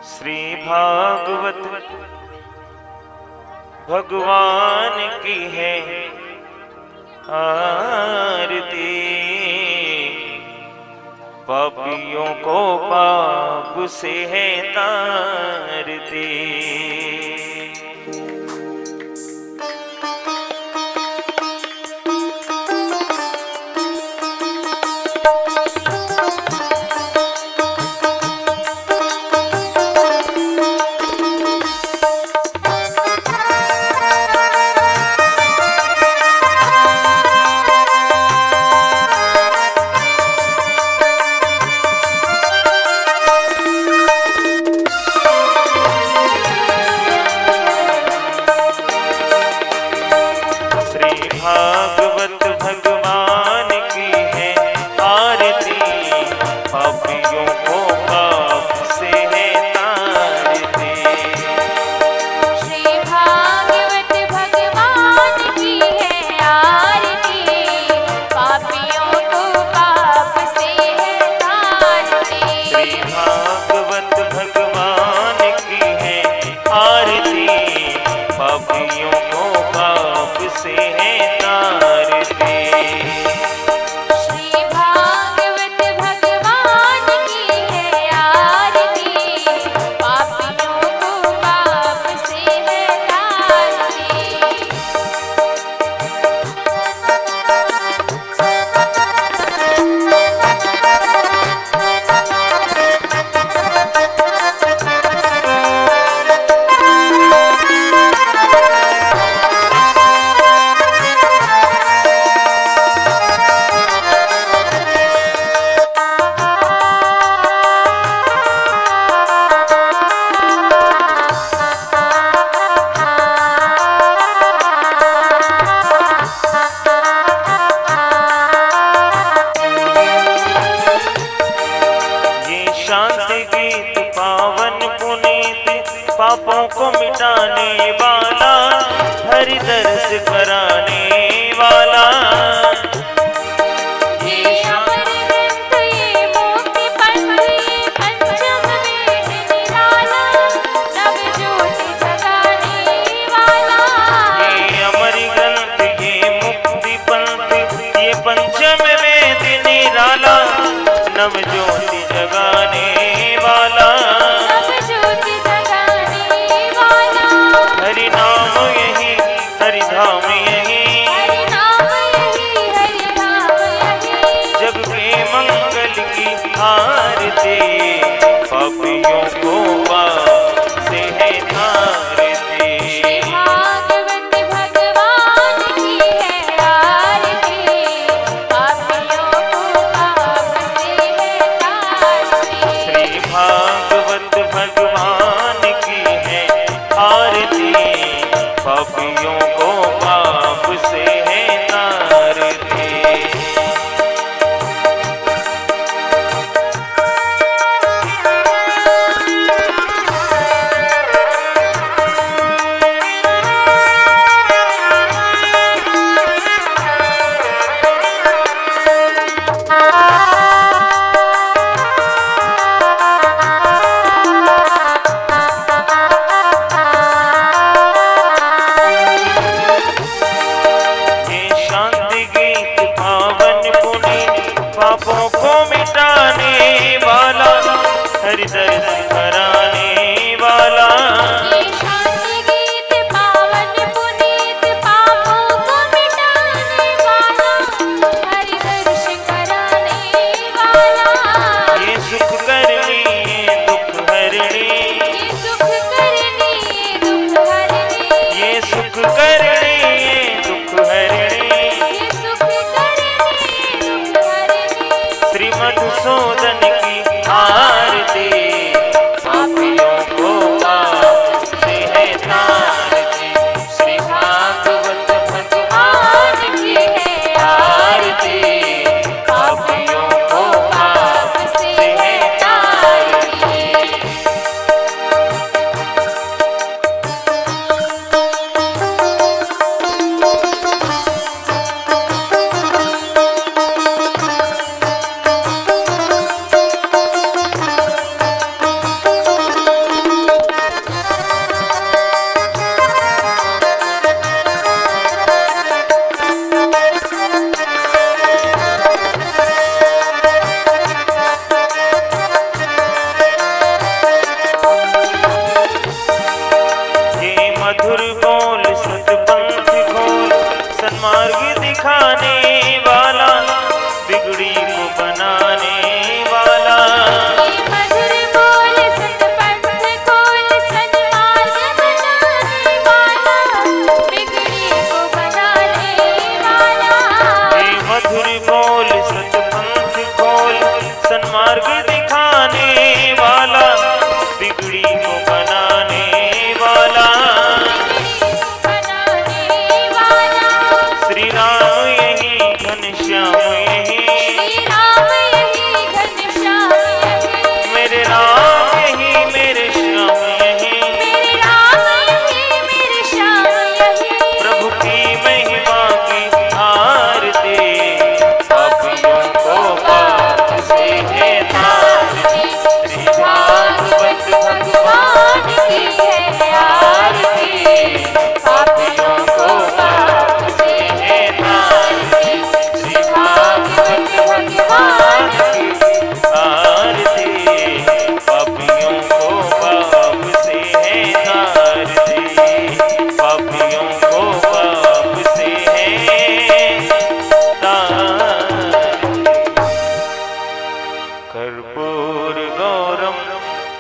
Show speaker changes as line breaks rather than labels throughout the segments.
श्री भागवत भगवान की है आरती। पापियों को पाप से है तारती। भागवत भगवान की है आरती। पापियों को पाप से है तारती।
श्री भागवत भगवान की है आरती। पापियों को पाप से है तारती।
श्री भागवत भगवान की है आरती। पापियों को पाप से है गीत पावन पुनीत पापों को मिटाने वाला, हरि दर्श कराने वाला।
ये अमर ग्रंथ ये मुक्ति पंथ ये पंचम वेद निराला, नव ज्योति जगाने वाला।
ये अमर ग्रंथ ये मुक्ति पंथ ये पंचम वेद निराला, नव ज्योति जगाने वाला।
नव ज्योति जगाने वाला।
हरि नाम यही हरि धाम यही,
हरि नाम यही हरि नाम यही।
जग के मंगल की आरती। पापियों को पाप से है तारती।
श्री भागवत भगवान की है आरती। पापियों को पाप से है तारती।
श्री भागवत भगवान की है आरती। पापियों को पाप से है तारती। पापों को मिटाने वाला, हरि दर्श कराने वाला।
ये शांति गीत पावन पुनीत पापों को मिटाने वाला, हरि दर्श कराने वाला।
ये सुख करनी ये दुख हरणी,
ये सुख करनी ये दुख हरनी।
ये सुख करनी ये दुख हरणी।
ये सुख करनी ये दुख हरनी।
श्री मधुसूदन की आरती।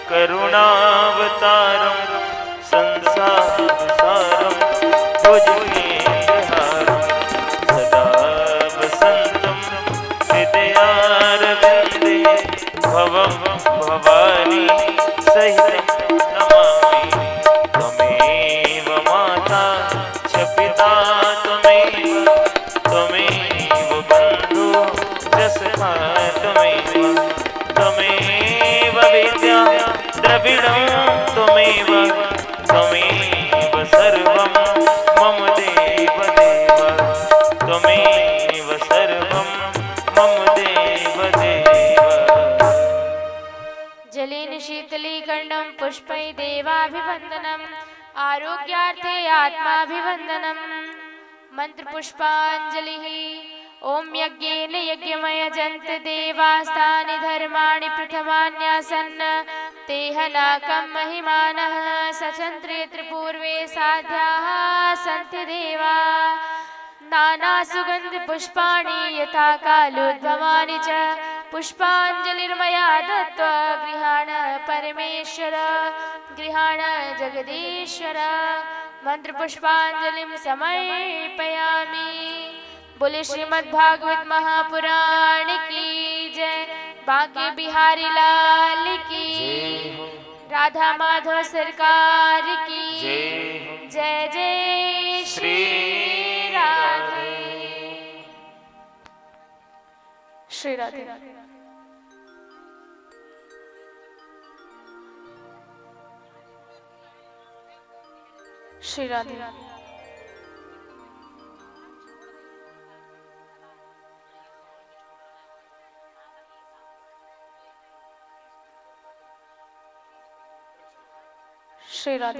करुणावतारं संसारसारं भुजगेन्द्रहारं सदा वसन्तं हृदयारविन्दे भवं भवानी सहितं नमामि। त्वमेव माता च पिता त्वमेव बन्धु च सखा त्वमेव विद्या द्रविणं त्वमेव सर्वं मम देव त्वमेव सर्वं मम देव
जलेन शीतलीकरणं पुष्पै देवाभिवन्दनम् आरोग्यार्थे आत्माभिवन्दनम् मन्त्रपुष्पाञ्जलिः। ॐ यज्ञेन यज्ञमयजन्त देवास्तानि धर्माणि प्रथमान्यासन् तेह नाकं महिमानः सचन्त्रेऽत्र पूर्वे साध्याः सन्ति देवा। नानासुगन्धपुष्पाणि यथा कालोद्भवानि च पुष्पाञ्जलिर्मया दत्त्वा गृहाण परमेश्वर गृहाण जगदीश्वर। मन्त्रपुष्पाञ्जलिं समर्पयामि। बोले श्रीमद्भागवत महापुराण की जय। बांके बिहारी लाल की, राधा माधव सरकार की जय। जय श्री राधे। श्री राधे। श्री राधे। श्री राधे।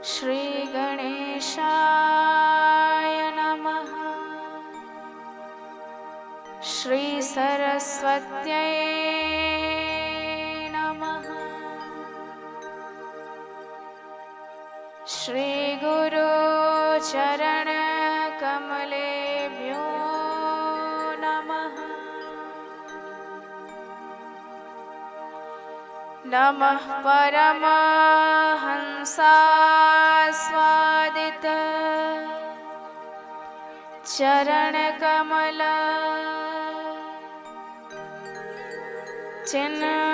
श्री गणेशाय नमः। श्री सरस्वत्यै नमः। श्री गुरु चरण कमलेभ्यो नमः। नमः परमहंसास्वादित चरण कमल चिन्मकरान्दाय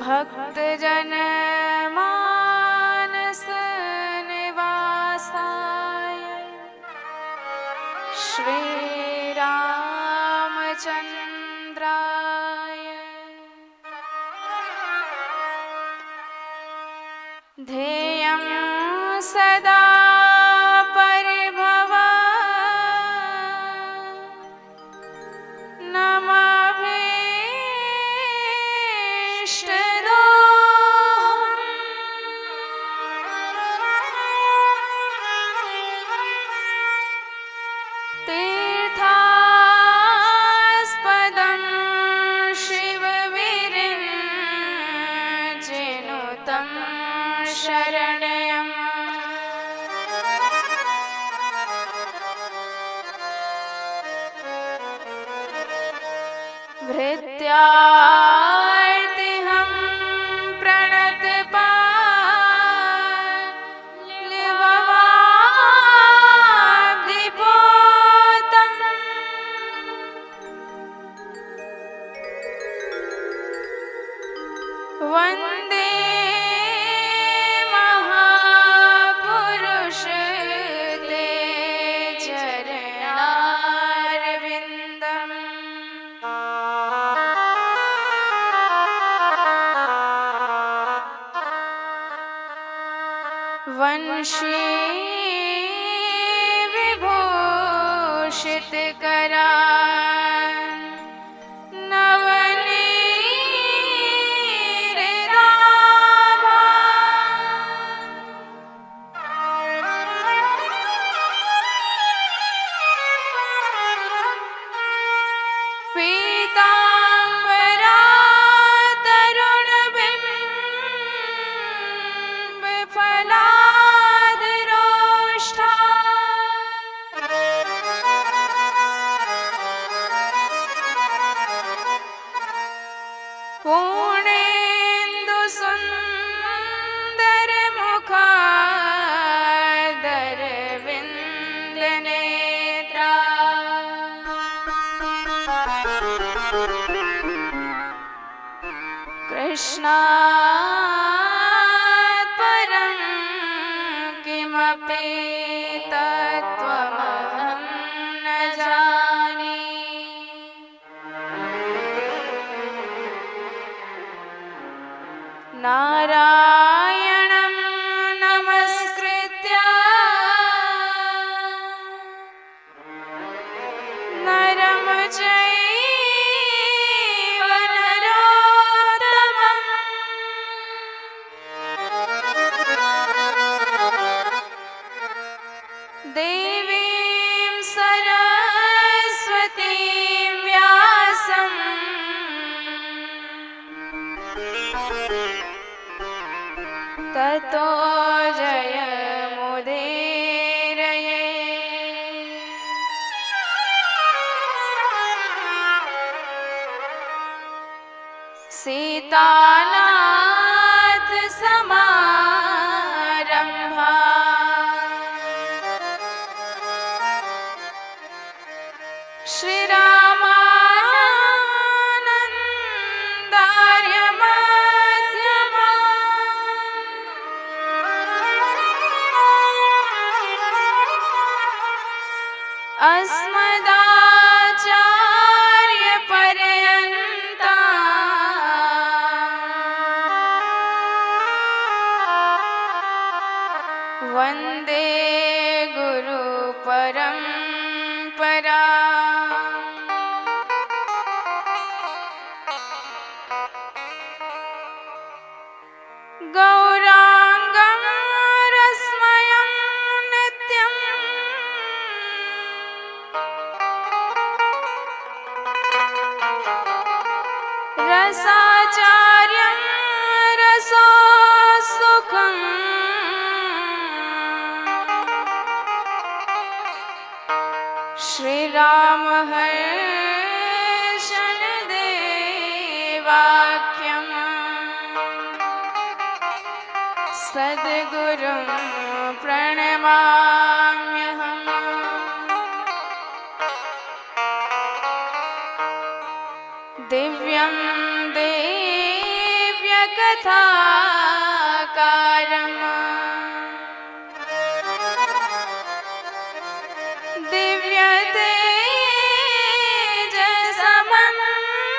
भक्तजन मानस निवासाय श्री रामचन्द्राय ध्येयं सदा परिभव नमभीष्टदोहम् तीर्थास्पदं शिवविरिञ्चिनुतं शरणयम् भृत्यार्तिहं प्रणतपालिभवाब्धिपोतम् वन्दे महापुरुष ते चरणारविन्दम्। वंशी विभूषित करान् पीताम्बरा तरुणबिम्बफलाधरोष्ठा पूर्णेन्दुसुन्दरमुखादरविन्दनेत्रा कृष्णात् परं किमपि तत्त्वमहं न जाने। नारायणं नमस्कृत्य नरं चैव नरोत्तमम् देवीं सरस्वतीं व्यासं ततो जयमुदीरये। सीतानाथ समारम्भा श्रीरामानन्दार्य मध्यमा अस्मदाचार्यपर्यन्ता वन्दे गुरुपरम्परा। गौराङ्गं रस्मयं नित्यं रसाचार्यं रसोत्सुकम् श्रीरामहर्षणदेवाख्यम् सद्गुरुं प्रणमाम्यहम्। दिव्यं दिव्यकथाकारम्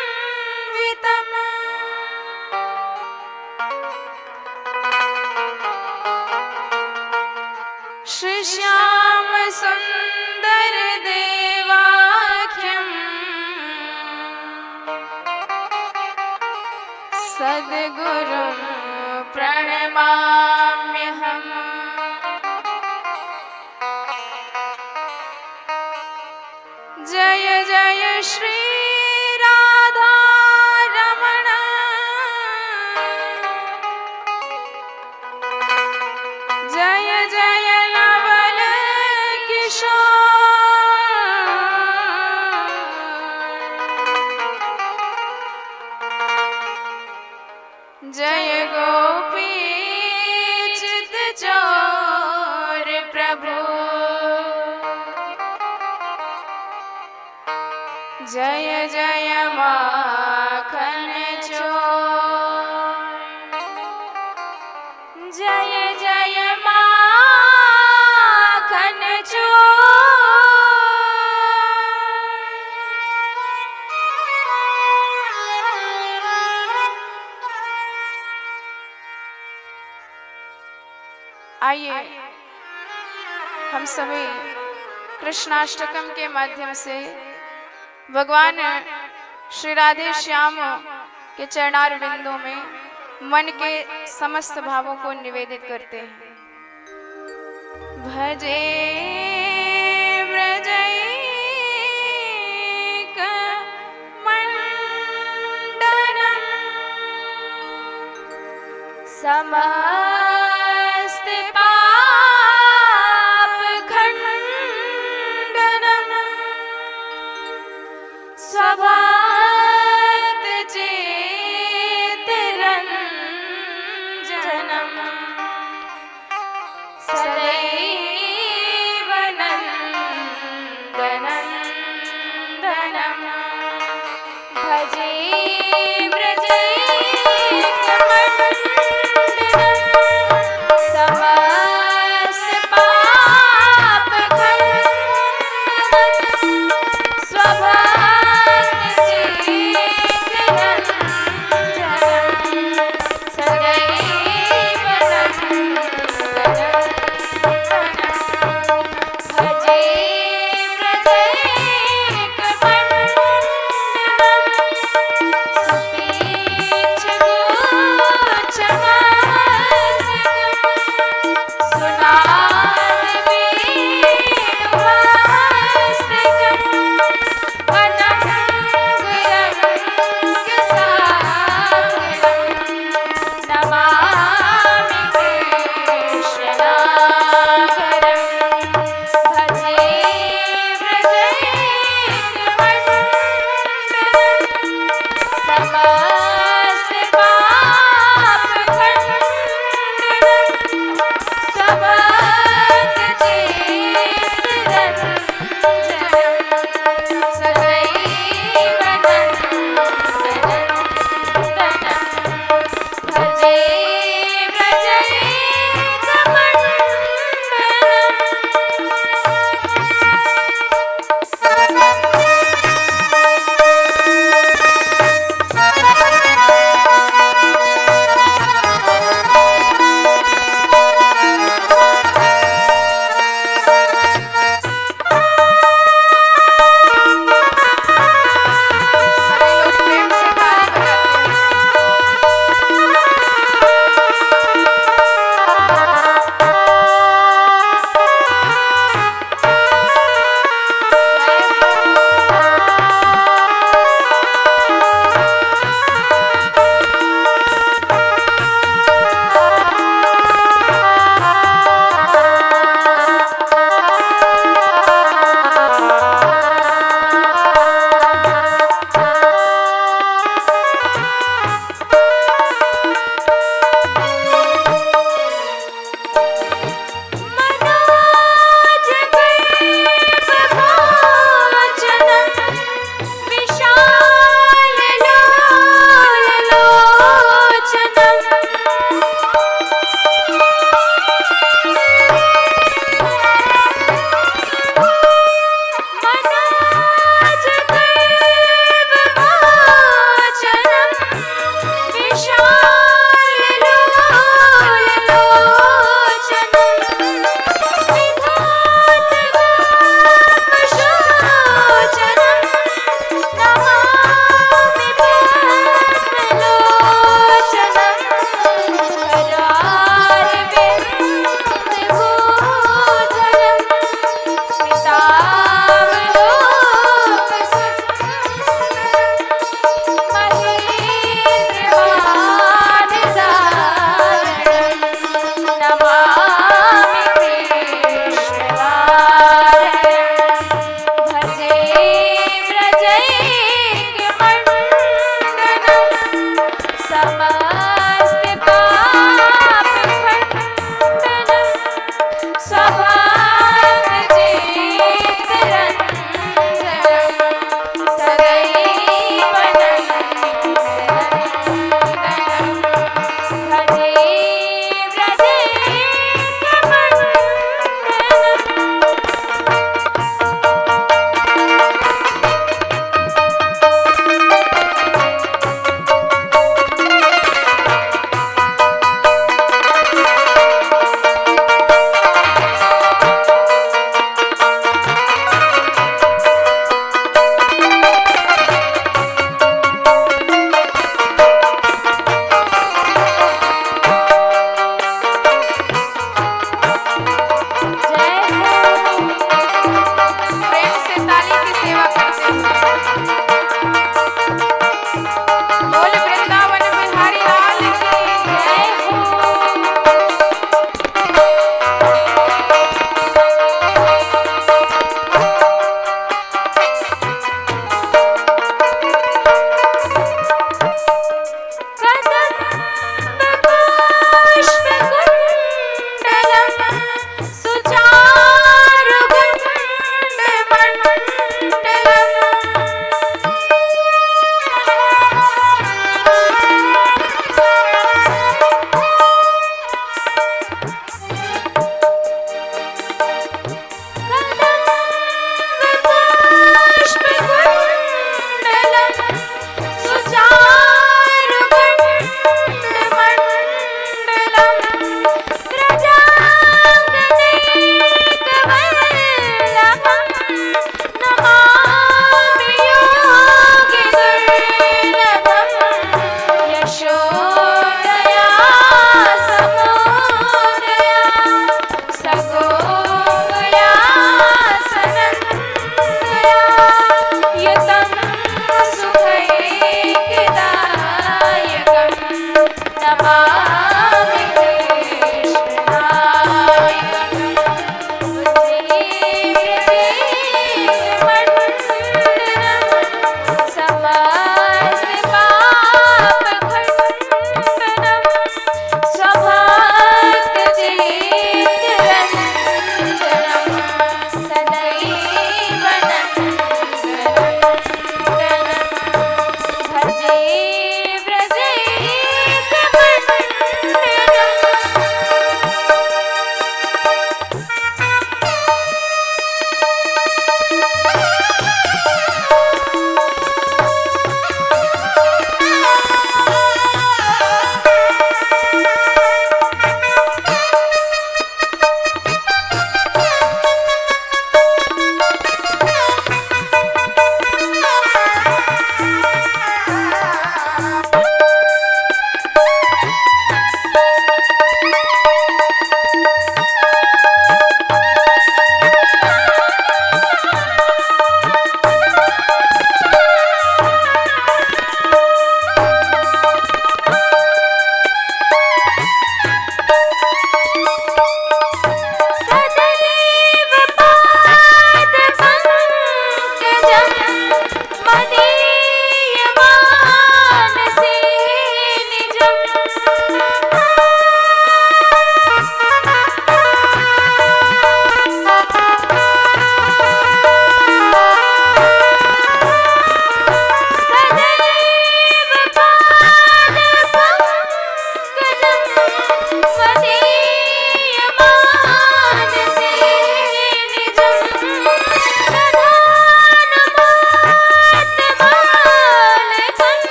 दिव्यतेजसमन्वितम् श्रीश्यामसुन्दरदेवाख्यम् सद्गुरुं प्रणमाम्यहम्। जय जय श्री राधा रमण जय जय नवल किशोर जय गोपी चित चोर प्रभु जय जय माखन चोर।
आइए हम सभी कृष्णाष्टकम के माध्यम से भगवान श्री राधे श्याम के चरणार बिंदों में मन के समस्त भावों को निवेदित करते हैं। भजे व्रजैक मंडनम समस्त पाप खंडनम स्वभक्त चेतरंजनम सदैव नंदनंदनम भजे व्रजैकमण्डनम्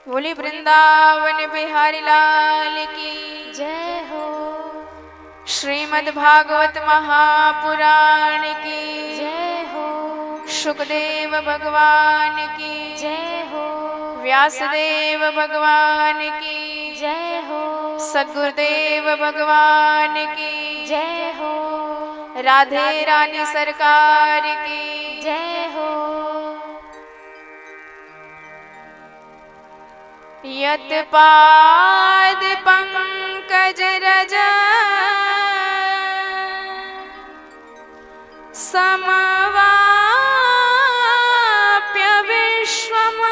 बोली वृंदावन बिहारी लाल की
जय हो।
श्रीमद् भागवत महापुराण की
जय हो।
सुखदेव भगवान की
जय हो।
व्यासदेव भगवान की
जय हो।
सद्गुरुदेव भगवान की
जय हो।
राधे रानी सरकार की
जय हो।
यत पाद पंकज रज समवाप्य विश्वम्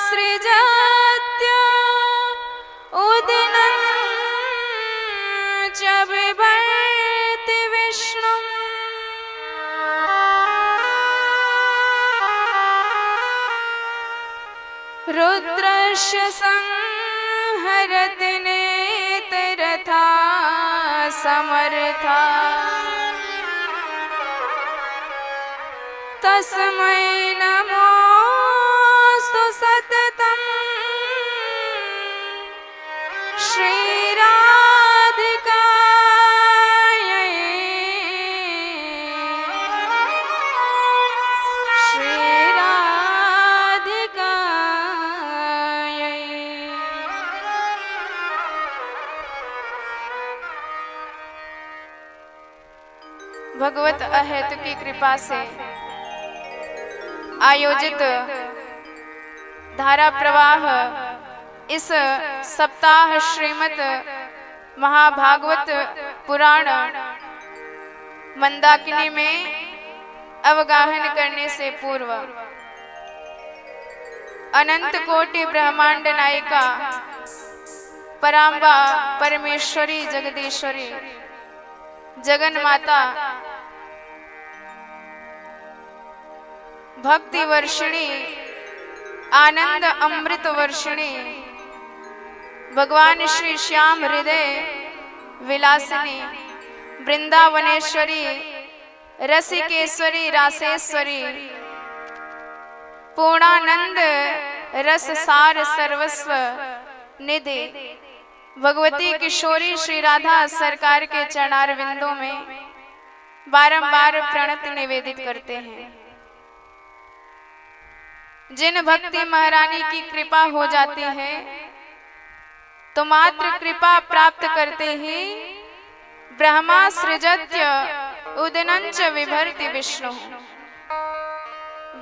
ब्रह्मासृजत्य उदिनं च बिभर्ति विष्णुम् रुद्रस्य संहरति नेतरथा समर्था तस्मै नमोस्तु सततं श्रीराधिकायै श्रीराधिकायै। भगवत अहेतु की कृपा से आयोजित धारा प्रवाह इस सप्ताह श्रीमद् महाभागवत पुराण मंदाकिनी में अवगाहन करने से पूर्व अनंत कोटि ब्रह्मांड नायिका पराम्बा परमेश्वरी जगदीश्वरी जगन माता भक्ति वर्षिणी आनंद अमृत वर्षिणी भगवान श्री श्याम हृदय विलासिनी वृंदावनेश्वरी रसिकेश्वरी रासेश्वरी पूर्णानंद रस सार सर्वस्व निधि भगवती किशोरी श्री राधा सरकार के चरणार विंदों में बारंबार प्रणति निवेदित करते हैं। जिन भक्ति महारानी की कृपा हो जाती है तो मात्र कृपा प्राप्त करते ही ब्रह्मा सृजत्य उदनंच विभर्ति विष्णु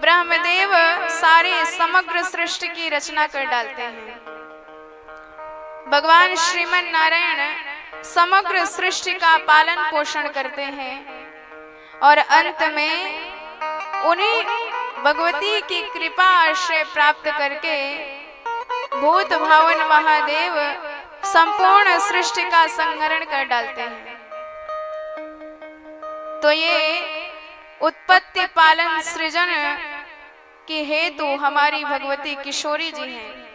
ब्रह्मदेव सारे समग्र सृष्टि की रचना कर डालते हैं। भगवान श्रीमन नारायण समग्र सृष्टि का पालन पोषण करते हैं और अंत में उन्हीं भगवती की कृपा आश्रय प्राप्त करके भूत भावन महादेव संपूर्ण सृष्टि का संहरण कर डालते हैं। तो ये उत्पत्ति पालन सृजन की हेतु हमारी भगवती किशोरी जी हैं।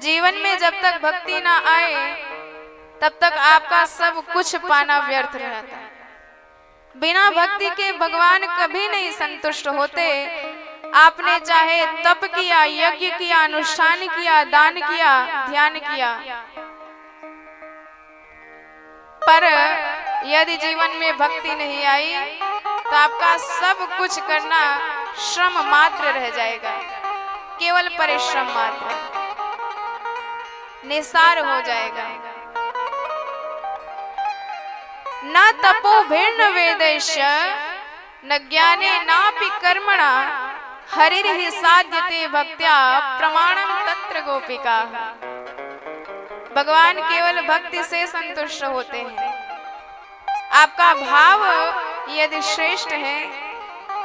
जीवन में जब तक भक्ति ना आए तब तक आपका सब कुछ पाना व्यर्थ रहता है। बिना भक्ति के भगवान कभी नहीं संतुष्ट होते। आपने चाहे तप किया, यज्ञ किया, अनुष्ठान किया, दान किया, ध्यान किया, पर यदि जीवन में भक्ति नहीं आई तो आपका सब कुछ करना श्रम मात्र रह जाएगा, केवल परिश्रम मात्र, निसार हो जाएगा। न तपो भिन्न वेदैश्य न ज्ञाने नापि कर्मणा हरिर्हि साध्यते भक्त्या प्रमाणम तत्र गोपिका। भगवान केवल भक्ति से संतुष्ट होते हैं। आपका भाव यदि श्रेष्ठ है,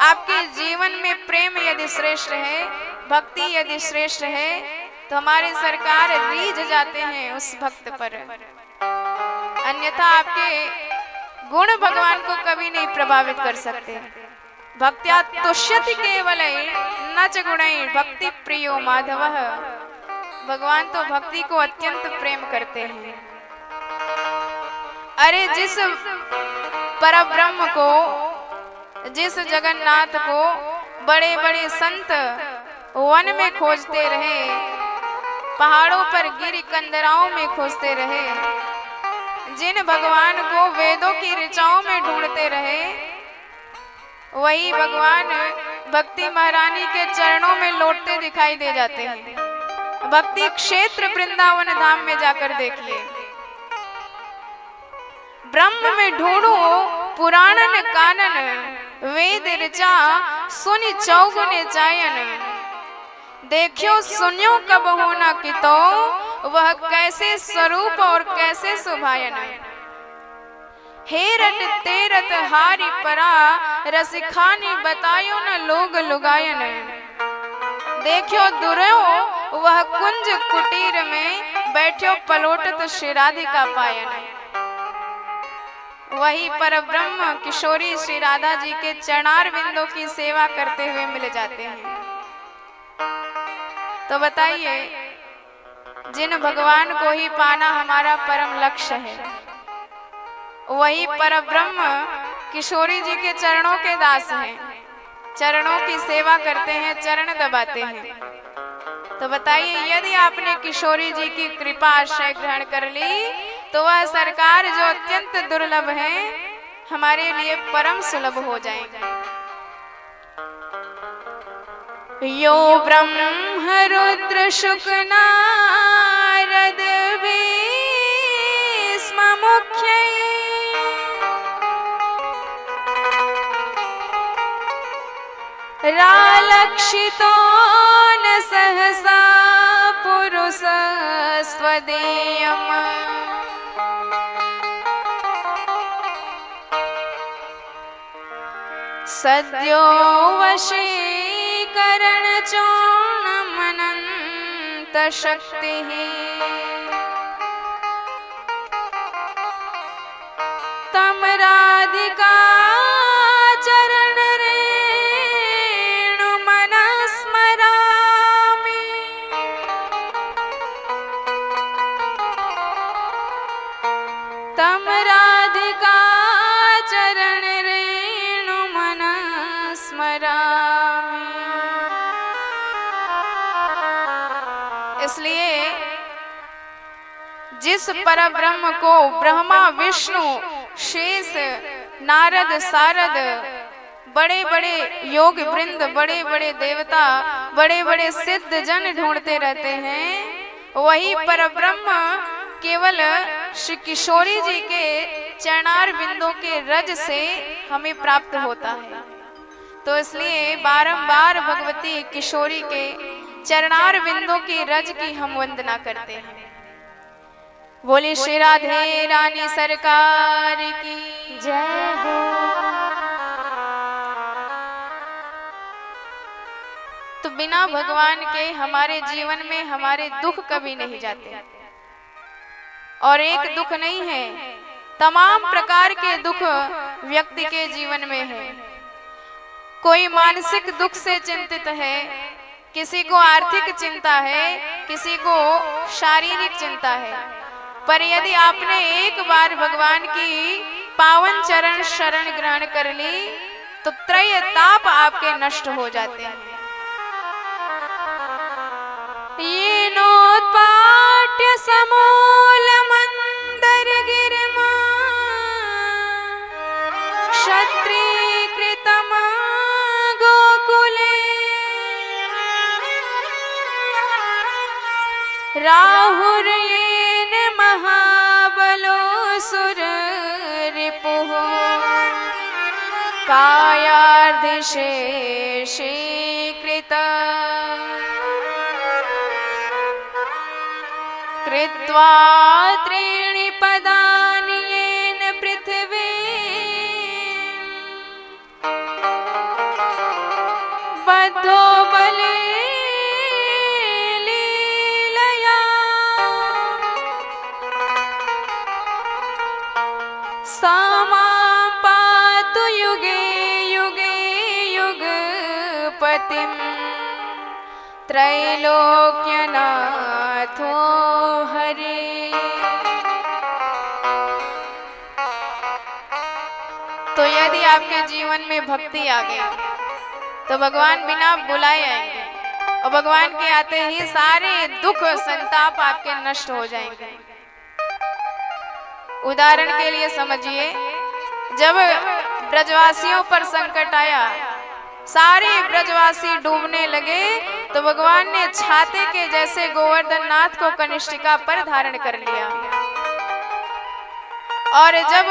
आपके जीवन में प्रेम यदि श्रेष्ठ है, भक्ति यदि श्रेष्ठ है, तो हमारे सरकार रीझ जाते हैं उस भक्त पर। अन्यथा आपके गुण भगवान को कभी नहीं प्रभावित कर सकते। भक्त्या तुष्यति केवलै न च गुणैः भक्ति प्रियो माधवः। भगवान तो भक्ति को अत्यंत प्रेम करते हैं। अरे जिस परब्रह्म को, जिस जगन्नाथ को बड़े बड़े संत वन में खोजते रहे, पहाड़ों पर गिरी कंदराओं में खोजते रहे, जिन भगवान को वेदों की ऋचाओं में ढूंढते रहे, वही भगवान भक्ति महारानी के चरणों में लौटते दिखाई दे जाते हैं। भक्ति क्षेत्र वृंदावन धाम में जाकर देखिए। ब्रह्म में ढूंढो पुराणन कानन, वेद ऋचा सुनि चौगुने चायन। देखियो सुनियो कब होना कि तो वह कैसे स्वरूप और कैसे सुभायन। हेरत तेरत हारी परा रसिखानी बतायो न लोग लुगायन। देखियो दुर्यो वह कुंज कुटीर में बैठो पलोटत श्री राधिका पायन। वही परब्रह्म किशोरी श्री राधा जी के चरणार बिंदों की सेवा करते हुए मिल जाते हैं। तो बताइए, जिन भगवान को ही पाना हमारा परम लक्ष्य है, वही परब्रह्म किशोरी जी के चरणों के दास हैं, चरणों की सेवा करते हैं, चरण दबाते हैं। तो बताइए, यदि आपने किशोरी जी की कृपा आश्रय ग्रहण कर ली तो वह सरकार जो अत्यंत दुर्लभ है हमारे लिए परम सुलभ हो जाएगा। यो ब्रह्म रुद्र शुक नारद भीष्म मुख्य रालक्षितो न सहसा पुरुष स्वदेयम्। सद्यो वशीकरण चूर्णमनंत शक्ति तम राधिका चरण रेणु मन स्मरामि। तम राधिका चरण रेणु मन स्मरामि। इसलिए जिस परब्रह्म को ब्रह्मा विष्णु शेष नारद सारद बड़े बड़े योग वृंद, बड़े बड़े देवता, बड़े बड़े सिद्ध जन ढूंढते रहते हैं, वही परब्रह्म केवल श्री किशोरी जी के चरणार बिंदों के रज से हमें प्राप्त होता है। तो इसलिए बारंबार भगवती किशोरी के चरणार बिंदों की रज की हम वंदना करते हैं। बोली श्री राधे रानी सरकार की जय हो। तो बिना भगवान के हमारे जीवन में हमारे दुख कभी नहीं जाते। और एक दुख नहीं है, तमाम प्रकार के दुख व्यक्ति के जीवन में है। कोई मानसिक दुख से चिंतित है, किसी को आर्थिक चिंता है, किसी को शारीरिक चिंता है। पर यदि आपने एक बार भगवान की पावन चरण शरण ग्रहण कर ली तो त्रय ताप आपके नष्ट हो जाते हैं। ये नोत्पाट्य समूल मंदर गिरिमा क्षत्रिकृतं गोकुले राहुर्येन महाबलो सुररिपुः कायार्धिशेषीकृता कृत्वा त्रीणि पदानि येन पृथिवी बद्धो बलिलीलया सा मां पातु युगे युगे युगपतिं त्रैलोक्यनाथो हरि। तो यदि आपके जीवन में भक्ति आ गई तो भगवान बिना बुलाए आएंगे और भगवान के आते ही सारे दुख संताप आपके नष्ट हो जाएंगे। उदाहरण के लिए समझिए, जब ब्रजवासियों पर संकट आया, सारे ब्रजवासी डूबने लगे, तो भगवान ने छाते के जैसे गोवर्धन नाथ को कनिष्ठिका पर धारण कर लिया। और जब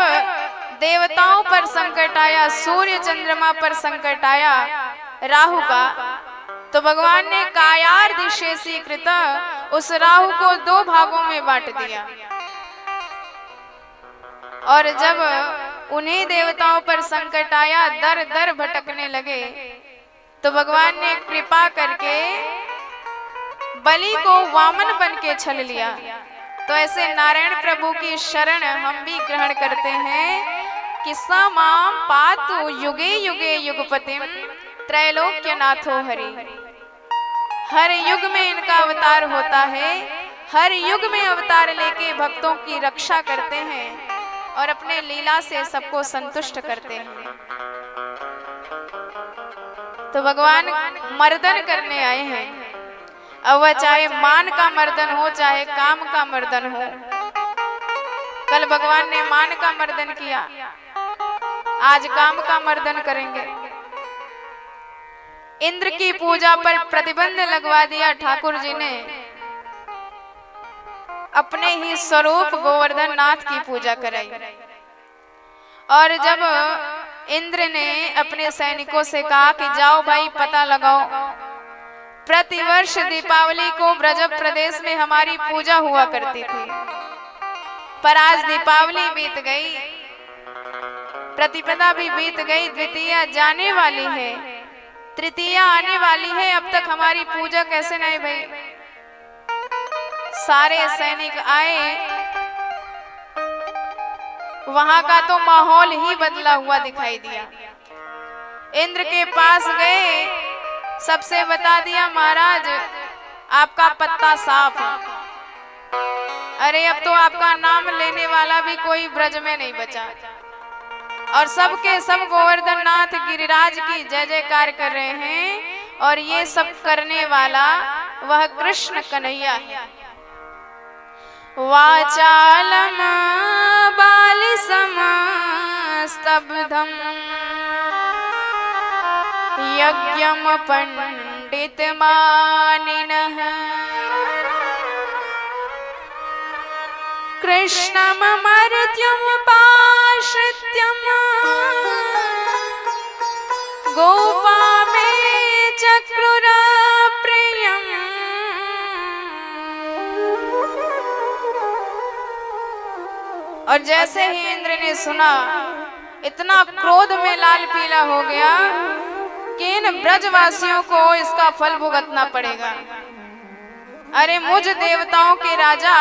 देवताओं पर संकट आया, सूर्य चंद्रमा पर संकट आया राहु का, तो भगवान ने कायार्धिशेषीकृत उस राहु को 2 भागों में बांट दिया। और जब उन्हीं देवताओं पर संकट आया, दर दर भटकने लगे, तो भगवान ने कृपा करके बलि को वामन बन के छल लिया। तो ऐसे नारायण प्रभु की शरण हम भी ग्रहण करते हैं कि सा मां पातु युगे युगे युगपतिम त्रैलोक्यनाथो हरि। हर युग में इनका अवतार होता है, हर युग में अवतार लेके भक्तों की रक्षा करते हैं और अपने लीला से सबको संतुष्ट करते हैं। तो भगवान मर्दन करने आए हैं, अब वह चाहे मान का मर्दन हो चाहे काम का मर्दन हो। कल भगवान ने मान का मर्दन किया, आज काम का मर्दन करेंगे। इंद्र की पूजा पर प्रतिबंध लगवा दिया ठाकुर जी ने, अपने ही स्वरूप गोवर्धन नाथ की पूजा कराई। और जब इंद्र ने अपने सैनिकों से कहा कि जाओ भाई पता लगाओ, प्रतिवर्ष दीपावली को ब्रज प्रदेश में हमारी पूजा हुआ करती थी, पर आज दीपावली बीत गई, प्रतिपदा भी बीत गई, द्वितीया जाने वाली है, तृतीया आने वाली है, अब तक हमारी पूजा कैसे नहीं भाई। सारे सैनिक आए, वहां का तो माहौल ही बदला हुआ दिखाई दिया। इंद्र के पास गए, सबसे बता दिया महाराज आपका पत्ता साफ है। अरे अब तो आपका नाम लेने वाला भी कोई ब्रज में नहीं बचा। और सबके सब गोवर्धन नाथ गिरिराज की जय जयकार कर रहे हैं, और ये सब करने वाला वह कृष्ण कन्हैया है। वाचालम बालिसम स्तब्धम यज्ञम पंडित मानिनः कृष्णममर्त्यं पाश्रित्यं गोपा मे चक्रुरप्रियम्। और जैसे ही इंद्र ने सुना, इतना क्रोध में लाल पीला हो गया कि इन ब्रजवासियों को इसका फल भुगतना पड़ेगा। अरे मुझ देवताओं के राजा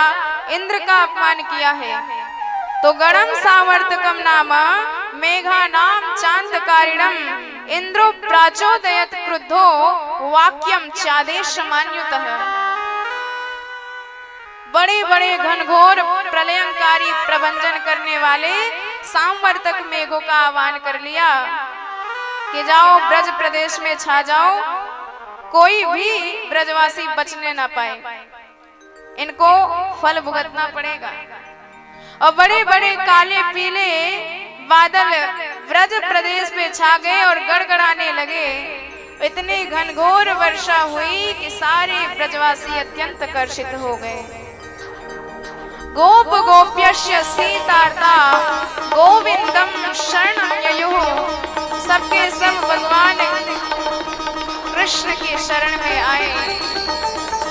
इंद्र का अपमान किया है, तो गणम सावर्तकम नाम मेघा नाम चांदकारिणम इंद्रो प्राचोदयत क्रुद्धो वाक्यम चादेश मान्युतः। बड़े बड़े घनघोर प्रलयंकारी प्रभंजन करने वाले सामवर्तक मेघों का आह्वान कर लिया कि जाओ ब्रज प्रदेश में छा जाओ, कोई भी ब्रजवासी बचने ना पाए, इनको फल भुगतना पड़ेगा। और बड़े बड़े काले पीले बादल ब्रज प्रदेश पे छा गए और गड़गड़ाने लगे। इतनी घनघोर वर्षा हुई कि सारे ब्रजवासी अत्यंत कर्षित हो गए। गोप गोप्यस्य सीतार्ता गोविंदम शरणं ययुः। सबके सब भगवान कृष्ण की शरण में आए।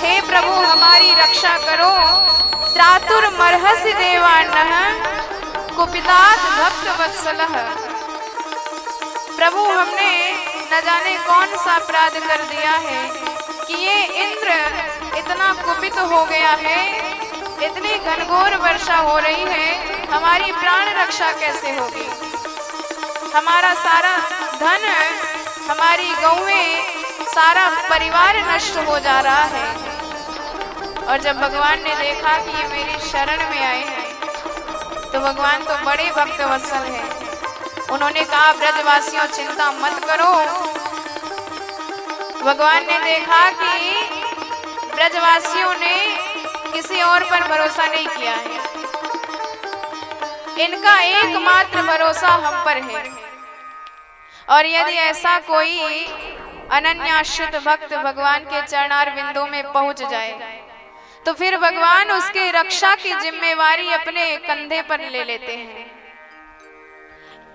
हे प्रभु हमारी रक्षा करो। त्रातुर्मर्हसि देवान्नः कुपितात भक्त वत्सलः। प्रभु हमने न जाने कौन सा अपराध कर दिया है कि ये इंद्र इतना कुपित हो गया है। इतनी घनघोर वर्षा हो रही है, हमारी प्राण रक्षा कैसे होगी? हमारा सारा धन, हमारी गौएं, सारा परिवार नष्ट हो जा रहा है। और जब भगवान ने देखा कि ये मेरी शरण में आए हैं, तो भगवान तो बड़े भक्त वत्सल हैं। उन्होंने कहा ब्रजवासियों चिंता मत करो। भगवान ने देखा कि ब्रजवासियों ने किसी और पर भरोसा नहीं किया है, इनका एकमात्र भरोसा हम पर है। और यदि ऐसा कोई अनन्याश्रित भक्त भगवान के चरणार बिंदु में पहुंच जाए, तो फिर भगवान उसके रक्षा की जिम्मेवारी अपने कंधे पर ले लेते हैं।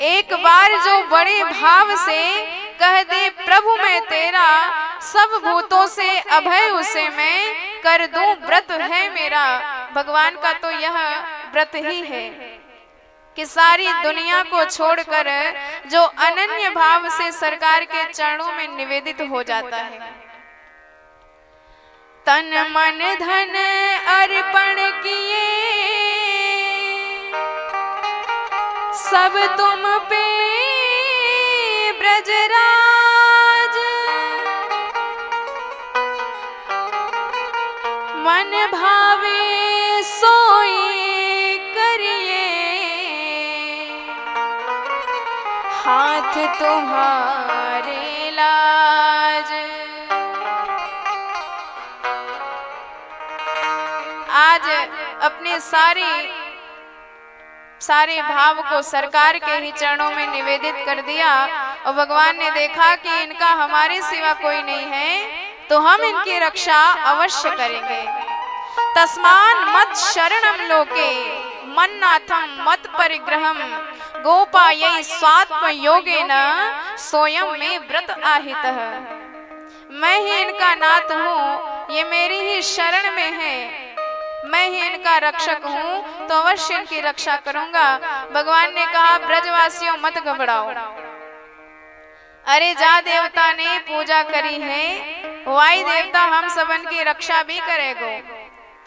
एक बार जो बड़े भाव से कह दे प्रभु मैं तेरा, सब भूतों से अभय उसे मैं कर दूं, व्रत है मेरा। भगवान का तो यह व्रत ही है कि सारी दुनिया को छोड़कर जो अनन्य भाव से सरकार के चरणों में निवेदित हो जाता है, तन मन धन अर्पण किए सब तुम पे ब्रजराज। मन भावे सोई करिए हाथ तुम्हारे लाज। आज अपने सारे भाव को सरकार के ही चरणों में निवेदित कर दिया और भगवान ने देखा कि इनका हमारे सिवा कोई नहीं है, तो हम इनकी रक्षा अवश्य करेंगे। तस्मान मत शरणम लोके मन्नाथम मत परिग्रहम गोपायै स्वात्म योगेन सोयम में व्रत आहितः। मैं ही इनका नाथ हूँ, ये मेरी ही शरण में है, मैं ही इनका रक्षक हूँ, तो अवश्य इनकी रक्षा करूंगा। भगवान ने कहा ब्रजवासियों मत घबराओ। अरे जा देवता ने पूजा करी है, वाई देवता हम सबन की रक्षा भी करेगो।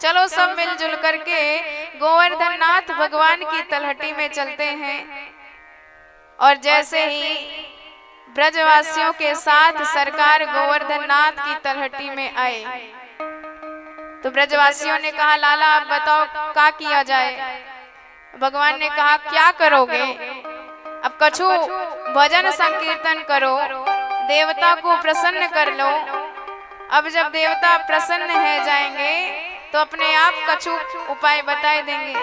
चलो सब मिलजुल करके गोवर्धन नाथ भगवान की तलहटी में चलते हैं। और जैसे ही ब्रजवासियों के साथ सरकार गोवर्धन नाथ की तलहटी में आए, तो ब्रजवासियों ने कहा लाला आप बताओ क्या किया जाए? भगवान ने कहा क्या करोगे? अब कछु भजन संकीर्तन करो, देवता को प्रसन्न कर लो। अब जब देवता प्रसन्न है जाएंगे तो अपने आप कछु उपाय बताए देंगे।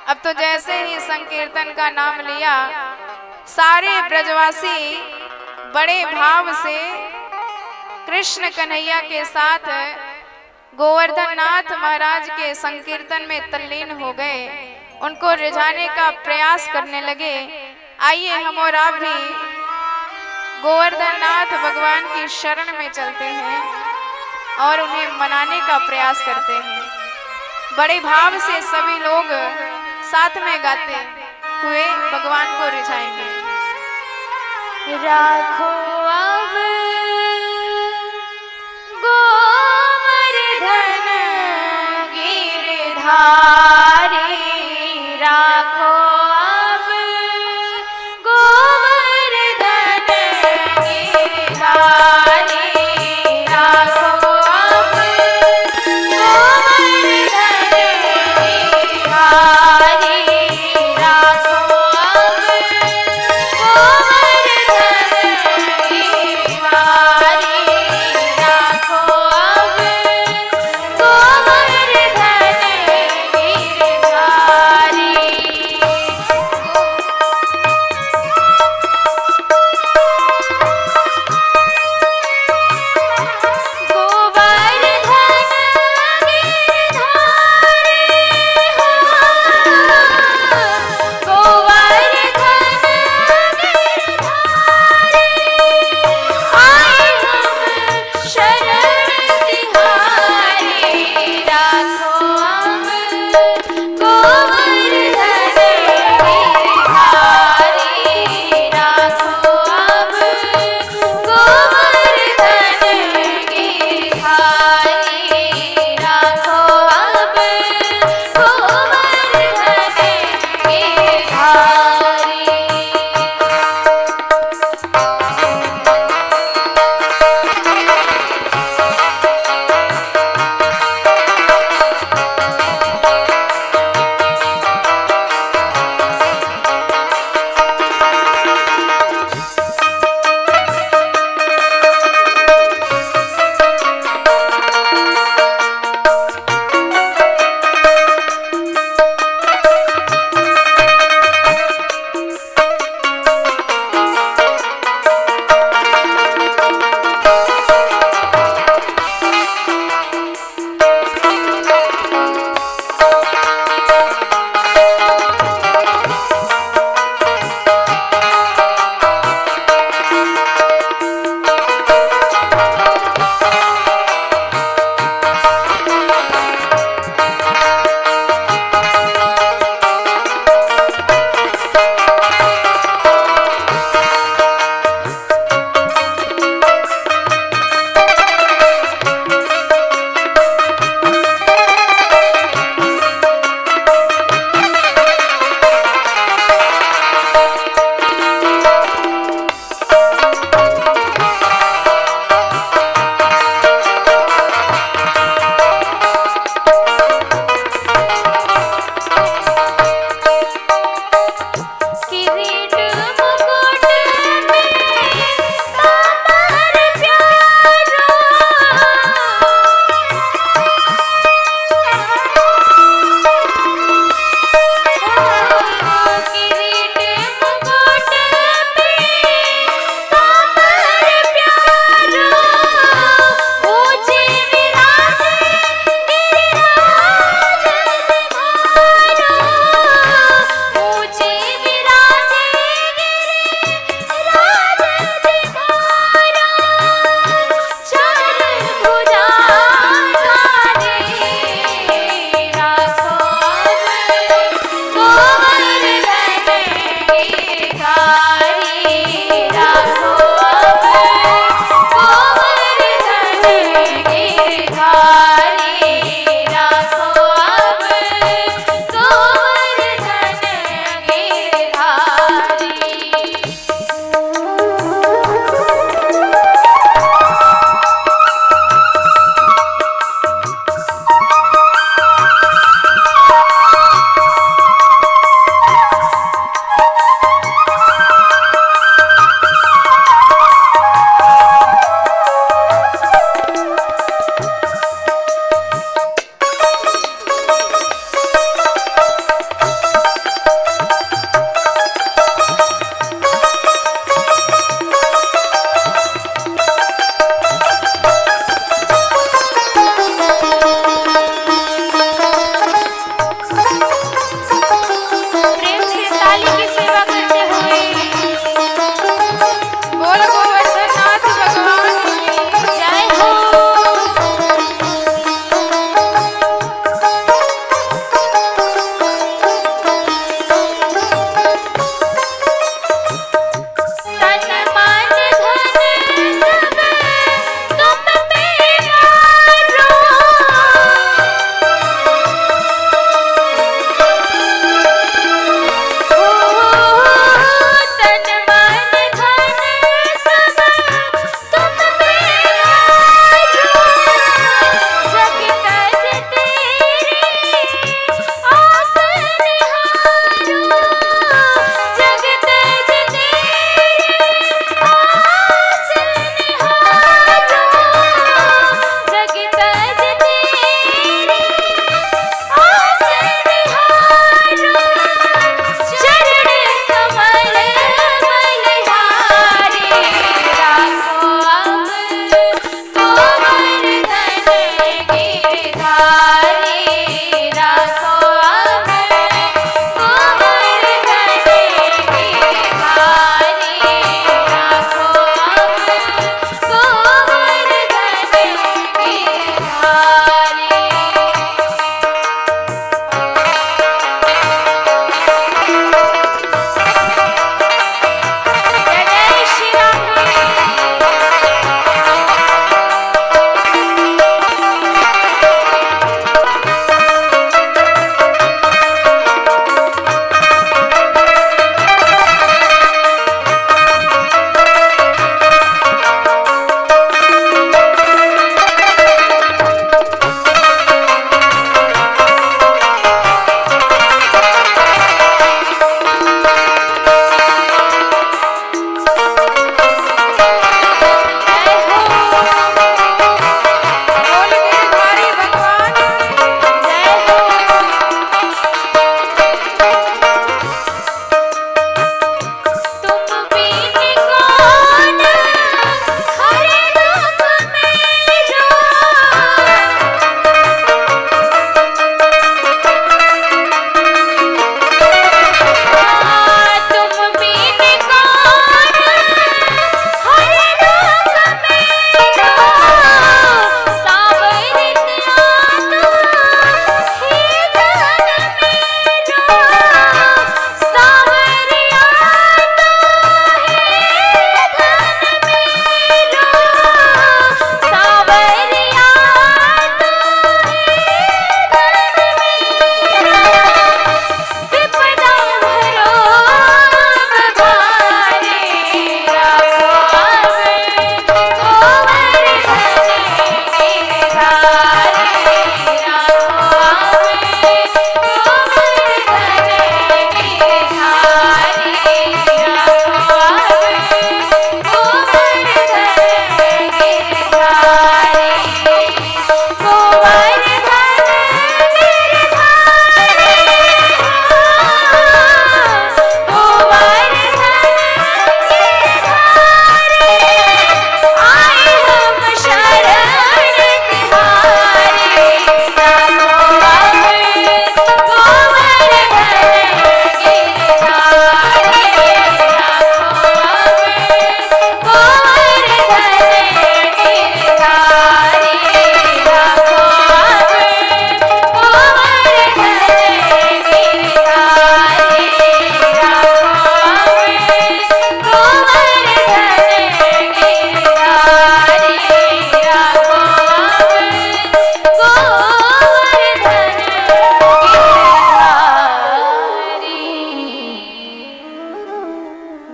अब तो जैसे ही संकीर्तन का नाम लिया, सारे ब्रजवासी बड़े भाव से कृष्ण कन्हैया के साथ गोवर्धन नाथ महाराज के संकीर्तन में तल्लीन हो गए, उनको रिझाने का प्रयास करने लगे। आइए हम और आप भी गोवर्धन नाथ भगवान की शरण में चलते हैं और उन्हें मनाने का प्रयास करते हैं। बड़े भाव से सभी लोग साथ में गाते हुए भगवान को रिझाएंगे। राखो अब गोवर्धन गिरधारी, राखो अब गोवर्धन गिरधारी, राखो अब गोवर्धन गिरधारी, राखो अब गोवर्धन गिरधारी, राखो अब गोवर्धन गिरधारी।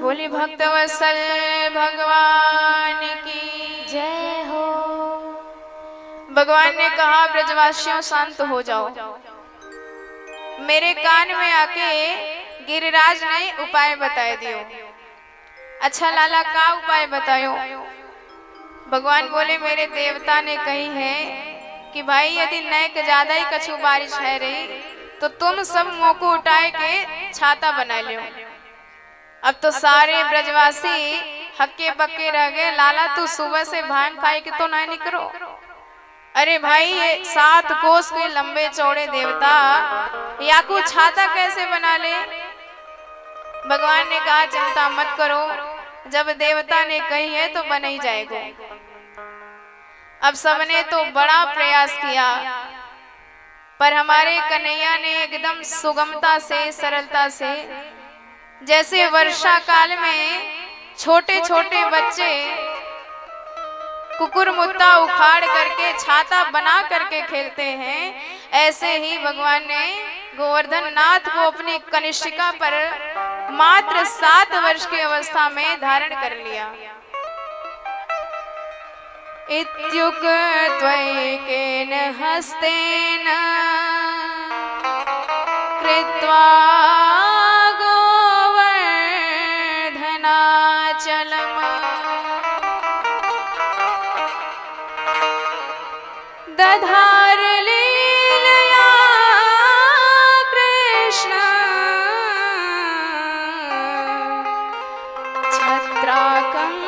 बोली भक्तवत्सल भगवान की
जय हो।
भगवान ने कहा ब्रजवासियों शांत हो जाओ, मेरे कान में आके गिरिराज ने उपाय बताए दियो। अच्छा लाला का उपाय बतायो? भगवान बोले मेरे देवता ने कही है कि भाई यदि नैक ज्यादा ही कछु बारिश है रही तो तुम सब मोको उठाए के छाता बना लियो। अब तो सारे ब्रजवासी हक्के पक्के रह गए, लाला तू सुबह से भांग खाए के तो नहीं निकलो। अरे भाई ये 7 कोस के लंबे चौड़े देवता या को छाता कैसे बना ले? भगवान ने कहा चिंता मत करो, जब देवता ने कही है तो बन ही जाएगा। अब सबने तो बड़ा प्रयास किया, पर हमारे कन्हैया ने एकदम सुगमता से सरलता से, जैसे वर्षा काल में छोटे छोटे बच्चे कुकुर मुत्ता उखाड़ करके छाता बना करके खेलते हैं, ऐसे ही भगवान ने गोवर्धन नाथ को अपनी कनिष्ठिका पर मात्र 7 वर्ष की अवस्था में धारण कर लिया। इत्युक्त्वैकेन हस्तेन कृत्वा गोवर्धनाचलम् दधार लीलया कृष्ण छत्राकम्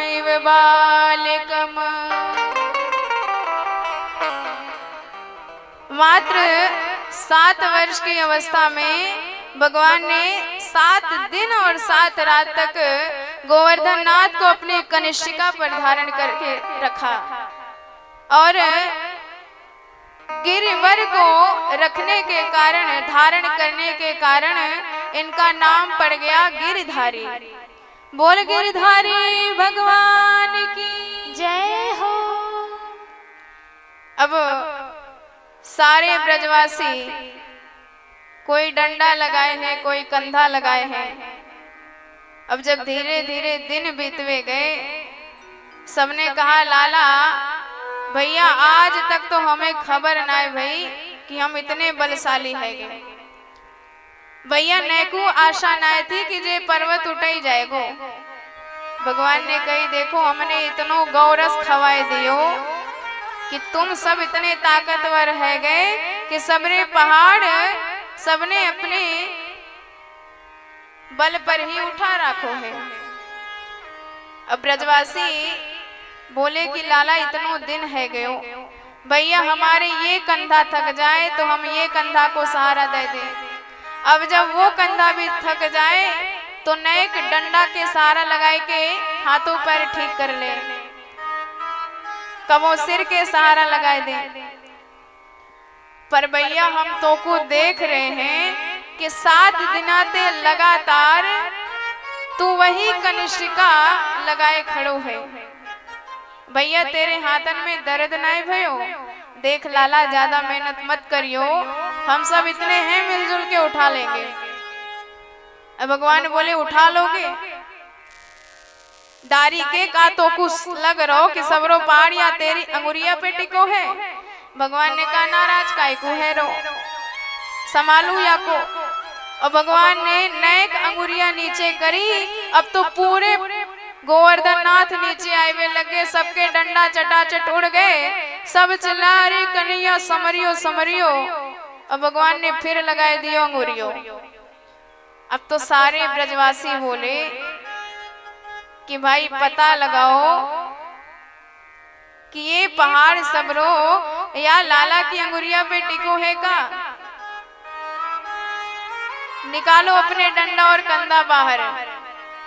इव बालिकम्। मात्र 7 वर्ष की अवस्था में भगवान ने 7 दिन और 7 रात तक गोवर्धन नाथ को अपनी कनिष्ठिका पर धारण करके रखा और गिरिवर को रखने के कारण, धारण करने के कारण इनका नाम पड़ गया गिरधारी। बोल गिरधारी भगवान की
जय हो।
अब सारे ब्रजवासी कोई डंडा लगाए हैं, कोई कंधा लगाए हैं। अब जब धीरे धीरे दिन बीतवे गए, सबने कहा लाला भैया आज तक तो हमें खबर ना है भाई कि हम इतने बलशाली है। भैया नैको आशा ना थी कि जे पर्वत उठ ही जाएगो। भगवान ने कही देखो हमने इतनो गौरस खवाए दियो कि तुम सब इतने ताकतवर है गए कि सबरे पहाड़ सबने अपने बल पर ही उठा रखो है। अब ब्रजवासी बोले कि लाला इतनो दिन है गयो, भैया हमारे ये कंधा थक जाए तो हम ये कंधा को सहारा दे दे। अब जब वो कंधा भी थक जाए तो नैक डंडा के सहारा लगाए के हाथों पर ठीक कर ले, कबो सिर के सहारा लगाए दे। पर भैया हम तो को देख रहे हैं कि 7 दिनाते लगातार तू वही कनिष्ठिका लगाए खड़ो है। भैया तेरे हाथन में दर्द नहीं भयो? देख लाला ज्यादा मेहनत मत करियो, हम सब इतने हैं मिलजुल के उठा लेंगे। अब भगवान बोले उठा लोगे? दारी के का तो कुछ लग रहो कि सबरो पहाड़ या तेरी अंगुरिया पे टिको है। भगवान ने कहा नाराज काय को है रो, संभालू या को। और भगवान ने नैक अंगुरिया नीचे करी, अब तो पूरे गोवर्धन नाथ नीचे आए हुए लगे, सबके डंडा चटाचट उड़ गए, सब चिल्ला रहे कन्हैया समरियो समरियो। और भगवान ने फिर लगाए दियो अंगुरियो। अब तो सारे ब्रजवासी बोले कि भाई पता लगाओ कि ये पहाड़ सबरो या लाला की अंगुरिया पे टिको है का? निकालो अपने डंडा और कंधा बाहर।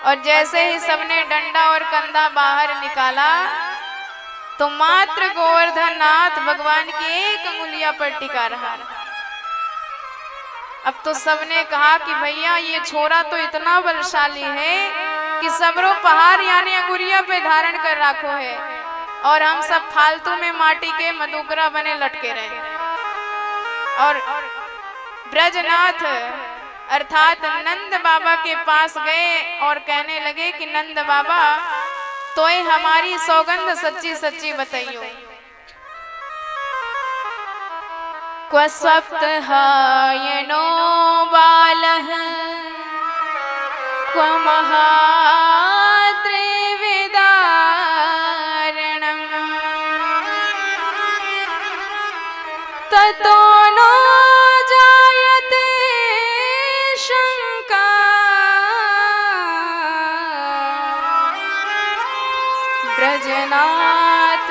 और जैसे ही सबने डंडा और कंधा बाहर निकाला तो मात्र गोवर्धन नाथ भगवान की एक अंगुलिया पर टिका रहा। अब तो सबने कहा कि भैया ये छोरा तो इतना बलशाली है कि सबरो पहाड़ यानी अंगुरिया पे धारण कर रखो है और हम सब फालतू में माटी के मधुकरा बने लटके रहे। और ब्रजनाथ अर्थात नंद बाबा के पास गए और कहने लगे कि नंद बाबा तोय हमारी सौगंध सच्ची सच्ची बताइयो। क्व स्वप्तहायनो बालः क्व महात्रिविदारणम् ततो नो जायते शंका ब्रजनाथ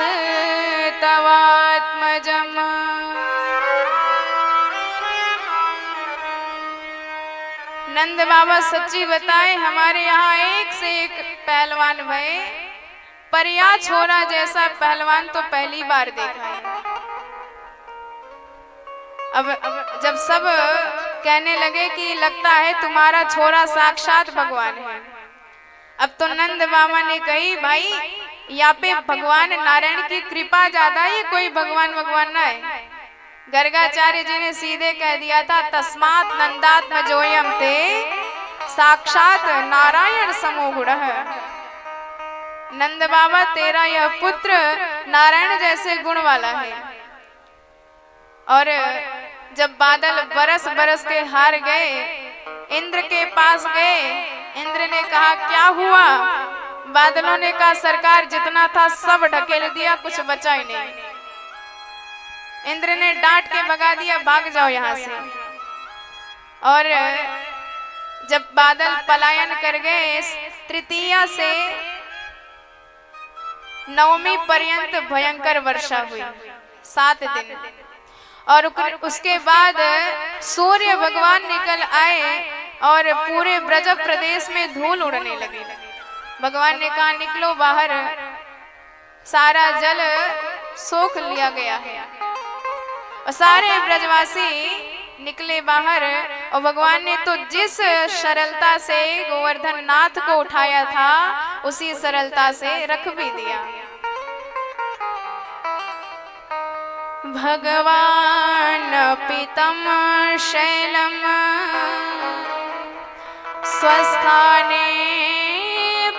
तवात्मजम्। नंद बाबा सच्ची बताए, हमारे यहाँ एक से एक पहलवान भये, पर यह छोरा जैसा पहलवान तो पहली बार देखा है। अब जब सब कहने लगे कि लगता है तुम्हारा छोरा साक्षात भगवान है, अब तो नंद बाबा ने कही भाई यहाँ पे भगवान नारायण की कृपा ज्यादा है, कोई भगवान भगवान ना है। गर्गाचार्य जी ने सीधे कह दिया था तस्मात् नंदात्म जोयम ते साक्षात नारायण समो गुणः। नंद बाबा तेरा यह पुत्र नारायण जैसे गुण वाला है। और जब बादल बरस बरस के हार गए, इंद्र के पास गए, इंद्र ने कहा क्या हुआ? बादलों ने कहा सरकार जितना था सब ढकेल दिया, कुछ बचा ही नहीं। इंद्र ने डांट के भगा दिया, भाग जाओ यहाँ से। और जब बादल पलायन कर गए, तृतीया से नवमी पर्यंत भयंकर वर्षा हुई 7 दिन। और उसके बाद सूर्य भगवान निकल आए और पूरे ब्रज प्रदेश में धूल उड़ने लगी। भगवान ने कहा निकलो बाहर, सारा जल सोख लिया गया है। और सारे ब्रजवासी निकले बाहर, और भगवान ने तो जिस सरलता से गोवर्धन नाथ को उठाया था उसी सरलता से रख भी दिया। भगवान पितम शैलम स्वस्थाने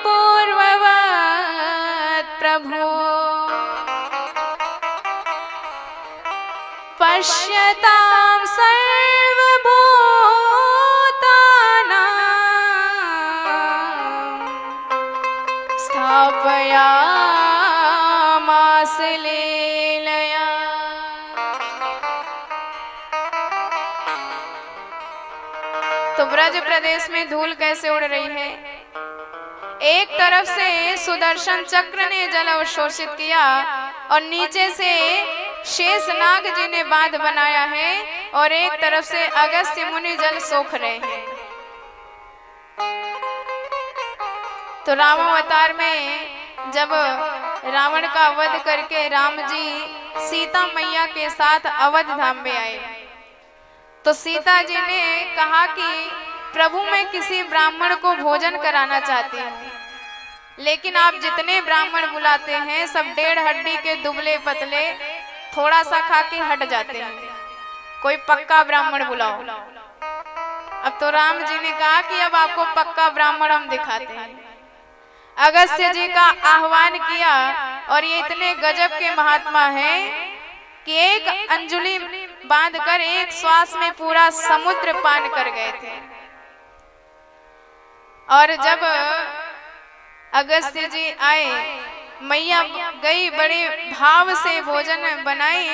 पूर्ववत् प्रभु पश्यतां सर्वभूतानां स्थापयामास लीलया। तो ब्रज प्रदेश में धूल कैसे उड़ रही है? एक तरफ से सुदर्शन चक्र ने जल अवशोषित किया और नीचे से शेषनाग जी ने बांध बनाया है, और एक तरफ से अगस्त्य मुनि जल सोख रहे हैं। तो रामावतार में जब रावण का वध करके राम जी सीता मैया के साथ अवध धाम में आए, तो सीता जी ने कहा कि प्रभु मैं किसी ब्राह्मण को भोजन कराना चाहती हूँ, लेकिन आप जितने ब्राह्मण बुलाते हैं सब 1.5 हड्डी के दुबले पतले, थोड़ा सा खा के हट जाते हैं, कोई पक्का ब्राह्मण बुलाओ। अब तो राम जी ने कहा कि अब आपको पक्का ब्राह्मण हम दिखाते हैं। अगस्त्य जी का आह्वान किया, और ये इतने गजब के महात्मा है कि एक अंजुलि बांधकर एक श्वास में पूरा समुद्र पान कर गए थे। और जब अगस्त्य जी आए, मैया गई बड़े भाव से भोजन बनाई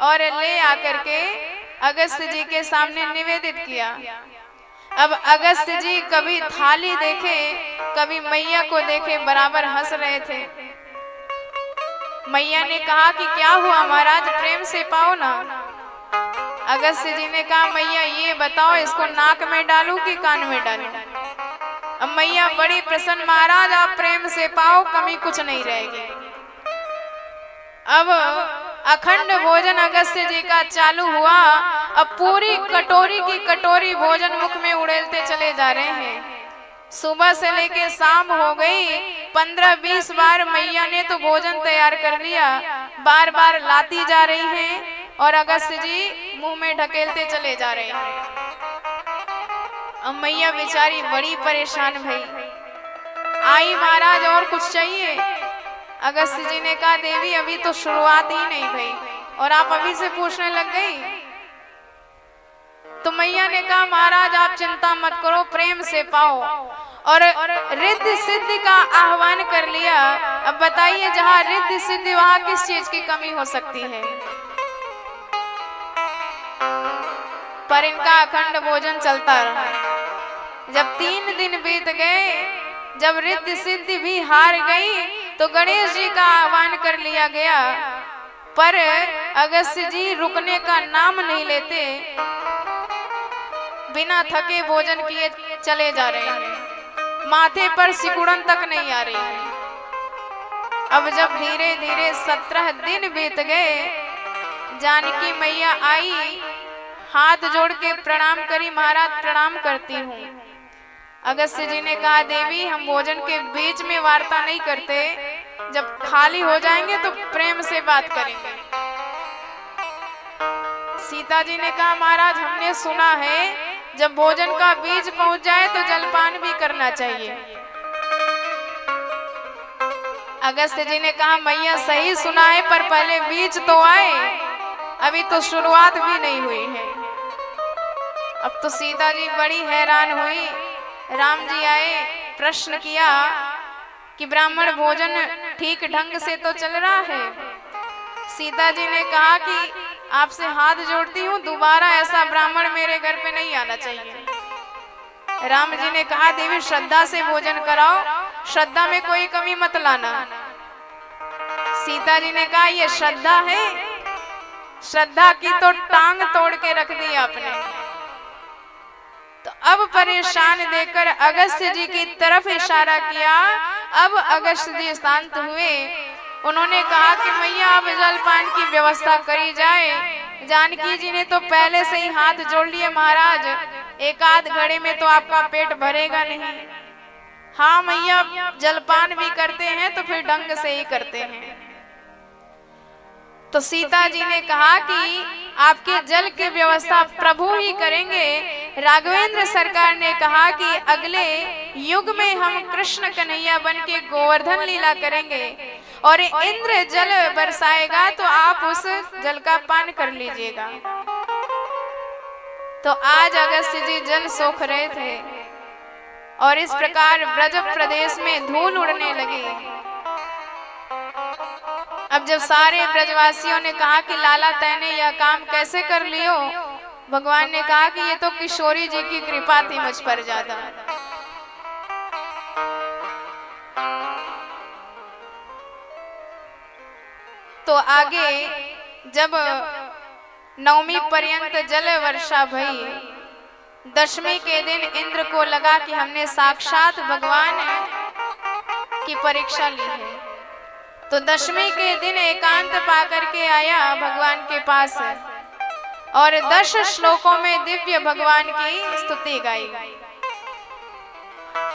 और ले आकर के अगस्त्य जी के सामने निवेदित किया। अब अगस्त्य जी कभी थाली देखे कभी मैया को देखे बराबर हंस रहे थे। मैया ने कहा कि क्या हुआ महाराज, प्रेम से पाओ ना। अगस्त्य जी ने कहा मैया ये बताओ इसको नाक में डालूं कि कान में डालूं? अब मैया बड़ी प्रसन्न, महाराज आप प्रेम से पाओ, कमी कुछ नहीं रहेगी। अब अखंड भोजन अगस्त्य जी का चालू हुआ। अब पूरी कटोरी की कटोरी भोजन मुख में उड़ेलते चले जा रहे हैं। सुबह से लेके शाम हो गई, 15-20 बार मैया ने तो भोजन तैयार कर लिया, बार बार लाती जा रही हैं और अगस्त्य जी मुंह में ढकेलते चले जा रहे हैं। अब मैया बेचारी बड़ी परेशान भई। आई महाराज और कुछ चाहिए? अगस्त्य जी ने कहा देवी अभी तो शुरुआत ही नहीं भई और आप अभी से पूछने लग गई। तो मैया ने कहा महाराज आप चिंता मत करो, प्रेम से पाओ। और रिद्धि सिद्धि का आह्वान कर लिया। अब बताइए जहाँ रिद्धि सिद्धि वहाँ किस चीज की कमी हो सकती है? पर इनका अखंड भोजन चलता रहा। जब 3 दिन बीत गए, जब रिद्धि सिद्धि भी हार गई, तो गणेश जी का आह्वान कर लिया गया। पर अगस्त्य जी रुकने का नाम नहीं लेते, बिना थके भोजन किए चले जा रहे हैं। माथे पर सिकुड़न तक नहीं आ रही है। अब जब धीरे धीरे 17 दिन बीत गए, जानकी मैया आई, हाथ जोड़ के प्रणाम करी। महाराज प्रणाम करती हूँ। अगस्त्य जी ने कहा देवी हम भोजन के बीच में वार्ता नहीं करते, जब खाली हो जाएंगे तो प्रेम से बात करेंगे। सीता जी ने कहा महाराज हमने सुना है जब भोजन का बीज पहुंच जाए तो जलपान भी करना चाहिए। अगस्त्य जी ने कहा मैया सही सुना है, पर पहले बीज तो आए, अभी तो शुरुआत भी नहीं हुई है। अब तो सीता जी बड़ी हैरान हुई। राम जी आए, प्रश्न किया कि ब्राह्मण भोजन ठीक ढंग से तो चल रहा है? सीता जी ने कहा कि आपसे हाथ जोड़ती हूँ, दोबारा ऐसा ब्राह्मण मेरे घर पे नहीं आना चाहिए। राम जी ने कहा देवी श्रद्धा से भोजन कराओ, श्रद्धा में कोई कमी मत लाना। सीता जी ने कहा ये श्रद्धा है? श्रद्धा की तो टांग तोड़ के रख दी आपने। तो अब परेशान देकर अगस्त्य जी की तरफ इशारा किया। अब अगस्त्य जी शांत हुए। उन्होंने कहा कि मैया अब जलपान की व्यवस्था करी जाए। जानकी जी ने तो पहले से ही हाथ जोड़ लिए महाराज, एक आध घड़े में तो आपका पेट भरेगा नहीं। हाँ मैया जलपान भी करते हैं तो फिर ढंग से ही करते हैं। तो सीता जी ने कहा कि आपके जल की व्यवस्था प्रभु ही करेंगे। राघवेंद्र सरकार ने कहा कि अगले युग में हम कृष्ण कन्हैया बन के गोवर्धन लीला करेंगे और इंद्र जल बरसाएगा तो आप उस जल का पान कर लीजिएगा। तो आज अगस्त्य जी जल सोख रहे थे और इस प्रकार ब्रज प्रदेश में धूल उड़ने लगी। अब जब सारे ब्रजवासियों ने कहा कि लाला तैने यह काम कैसे कर लियो, भगवान ने कहा कि ये तो किशोरी जी की कृपा थी मुझ पर ज्यादा। तो आगे जब नवमी पर्यंत जल वर्षा भई, दशमी के दिन इंद्र को लगा कि हमने साक्षात भगवान की परीक्षा ली है। तो दशमी के दिन एकांत पाकर के आया भगवान के पास और 10 श्लोकों में दिव्य भगवान की स्तुति गाई।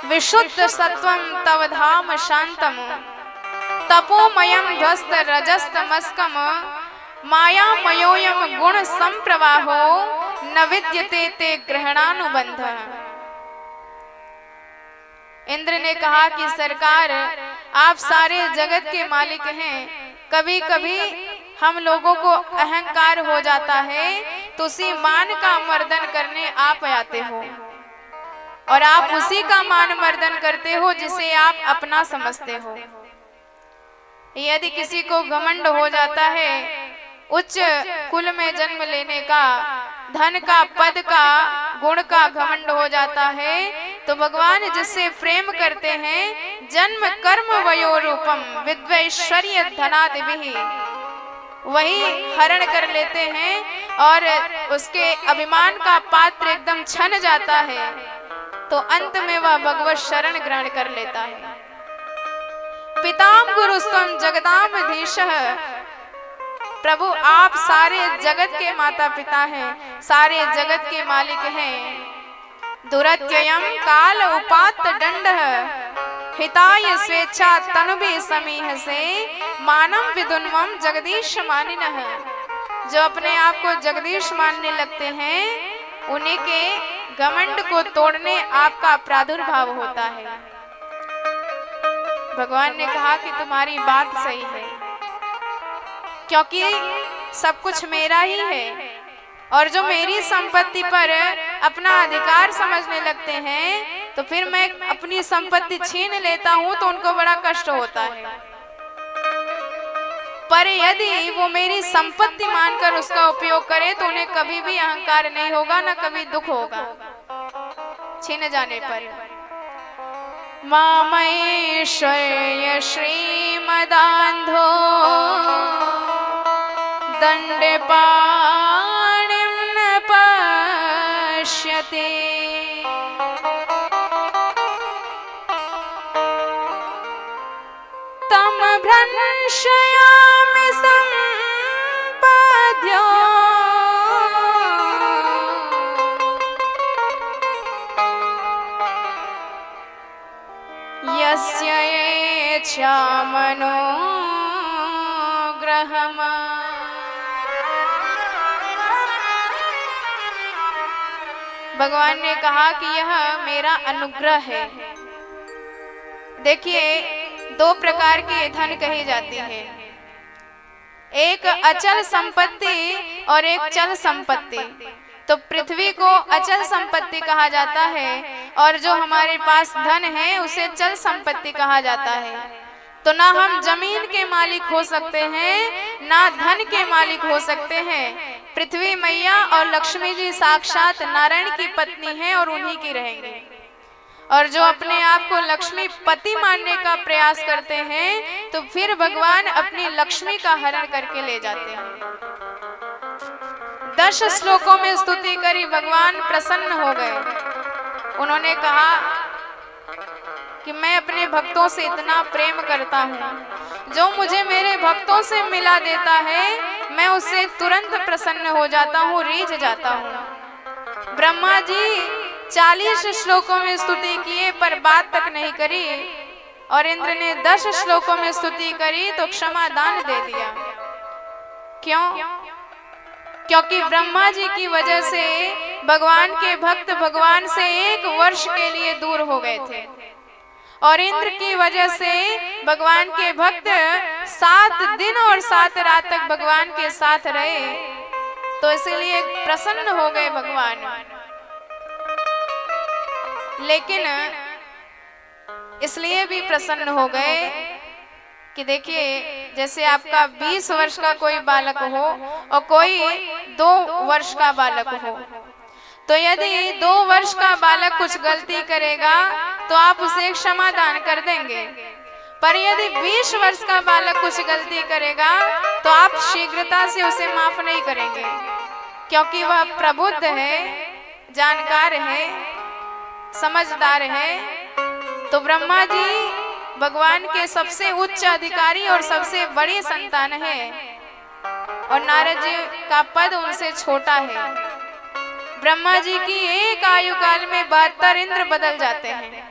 विशुद्ध सत्वम तव धाम शांतम तपोमयम ध्वस्त रजस्तमस्कम मायामयोयम गुण संप्रवाहो न विद्यते ते ग्रहणानुबंध। इंद्र ने कहा कि सरकार आप सारे जगत के मालिक हैं, कभी कभी हम लोगों को अहंकार हो जाता है तो उसी मान का मर्दन करने आप आते हो और आप उसी का मान मर्दन करते हो जिसे आप अपना समझते हो। यदि किसी को घमंड हो जाता है उच्च कुल में जन्म लेने का, धन का, पद का, गुण का घमंड हो जाता है तो भगवान जिससे प्रेम करते हैं जन्म कर्म वयो रूपम विद्वैश्वर्य धनादिभिः वही हरण कर लेते हैं और उसके अभिमान का पात्र एकदम छन जाता है तो अंत में वह भगवत शरण ग्रहण कर लेता है। पिताम गुरुस्तम जगदामधीशः, प्रभु आप सारे जगत के माता पिता हैं, सारे जगत के मालिक हैं। दुरत्ययम काल उपात दंड हिताय स्वेच्छा तनुभि समीह से मानम विदुन्वम जगदीश मानिनः। जो अपने आप को जगदीश मानने लगते हैं उन्हीं के घमंड को तोड़ने आपका प्रादुर्भाव होता है। भगवान ने कहा कि तुम्हारी बात सही है, क्योंकि सब कुछ मेरा ही है, और जो मेरी संपत्ति पर अपना अधिकार समझने लगते हैं तो फिर मैं अपनी संपत्ति छीन लेता हूं तो उनको बड़ा कष्ट होता है। पर यदि वो मेरी संपत्ति मानकर उसका उपयोग करे तो उन्हें कभी भी अहंकार नहीं होगा, न कभी दुख होगा छीने जाने पर। मामैश्वर्य श्रीमदान्धो दण्डपाणिं न पश्यति। तं भ्रंशयामि सम्पाद्यो यस्य येच्छा मनोग्रहम्। भगवान ने कहा कि यह मेरा अनुग्रह है। देखिए, दो प्रकार की धन कही जाती है, एक अचल संपत्ति और एक चल संपत्ति। तो पृथ्वी को अचल संपत्ति कहा जाता है और जो हमारे पास धन है उसे चल संपत्ति कहा जाता है। तो ना हम जमीन के मालिक हो सकते हैं, ना धन के मालिक हो सकते हैं। पृथ्वी मैया और लक्ष्मी जी साक्षात नारायण की पत्नी हैं और उन्हीं की रहेंगी। और जो अपने आप को लक्ष्मी पति मानने का प्रयास करते हैं तो फिर भगवान अपनी लक्ष्मी का हरण करके ले जाते हैं। 10 श्लोकों में स्तुति करी, भगवान प्रसन्न हो गए। उन्होंने कहा कि मैं अपने भक्तों से इतना प्रेम करता हूँ, जो मुझे मेरे भक्तों से मिला देता है मैं उससे तुरंत प्रसन्न हो जाता हूँ, रीझ जाता हूँ। ब्रह्मा जी 40 श्लोकों में स्तुति किए पर बात तक नहीं करी, और इंद्र ने 10 श्लोकों में स्तुति करी तो क्षमा दान दे दिया। क्यों? क्योंकि ब्रह्मा जी की वजह से भगवान के भक्त भगवान से 1 वर्ष के लिए दूर हो गए थे, और इंद्र की वजह से भगवान के भक्त 7 दिन और 7 रात तक भगवान के साथ रहे। तो इसलिए प्रसन्न हो गए भगवान। लेकिन इसलिए भी प्रसन्न हो गए कि देखिए, जैसे आपका 20 वर्ष का कोई बालक हो और कोई 2 वर्ष का बालक हो, तो यदि 2 वर्ष का बालक कुछ गलती करेगा तो आप उसे क्षमा दान कर देंगे। पर यदि 20 वर्ष का बालक कुछ गलती करेगा तो आप शीघ्रता से उसे माफ नहीं करेंगे, क्योंकि वह प्रबुद्ध है, जानकार है, समझदार है। तो ब्रह्मा जी भगवान के सबसे उच्च अधिकारी और सबसे बड़ी संतान है, और नारद जी का पद उनसे छोटा है। ब्रह्मा जी की एक आयु काल में 72 इंद्र बदल जाते हैं।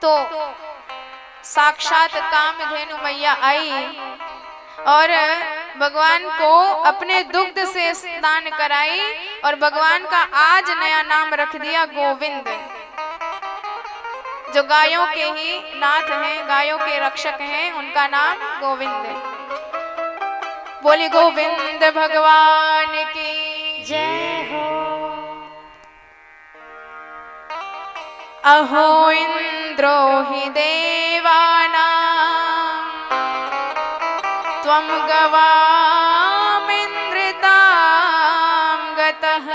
तो साक्षात कामधेनु मैया आई और भगवान को अपने दुग्ध से स्नान कराई, और भगवान का आज नया नाम रख दिया गोविंद। जो गायों के ही नाथ हैं, गायों के रक्षक हैं, उनका नाम गोविंद है। बोली गोविंद भगवान की जय हो। अहो इंद्रो हि देवानां त्वं गवामिन्द्रितां गतः।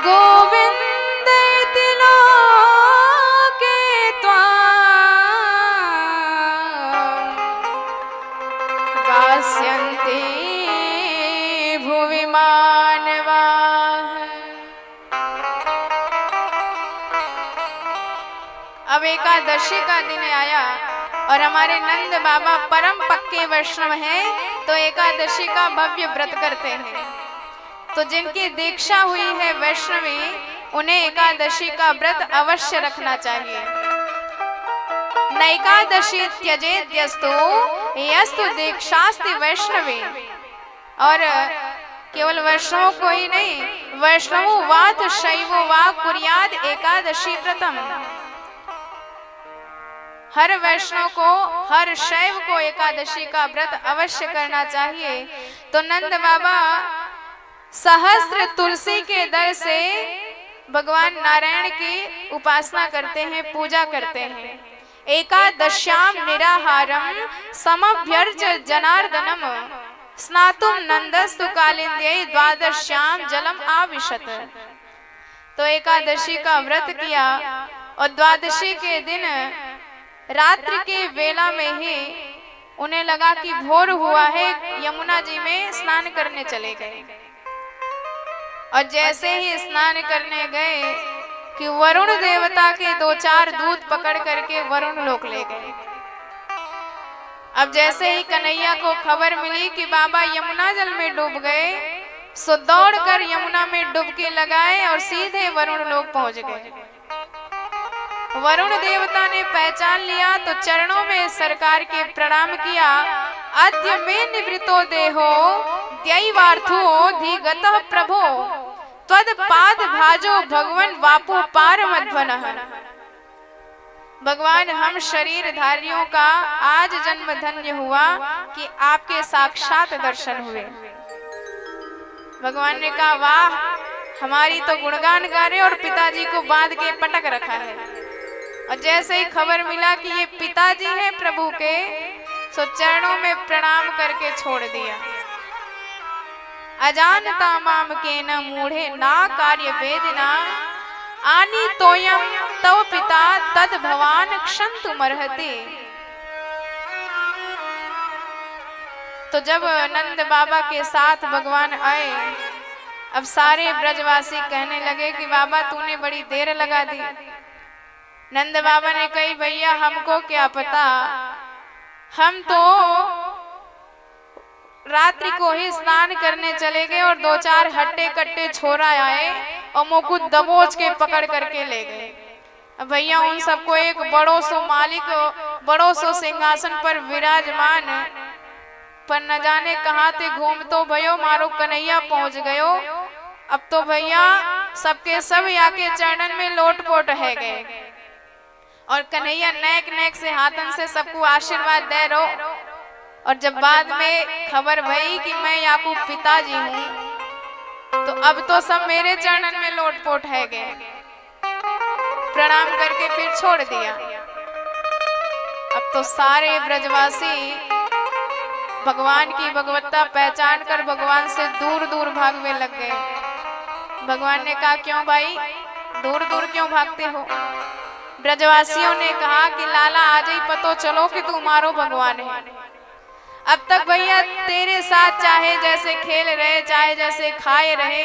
गोविन्देति लोके त्वां गास्यन्ति भुवि मानवाः। अब एकादशी का दिन आया और हमारे नंद बाबा परम पक्के वैष्णव हैं, तो एकादशी का भव्य व्रत करते हैं। तो जिनकी दीक्षा हुई है वैष्णवी, उन्हें एकादशी का व्रत अवश्य रखना चाहिए। नैकादशी त्यजेद्यस्तु यस्तु दीक्षास्ति वैष्णवे। और केवल वैष्णव को ही नहीं, वैष्णवो वात शैवो वा कुर्याद एकादशी व्रतम। हर वैष्णव को, हर शैव को एकादशी का व्रत अवश्य करना चाहिए। तो नंद बाबा सहस्त्र तुलसी के दर से भगवान नारायण की उपासना करते हैं, पूजा करते हैं। एकादश्याम निराहारम समभ्यर्च जनार्दनम स्नातुम नंदस्तु कालिंद्यै द्वादश्याम जलम आविशत। तो एकादशी का व्रत किया और द्वादशी के दिन रात्रि के वेला में ही उन्हें लगा कि भोर हुआ है, यमुना जी में स्नान करने चले गए। और जैसे ही स्नान करने गए कि वरुण देवता के 2-4 दूत पकड़ करके वरुण लोक ले गए। अब जैसे ही कन्हैया को खबर मिली कि बाबा यमुना जल में डूब गए, सो दौड़कर यमुना में डुबकी लगाए और सीधे वरुण लोक पहुंच गए। वरुण देवता ने पहचान लिया तो चरणों में सरकार के प्रणाम किया। अद्य में निवृतो देहो दैवार्थो धिगतः प्रभो त्वद पाद भाजो भगवन वापो पार मध्वनः। भगवान, हम शरीरधारियों का आज जन्म धन्य हुआ कि आपके साक्षात दर्शन हुए। भगवान ने कहा, वाह, हमारी तो गुणगान गा रहे और पिताजी को बांध के पटक रखा है। और जैसे ही खबर मिला कि ये पिताजी हैं प्रभु के, सो चरणों में प्रणाम करके छोड़ दिया। अजानता माम के न मूढ़े ना कार्य वेदना आनी तोयम तव पिता तद भवान क्षंतु मरहते। तो जब नंद बाबा के साथ भगवान आए, अब सारे ब्रजवासी कहने लगे कि बाबा तूने बड़ी देर लगा दी। नंद बाबा ने कही, भैया हमको क्या पता, हम तो रात्रि को ही स्नान करने चले गए और 2-4 हट्टे कट्टे छोरा आए और मुकुट दबोच के पकड़ करके ले गए। भैया उन सबको एक बड़ो सो मालिक, बड़ो सो सिंहासन पर विराजमान, पर न जाने कहाँ थे घूम तो भयो मारो कन्हैया पहुंच गयो। अब तो भैया सबके सब आके चरणन में लोटपोट है गए और कन्हैया नेक नेक से हाथन से सबको आशीर्वाद दे रहो। और जब बाद में खबर भई कि मैं याकूब पिताजी हूँ, तो अब तो सब मेरे चरणन में लोटपोट है गए। प्रणाम करके फिर छोड़ दिया। अब तो सारे ब्रजवासी भगवान की भगवत्ता पहचान कर भगवान से दूर दूर भागने लग गए। भगवान ने कहा, क्यों भाई दूर दूर क्यों भागते हो? ब्रजवासियों ने कहा कि लाला आज ही पतो चलो कि तू मारो भगवान है। अब तक भैया तेरे साथ चाहे जैसे खेल रहे, चाहे जैसे खाए रहे,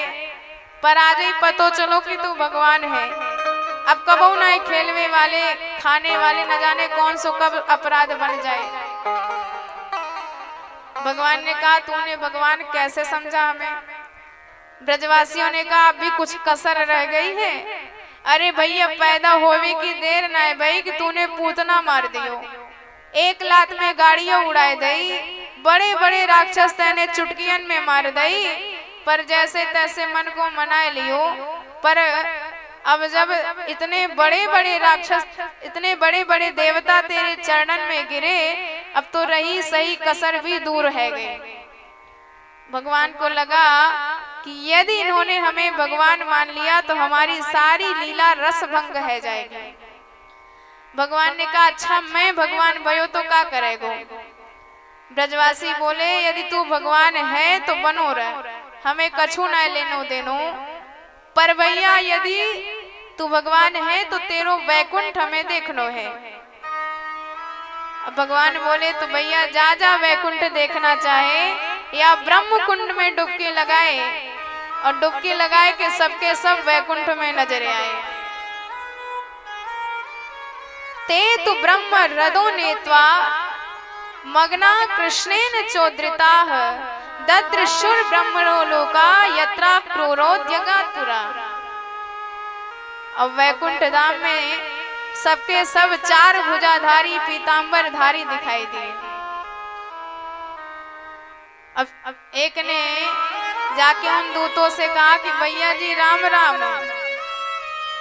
पर आज ही पतो चलो कि तू भगवान है। अब कबो ना खेलने वाले, खाने वाले, न जाने कौन सो कब अपराध बन जाए। भगवान ने कहा, तूने भगवान कैसे समझा हमें? ब्रजवासियों ने कहा, अभी कुछ कसर रह गई है। अरे भैया पैदा होने की देर ना है भाई कि तूने पूतना मार दियो, एक लात में गाड़ियां उड़ाए दई, बड़े बड़े राक्षस तेने चुटकियन में मार दई, पर जैसे तैसे मन को मनाए लियो। पर अब जब इतने बड़े बड़े राक्षस, इतने बड़े बड़े देवता तेरे चरणन में गिरे, अब तो रही सही कसर भी दूर है गई। भगवान को लगा कि यदि इन्होंने हमें भगवान मान लिया तो हमारी सारी लीला रसभंग है जाएगी। भगवान ने कहा, अच्छा मैं भगवान भयो तो क्या करेगो? ब्रजवासी बोले, यदि तू भगवान है तो बनो रह, हमें कछु न लेनो देनो, पर भैया यदि तू भगवान है तो तेरो वैकुंठ हमें देखनो है। अब भगवान बोले, तो भैया जा जा वैकुंठ देखना चाहे या ब्रह्म कुंड में डुबकी लगाए, और डुबकी लगाए के सबके सब वैकुंठ में नजर आए। ते तु ब्रह्म रदो नेत्वा मग्ना कृष्णेन चोद्रिताः ददृशुर ब्रह्मणो लोका यत्रा क्रूरोद्यगातुरा। अब वैकुंठ धाम में सबके सब 4 भुजाधारी पीतांबर धारी दिखाई दिए। अब एक ने जाके उन दूतों से कहा कि भैया जी राम राम,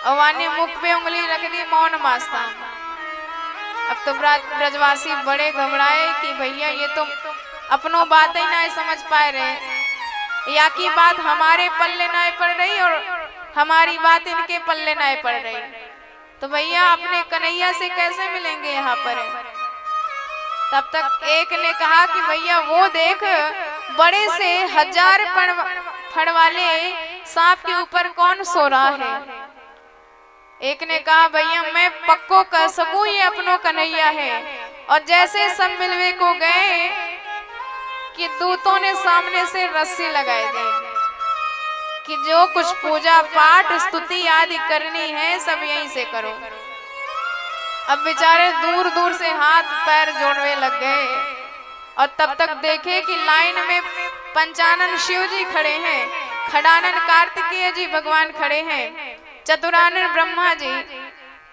और वहां ने मुख पे उंगली रख दी, मौन मास्ता। अब तो ब्रजवासी बड़े घबराए कि भैया ये तो अपनों बात ही ना समझ पाए रहे, या की बात हमारे पल्ले ना पड़ रही और हमारी बात इनके पल्ले ना पड़ रही, तो भैया अपने कन्हैया से कैसे मिलेंगे यहाँ पर। तब तक एक ने कहा कि भैया वो देख, बड़े से 1000 फड़ वाले सांप के ऊपर कौन सो रहा है। एक ने कहा भैया मैं पक्को कर सकूं ये अपनों कन्हैया है। और जैसे सब मिलवे को गए कि दूतों ने सामने से रस्सी लगाई दी कि जो कुछ पूजा पाठ स्तुति आदि करनी है सब यहीं से करो। अब बेचारे दूर दूर से हाथ पैर जोड़ने लग गए, और तब तक देखे कि लाइन में पंचानन शिव जी खड़े हैं, खड़ानन कार्तिकेय जी भगवान खड़े हैं, चतुरानन ब्रह्मा जी।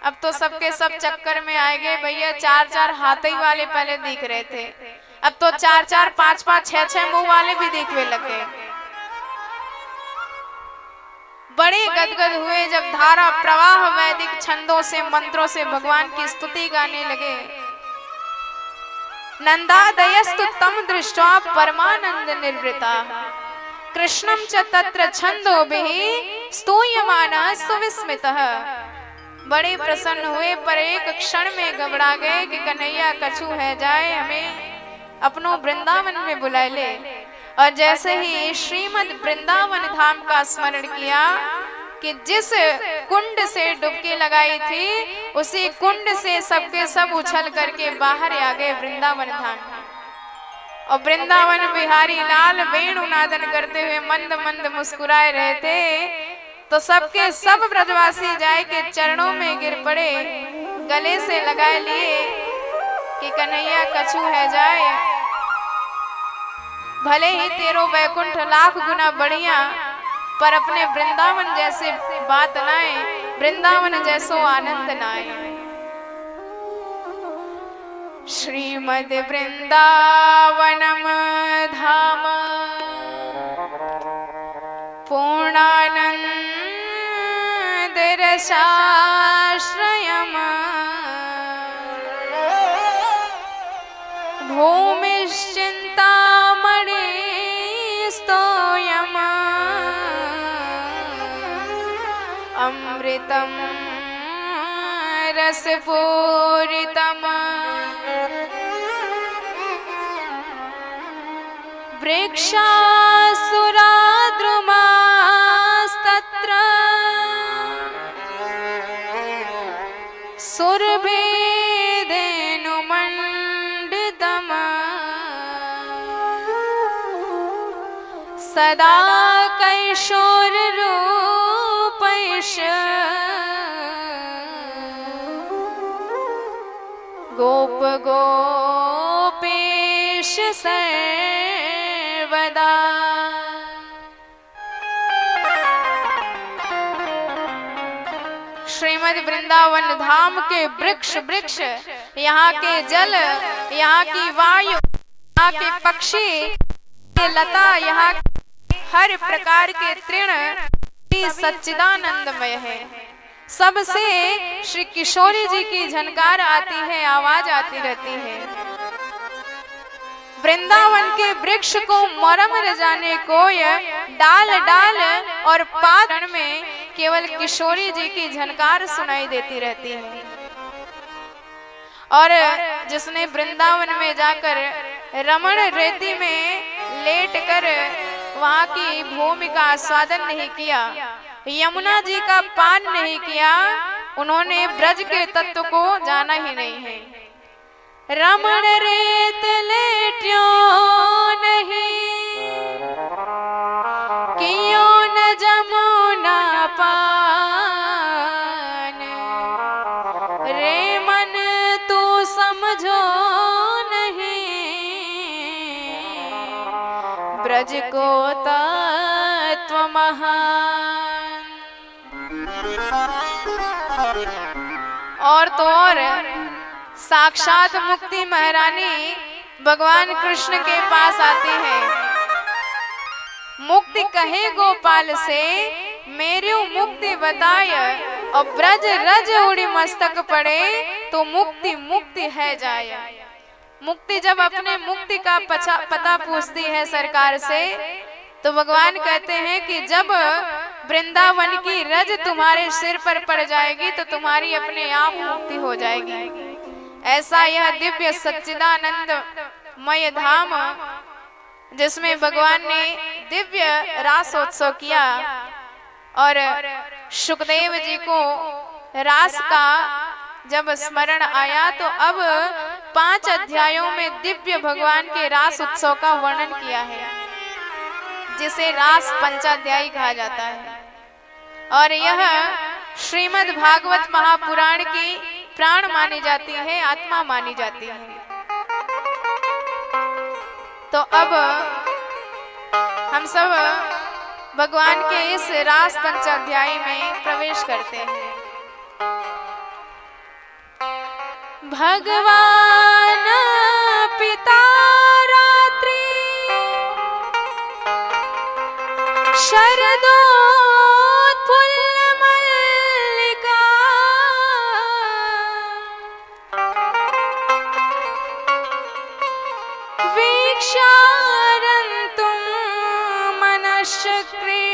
अब तो सबके सब चक्कर में आए गए भैया। 4-4 हाथी वाले पहले दिख रहे थे, अब तो 4-4, 5-5, 6-6 मुंह वाले भी दिखने लग गए। बड़े गदगद हुए जब धारा प्रवाह वैदिक छंदों से मंत्रों से भगवान की स्तुति गाने लगे। नंदादयस्तु तम दृष्ट्वा परमानंद निर्वृता, कृष्णं च तत्र छंदोभिः स्तूयमानः सुविस्मितः। बड़े प्रसन्न हुए पर एक क्षण में घबरा गए कि कन्हैया कछु है जाए, हमें अपनों वृंदावन में बुला ले। और जैसे ही श्रीमद वृंदावन धाम का स्मरण किया कि जिस कुंड से डुबकी लगाई थी उसी कुंड से सबके सब उछल करके बाहर आ गए वृंदावन धाम। और वृंदावन बिहारी लाल वेणुनादन करते हुए मंद मंद मुस्कुराए रहे थे, तो सबके सब ब्रजवासी जाए के चरणों में गिर पड़े, गले से लगाए लिए कि कन्हैया कछु है जाए, भले ही तेरो वैकुंठ लाख गुना बढ़िया, पर अपने वृंदावन जैसे बात नाए, वृंदावन जैसो आनंद नाए। श्रीमद वृंदावनम धाम पूर्णानंद रसाश्रयम् भूमिश्चिन्तामणि स्तोयम् अमृतं रसपूरितम् वृक्षासुराद्रुमास्तत्र सुरभिधेनुमण्डितम् सदा कैशोररूपैष गोप गोपेश सर्वदा। श्रीमद वृंदावन धाम के वृक्ष वृक्ष, यहाँ के जल, यहाँ की वायु, यहाँ के पक्षी, लता, यहाँ हर प्रकार के तृण सच्चिदानंदमय है। सबसे श्री किशोरी जी की झनकार आती है, आवाज आती रहती है। वृंदावन के वृक्ष को मरम रजाने को यह डाल डाल और पात में केवल किशोरी जी की झनकार सुनाई देती रहती है। और जिसने वृंदावन में जाकर रमण रेती में लेटकर वहां की भूमि का आस्वादन नहीं किया, यमुना जी का पान नहीं किया, उन्होंने ब्रज के तत्व को जाना ही नहीं है। रमण रेत लेट्यो नहीं, कियो न जमुना पान, रे मन तू समझो नहीं, ब्रज को तत्व महान। और तो और साक्षात मुक्ति महारानी भगवान कृष्ण के पास आती है मुक्ति कहे गोपाल से, मेरी मुक्ति बताय, और ब्रज रज उड़ी मस्तक पड़े, तो मुक्ति मुक्ति है जाय। मुक्ति जब अपने मुक्ति का पता पूछती है सरकार से, तो भगवान कहते हैं कि जब वृंदावन की रज तुम्हारे सिर पर पड़ जाएगी तो तुम्हारी अपने आप मुक्ति हो जाएगी। ऐसा यह दिव्य सच्चिदानंदमय धाम, जिसमें भगवान ने दिव्य रासोत्सव किया, और सुखदेव जी को रास का जब स्मरण आया तो अब 5 अध्यायों में दिव्य भगवान के रास उत्सव का वर्णन किया है, जिसे रास पंचाध्यायी कहा जाता है। और यह श्रीमद् भागवत महापुराण की प्राण मानी जाती है, आत्मा मानी जाती है। तो अब हम सब भगवान के इस रास पंचाध्यायी में प्रवेश करते हैं। भगवान पिता रात्रि शरदोत्फुल्ल मल्लिका, वीक्षारन्तुं मनश्चक्रे,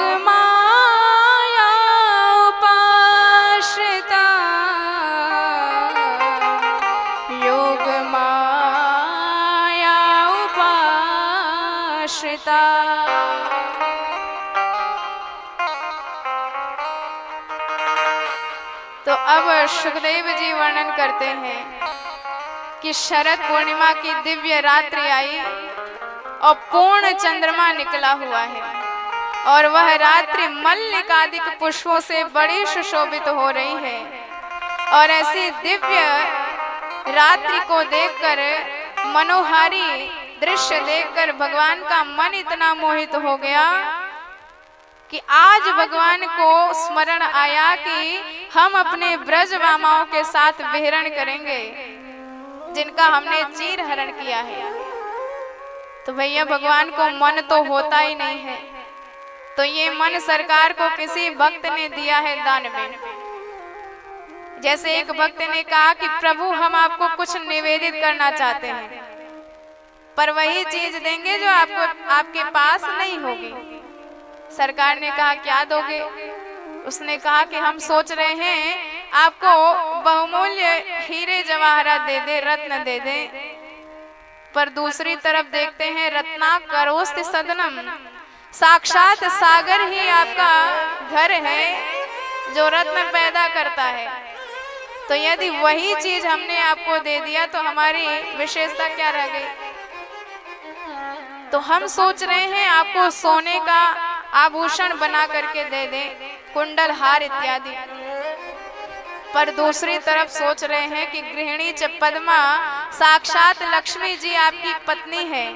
योगमाया उपाश्रिता, योगमाया उपाश्रिता। तो अब सुखदेव जी वर्णन करते हैं कि शरद पूर्णिमा की दिव्य रात्रि आई और पूर्ण चंद्रमा निकला हुआ है, और वह रात्रि मल्लिकादिक पुष्पों से बड़ी सुशोभित हो रही है। और ऐसी दिव्य रात्रि को देखकर, मनोहारी दृश्य देखकर भगवान का मन इतना मोहित हो गया कि आज भगवान को स्मरण आया कि हम अपने ब्रज वामाओं के साथ विहरण करेंगे, जिनका हमने चीर हरण किया है। तो भैया भगवान को मन तो होता ही नहीं है, तो ये मन सरकार को किसी भक्त ने दिया है दान में। जैसे एक भक्त ने कहा कि प्रभु हम आपको कुछ निवेदित करना चाहते हैं, पर वही चीज देंगे जो आपके पास नहीं होगी। सरकार ने कहा क्या दोगे? उसने कहा कि हम सोच रहे हैं आपको बहुमूल्य हीरे जवाहरात दे दे, रत्न दे दे। पर दूसरी तरफ देखते हैं रत्नाकरोस्ति सदनम, साक्षात सागर ही आपका घर है जो रत्न पैदा करता है। तो यदि वही चीज हमने आपको दे दिया तो हमारी विशेषता क्या रह गई? तो हम सोच रहे हैं आपको सोने का आभूषण बना करके दे दें, कुंडल हार इत्यादि। पर दूसरी तरफ सोच रहे हैं कि गृहिणी च पद्मा, साक्षात लक्ष्मी जी आपकी पत्नी है,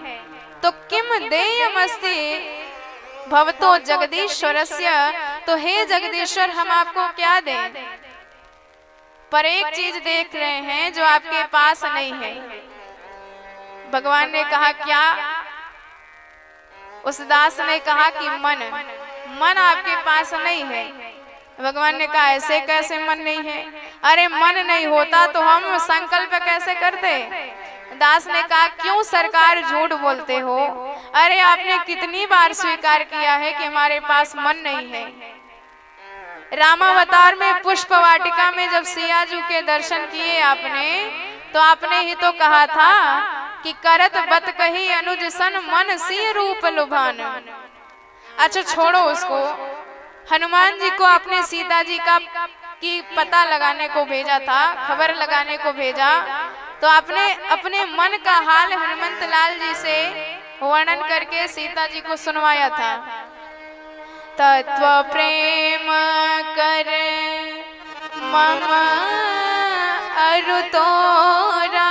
तो किम देयमस्ति भवतो जगदीश्वरस्य, तो हे जगदीश्वर हम आपको क्या दें? पर एक चीज देख रहे हैं जो आपके पास नहीं है। भगवान ने कहा क्या? उस दास ने कहा कि मन आपके पास नहीं है। भगवान ने कहा ऐसे कैसे मन नहीं है? अरे मन नहीं होता तो हम संकल्प कैसे करते? दास ने कहा क्यों सरकार झूठ बोलते हो? अरे आपने कितनी बार स्वीकार किया है कि हमारे पास मन नहीं है। रामावतार में पुष्प वाटिका में जब सियाजू के दर्शन किए आपने, तो आपने ही तो कहा था कि करत बत कही अनुज सन मन सी रूप लुभान। अच्छा छोड़ो उसको। हनुमान जी को अपने सीता जी का की पता लगाने को भेजा था, खबर लगाने को भेजा, तो आपने अपने मन का हाल हनुमंत लाल जी से वर्णन करके सीता जी को सुनवाया था। तत्व प्रेम कर मम अरु तोरा,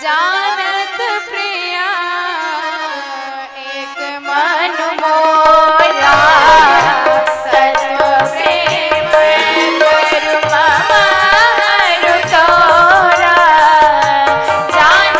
जानत प्रिया एक मन मोरा। तत्व प्रेम कर मम अरु तोरा, जानत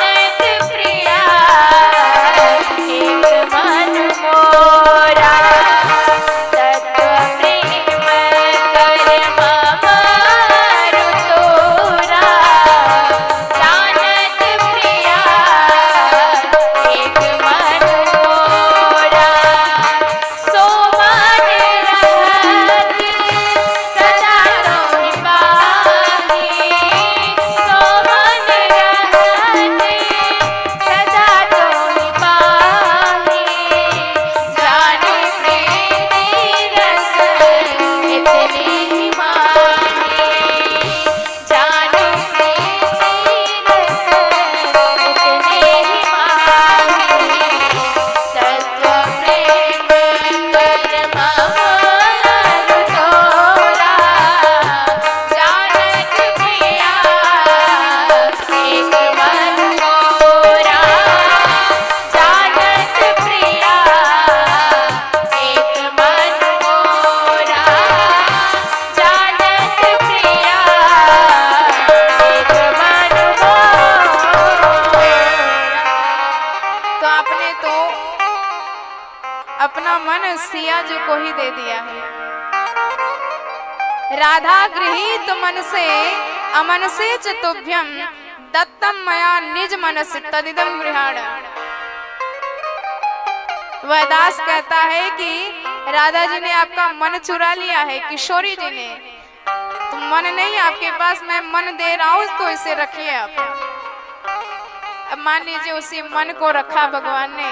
तो आपने तो अपना मन सिया जी को ही दे दिया है। राधा गृहीत मन से अमन से च तुभ्यम दत्तम मया निज मनस तदिदम गृहाण। वह दास कहता है कि राधा जी ने आपका मन चुरा लिया है, किशोरी जी ने। तो मन नहीं आपके पास, मैं मन दे रहा हूं, तो इसे रखिए आप। अब मान लीजिए उसी मन को रखा भगवान ने,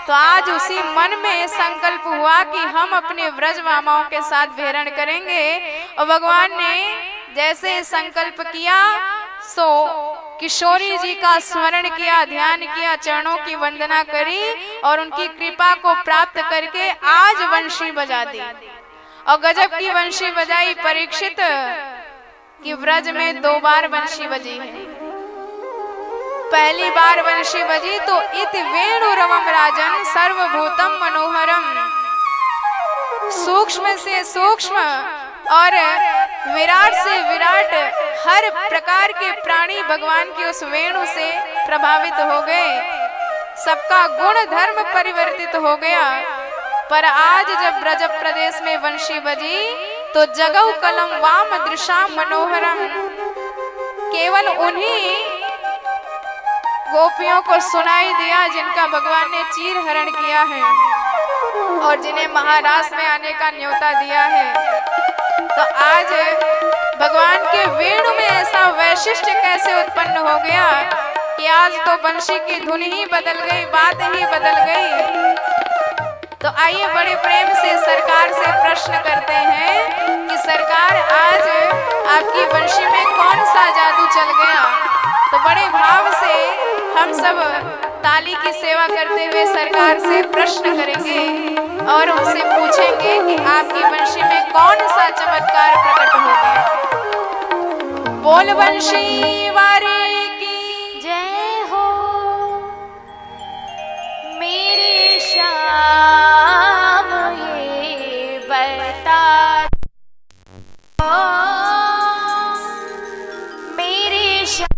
तो आज उसी मन में संकल्प हुआ कि हम अपने व्रज मामाओं के साथ विहरण करेंगे। और भगवान ने जैसे संकल्प किया सो किशोरी जी का स्मरण किया, ध्यान किया, चरणों की वंदना करी और उनकी कृपा को प्राप्त करके आज वंशी बजा दी। और गजब की वंशी बजाई परीक्षित कि व्रज में 2 बार वंशी बजी है। पहली बार वंशी बजी तो इत वेणुरवम राजन सर्वभूतम मनोहरम। सूक्ष्म से सूक्ष्म और विराट से विराट हर प्रकार के प्राणी भगवान की उस वेणु से प्रभावित हो गए। सबका गुण धर्म परिवर्तित हो गया। पर आज जब ब्रज प्रदेश में वंशी बजी तो जगौ कलम वाम दृशा मनोहरम, केवल उन्हीं गोपियों को सुनाई दिया जिनका भगवान ने चीर हरण किया है और जिन्हें महारास में आने का न्योता दिया है। तो आज भगवान के वेणु में ऐसा वैशिष्ट कैसे उत्पन्न हो गया कि आज तो बंशी की धुन ही बदल गई, बात ही बदल गई। तो आइए बड़े प्रेम से सरकार से प्रश्न करते हैं कि सरकार आज आपकी बंशी में कौन सा जादू चल गया। तो बड़े भाव से हम सब ताली की सेवा करते हुए सरकार से प्रश्न करेंगे और उनसे पूछेंगे कि आपकी बंशी में कौन सा चमत्कार प्रकट हो गया। बोल बंशी वारी की
जय हो मेरे श्याम ये बता मेरे श्याम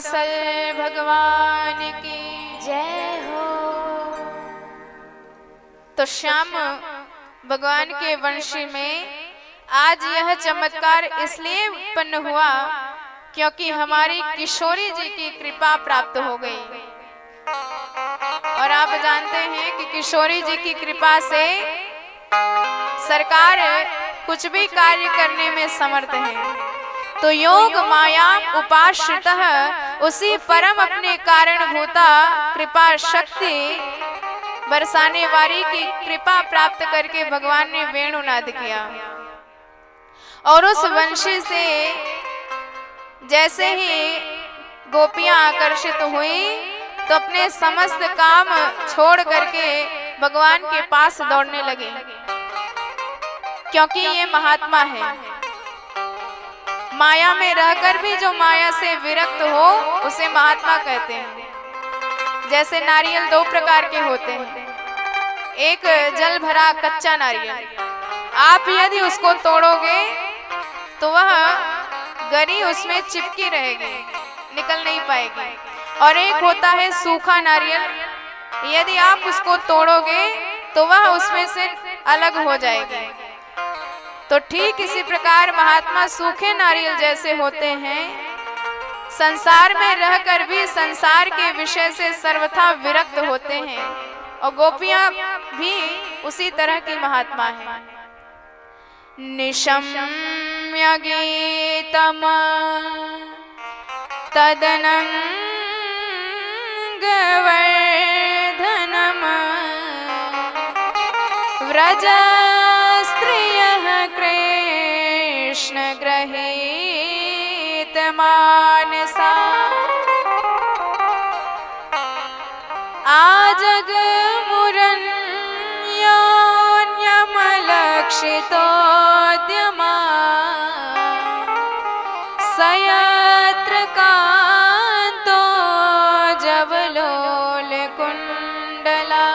कौशल भगवान की
जय हो।
तो श्याम भगवान के वंशी में आज यह चमत्कार इसलिए उत्पन्न हुआ क्योंकि हमारी किशोरी जी की कृपा प्राप्त हो गई। और आप जानते हैं कि किशोरी जी की कृपा से सरकार कुछ भी कार्य करने में समर्थ है। तो योग माया उपाश्रितः उसी परम अपने कारण भूता कृपा शक्ति बरसाने वाली की कृपा प्राप्त करके भगवान ने वेणुनाद किया। और उस वंशी से जैसे ही गोपियां आकर्षित हुई तो अपने समस्त काम छोड़ करके भगवान के पास दौड़ने लगे, क्योंकि ये महात्मा है। माया में रहकर भी जो माया से विरक्त हो उसे महात्मा कहते हैं। जैसे नारियल दो प्रकार के होते हैं, एक जल भरा कच्चा नारियल, आप यदि उसको तोड़ोगे तो वह गरी उसमें चिपकी रहेगी, निकल नहीं पाएगी। और एक होता है सूखा नारियल, यदि आप उसको तोड़ोगे तो वह उसमें से अलग हो जाएगी। तो ठीक इसी प्रकार महात्मा सूखे नारियल जैसे होते हैं, संसार में रहकर भी संसार के विषय से सर्वथा विरक्त होते हैं। और गोपियां भी उसी तरह की महात्मा है। निशम्य गीतम तदनंगवर्धनम व्रज स्त्रियः कृष्ण गृहीत मानसा आजग मुरन्योन्यमलक्षितोद्यमा सयत्र कान्तो जवलोल कुंडला।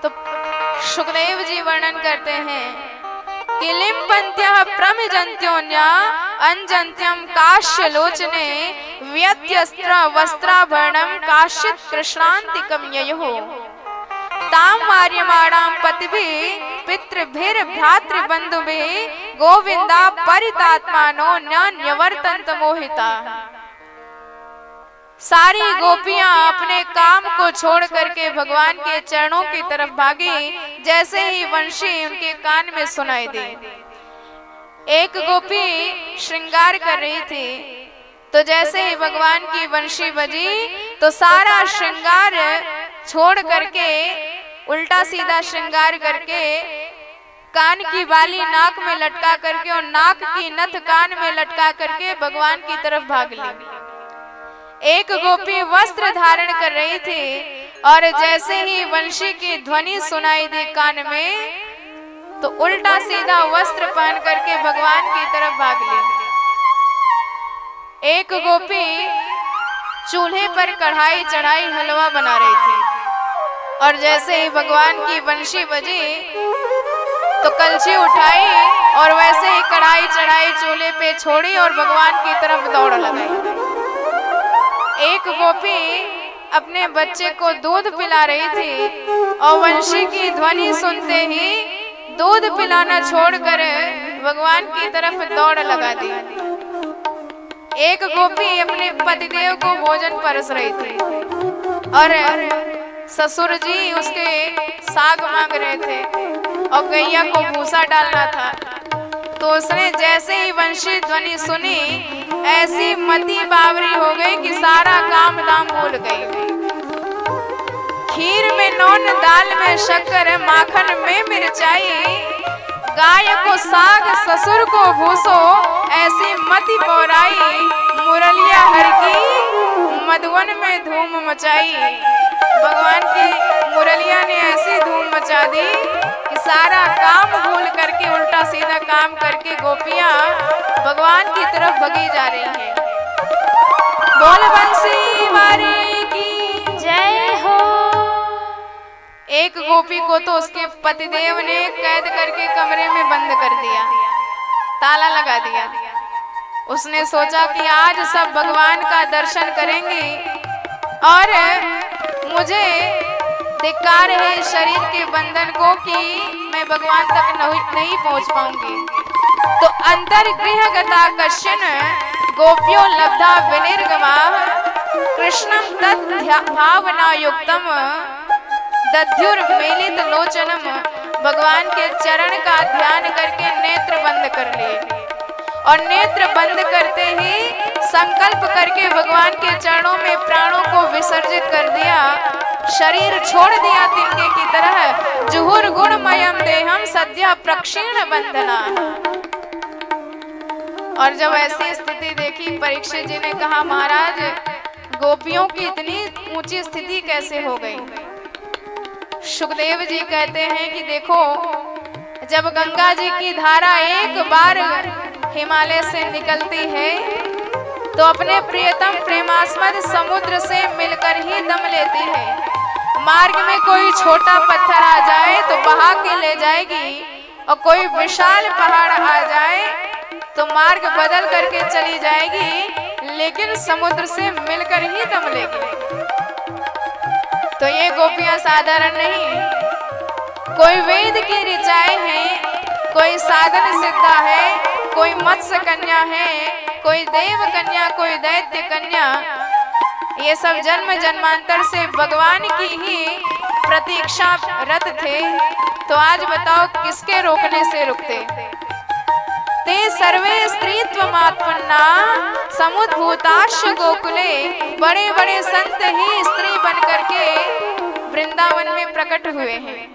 तो सुखदेव जी वर्णन करते हैं कि लिम्पन्त्यः प्रमिजन्त्योन्या अंजन्त्यं काश्यलोचने व्यत्यस्त्र वस्त्राभरणं काश्चित् कृष्णान्तिकं ययुः तां वार्यमाणां पतिभिः पितृभिर्भ्रातृबन्धुभिः गोविन्दा परितात्मानो न न्यवर्तन्त मोहिता। सारी गोपियां अपने काम को छोड़ करके भगवान के चरणों की तरफ भागी। जैसे ही वंशी उनके कान में सुनाई दी, एक गोपी श्रृंगार कर रही थी, तो जैसे ही भगवान की वंशी बजी तो सारा श्रृंगार छोड़ करके उल्टा सीधा श्रृंगार करके कान की बाली नाक में लटका करके और नाक की नथ कान में लटका करके भगवान की तरफ भाग ली। एक गोपी वस्त्र धारण कर रही थी और जैसे ही वंशी की ध्वनि सुनाई दी कान में तो उल्टा सीधा वस्त्र पहन करके भगवान की तरफ भाग ली। एक गोपी चूल्हे पर कढ़ाई चढ़ाई हलवा बना रही थी और जैसे ही भगवान की वंशी बजी तो कलछी उठाई और वैसे ही कढ़ाई चढ़ाई चूल्हे पे छोड़ी और भगवान की तरफ दौड़ लगाई। एक गोपी अपने बच्चे को दूध पिला रही थी और वंशी की ध्वनि सुनते ही दूध पिलाना छोड़कर भगवान की तरफ दौड़ लगा दी। एक गोपी अपने पतिदेव को भोजन परस रही थी और ससुर जी उसके साग मांग रहे थे और गैया को भूसा डालना था। तो उसने जैसे ही वंशी ध्वनि सुनी ऐसी मती बावरी हो गई कि सारा काम दाम भूल गई। खीर में नौन, दाल में शक्कर, माखन में मिर्चाई, गाय को साग ससुर को भूसो, ऐसी मति पौराई, मुरलिया हर की मधुवन में धूम मचाई। भगवान की मुरलिया ने ऐसी धूम मचा दी कि सारा काम भूल करके उल्टा सीधा काम करके गोपियां भगवान की तरफ भगी जा रही हैं। बोल बंसी वारी की
जय हो।
एक गोपी को तो उसके पतिदेव ने कैद करके कमरे में बंद कर दिया ताला लगा दिया। उसने सोचा कि आज सब भगवान का दर्शन करेंगे और मुझे धिक्कार है शरीर के बंधन को कि मैं भगवान तक नहीं पहुंच पाऊंगी। तो अंतर्गृह गता कश्चन गोप्यो लब्धा विनिर्गमा कृष्णम तत् भावना युक्तम दध्युर्मेलित लोचनम। भगवान के चरण का ध्यान करके नेत्र बंद कर लिए और नेत्र बंद करते ही संकल्प करके भगवान के चरणों में प्राणों को विसर्जित कर दिया। शरीर छोड़ दिया तिनके की तरह। जुहुर गुणमयम देहम सद्य प्रक्षीण बंधना। और जब ऐसी स्थिति देखी परीक्षित जी ने कहा, महाराज गोपियों की इतनी ऊंची स्थिति कैसे हो गई? सुखदेव जी कहते हैं कि देखो, जब गंगा जी की धारा एक बार हिमालय से निकलती है तो अपने प्रियतम प्रेमास्पद समुद्र से मिलकर ही दम लेती है। मार्ग में कोई छोटा पत्थर आ जाए तो बहा के ले जाएगी और कोई विशाल पहाड़ आ जाए तो मार्ग बदल करके चली जाएगी, लेकिन समुद्र से मिलकर ही दम लेगी। तो ये गोपियां साधारण नहीं, कोई वेद की ऋचाएं हैं, कोई साधन सिद्धा है, कोई मत्स्य कन्या है, कोई देव कन्या, कोई दैत्य कन्या। ये सब जन्म जन्मांतर से भगवान की ही प्रतीक्षा रत थे। तो आज बताओ किसके रोकने से रुकते? ते सर्वे स्त्रीत्वमात्मन्ना समुद्भूताश्च गोकुले। बड़े बड़े संत ही स्त्री बनकर के वृंदावन में प्रकट हुए हैं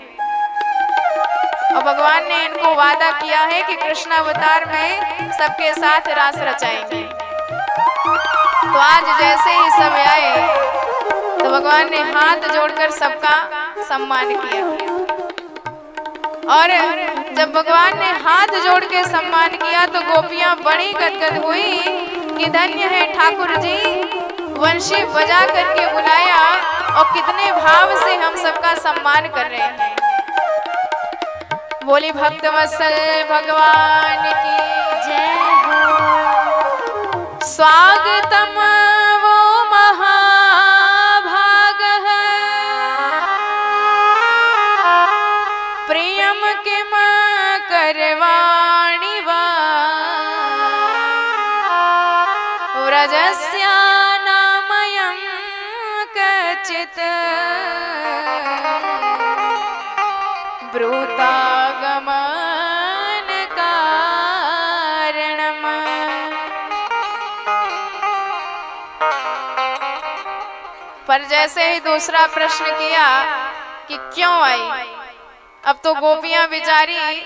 और भगवान ने इनको वादा किया है कि कृष्ण अवतार में सबके साथ रास रचाएंगे। तो आज जैसे ही सब आए तो भगवान ने हाथ जोड़कर सबका सम्मान किया। और जब भगवान ने हाथ जोड़ के सम्मान किया तो गोपियां बड़ी गदगद हुई कि धन्य है ठाकुर जी, वंशी बजा करके बुलाया और कितने भाव से हम सबका सम्मान कर रहे हैं। बोली भक्तवत्सल भगवान की जय हो। स्वागतम वो महाभाग है, प्रियम किम करवाणि वा, व्रजस्या नामयं कचित् ब्रूतागमन कारणम। पर जैसे ही दूसरा प्रश्न किया कि क्यों आई, अब तो गोपियां बेचारी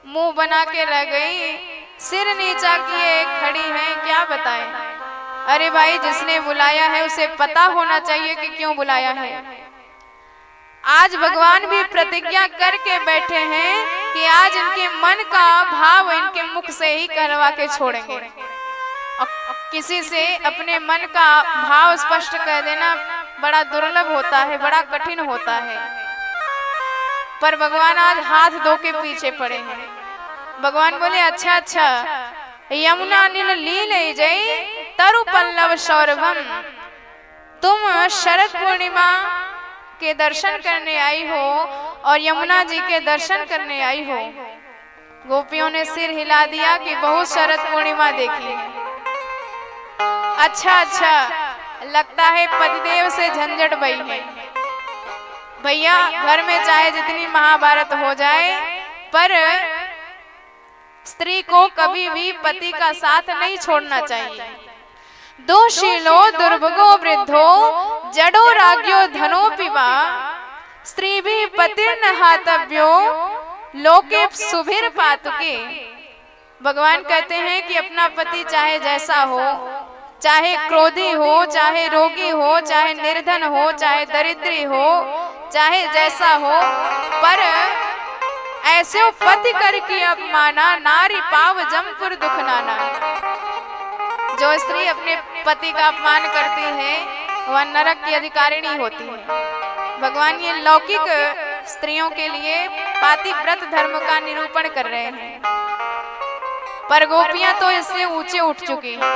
मुंह बना के रह गई, सिर नीचा किए खड़ी हैं, क्या बताएं। अरे भाई, जिसने बुलाया है उसे पता होना चाहिए कि क्यों बुलाया है। आज भगवान भी प्रतिज्ञा करके बैठे हैं कि आज इनके मन का भाव इनके मुख से ही कहलवा के छोड़ेंगे। और किसी से अपने मन का भाव स्पष्ट कह देना बड़ा दुर्लभ होता है, बड़ा कठिन होता है। पर भगवान आज हाथ धो के पीछे पड़े हैं। भगवान बोले, अच्छा अच्छा, यमुना नील लील जय तरु पल्लव सौरभम। तुम शरद पूर्णिमा के दर्शन करने आई हो और यमुना जी के दर्शन करने आई हो। गोपियों ने सिर हिला दिया कि बहुत शरद पूर्णिमा देखी है। अच्छा अच्छा, लगता है पतिदेव से झंझट बही है। भैया, घर में चाहे जितनी महाभारत हो जाए पर स्त्री को कभी भी पति का साथ नहीं छोड़ना चाहिए। दोषीलो दुर्भगो वृद्धो जडो राज्ञो धनो पिवा, स्त्री भी पतिर्न हातव्यो लोके सुभिर पातुके। भगवान कहते हैं कि अपना पति चाहे जैसा हो, चाहे क्रोधी हो, चाहे रोगी हो, चाहे निर्धन हो, चाहे दरिद्री हो, चाहे जैसा हो, पर ऐसे पति करके अपमाना नारी पाव जमपुर दुख नाना। जो स्त्री अपने पति का अपमान करती है वह नरक की अधिकारिणी होती है। भगवान ये लौकिक स्त्रियों के लिए पातिव्रत धर्म का निरूपण कर रहे हैं। पर गोपियां तो इससे ऊंचे उठ चुकी हैं।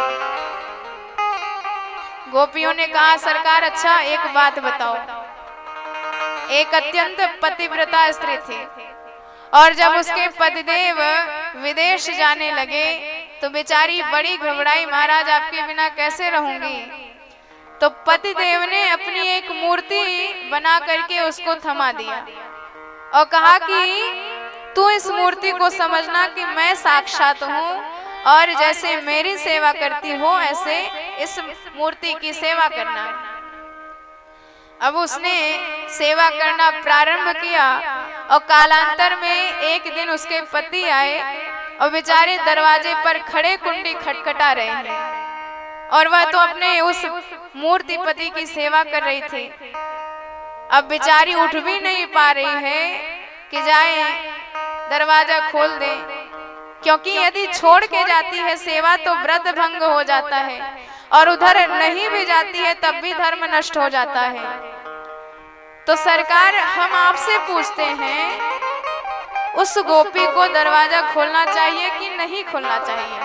गोपियों ने कहा सरकार अच्छा एक बात बताओ। एक अत्यंत पतिव्रता स्त्री थी और जब उसके पतिदेव विदेश जाने लगे तो बेचारी बड़ी घबराई, महाराज आपके बिना कैसे रहूंगी। तो पतिदेव ने अपनी एक मूर्ति बना करके उसको थमा दिया और कहा कि तू इस मूर्ति को समझना कि मैं साक्षात हूँ और जैसे मेरी सेवा करती हो ऐसे इस मूर्ति की सेवा करना। अब उसने सेवा करना प्रारंभ किया और कालांतर में एक दिन उसके पति आए और बेचारे दरवाजे पर खड़े कुंडी खटखटा रहे हैं और वह तो अपने उस मूर्ति पति की सेवा कर रही थी। अब बेचारी उठ भी नहीं पा रही है कि जाए दरवाजा खोल दे, क्योंकि यदि छोड़ के जाती है सेवा तो व्रत भंग हो जाता है और उधर नहीं भी जाती है तब भी धर्म नष्ट हो जाता है। तो सरकार हम आपसे पूछते हैं उस गोपी को दरवाजा खोलना चाहिए कि नहीं खोलना चाहिए।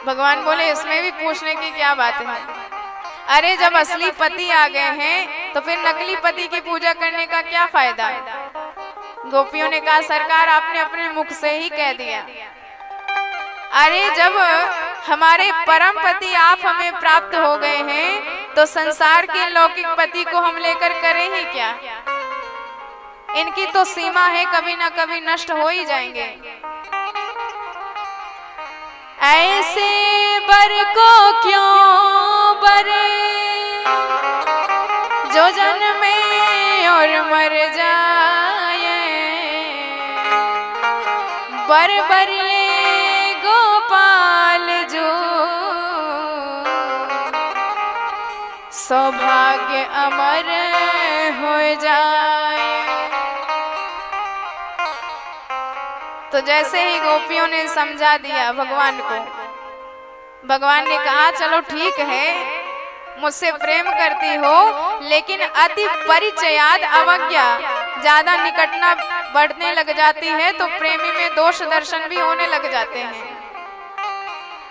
भगवान बोले इसमें भी पूछने की क्या बात है। अरे जब असली पति आ गए हैं तो फिर नकली पति की पूजा करने का क्या फायदा है। गोपियों ने कहा सरकार आपने अपने मुख से ही कह दिया। अरे जब हमारे परम पति आप हमें प्राप्त हो गए हैं तो संसार के लौकिक पति को हम लेकर करें ही क्या। इनकी तो सीमा है, कभी ना कभी नष्ट हो ही जाएंगे। ऐसे बर को क्यों बरे जो जन्मे और मर जाए, बर बरिए गोपाल जो सौभाग्य अमर हो जाए। तो जैसे ही गोपियों ने समझा दिया भगवान को, भगवान ने कहा चलो ठीक है मुझसे प्रेम करती हो लेकिन अति परिचयाद अवज्ञा, ज्यादा निकटना बढ़ने लग जाती है तो प्रेमी में दोष दर्शन भी होने लग जाते हैं।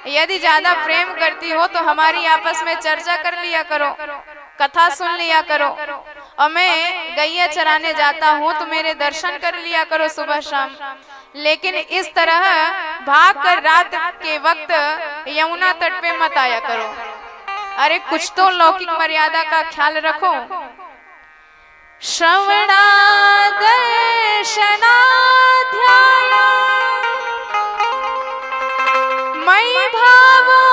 यदि ज्यादा प्रेम करती हो तो हमारी आपस में चर्चा कर लिया करो, कथा सुन लिया करो और मैं गैया चराने जाता हूँ तो मेरे दर्शन कर लिया करो सुबह शाम। लेकिन इस तरह भाग कर रात के वक्त यमुना तट पे मत आया करो। अरे कुछ तो लौकिक मर्यादा का ख्याल रखो। श्रवणा दर्शना ध्याया मयि भावो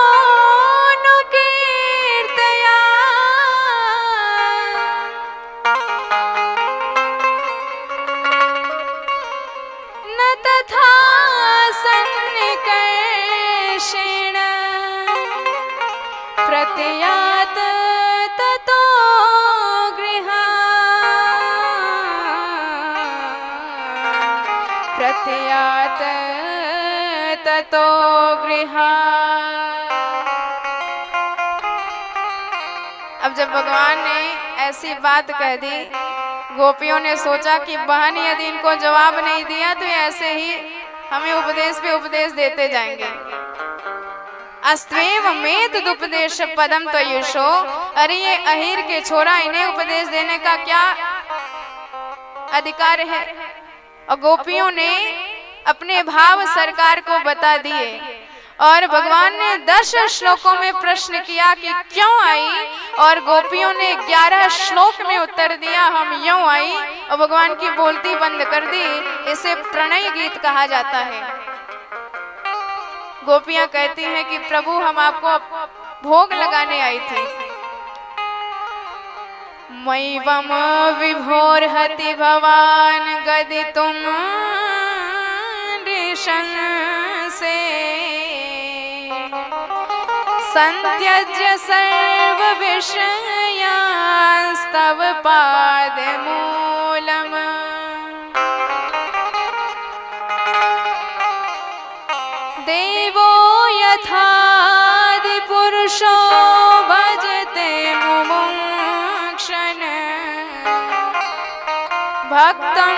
कीर्तया न तथा सन्निकर्षेण प्रत्ययात ततो गृहात्, प्रत्ययात ततो गृहात्। अब जब भगवान ने ऐसी बात कह दी, गोपियों ने सोचा कि बहन यदि इनको जवाब नहीं दिया तो ऐसे ही हमें उपदेश पे उपदेश देते जाएंगे। अस्त्वेव मेत उपदेश पदम तो यशो, अरे ये अहीर के छोरा, इन्हें उपदेश देने का क्या अधिकार है। और गोपियों ने अपने भाव सरकार को बता दिए और भगवान ने 10 श्लोकों में प्रश्न किया कि क्यों आई, और गोपियों ने 11 श्लोक में उत्तर दिया हम यूं आई, और भगवान की बोलती बंद कर दी। इसे प्रणय गीत कहा जाता है। गोपियां कहती हैं कि प्रभु हम आपको भोग लगाने आई थी। मैवम विभोरहति भवान गदितुम से संत्यज्य सर्व विषयास्तव पाद मूलम। देवो यथादि पुरुषो भजते मुमुक्षन्, भक्तं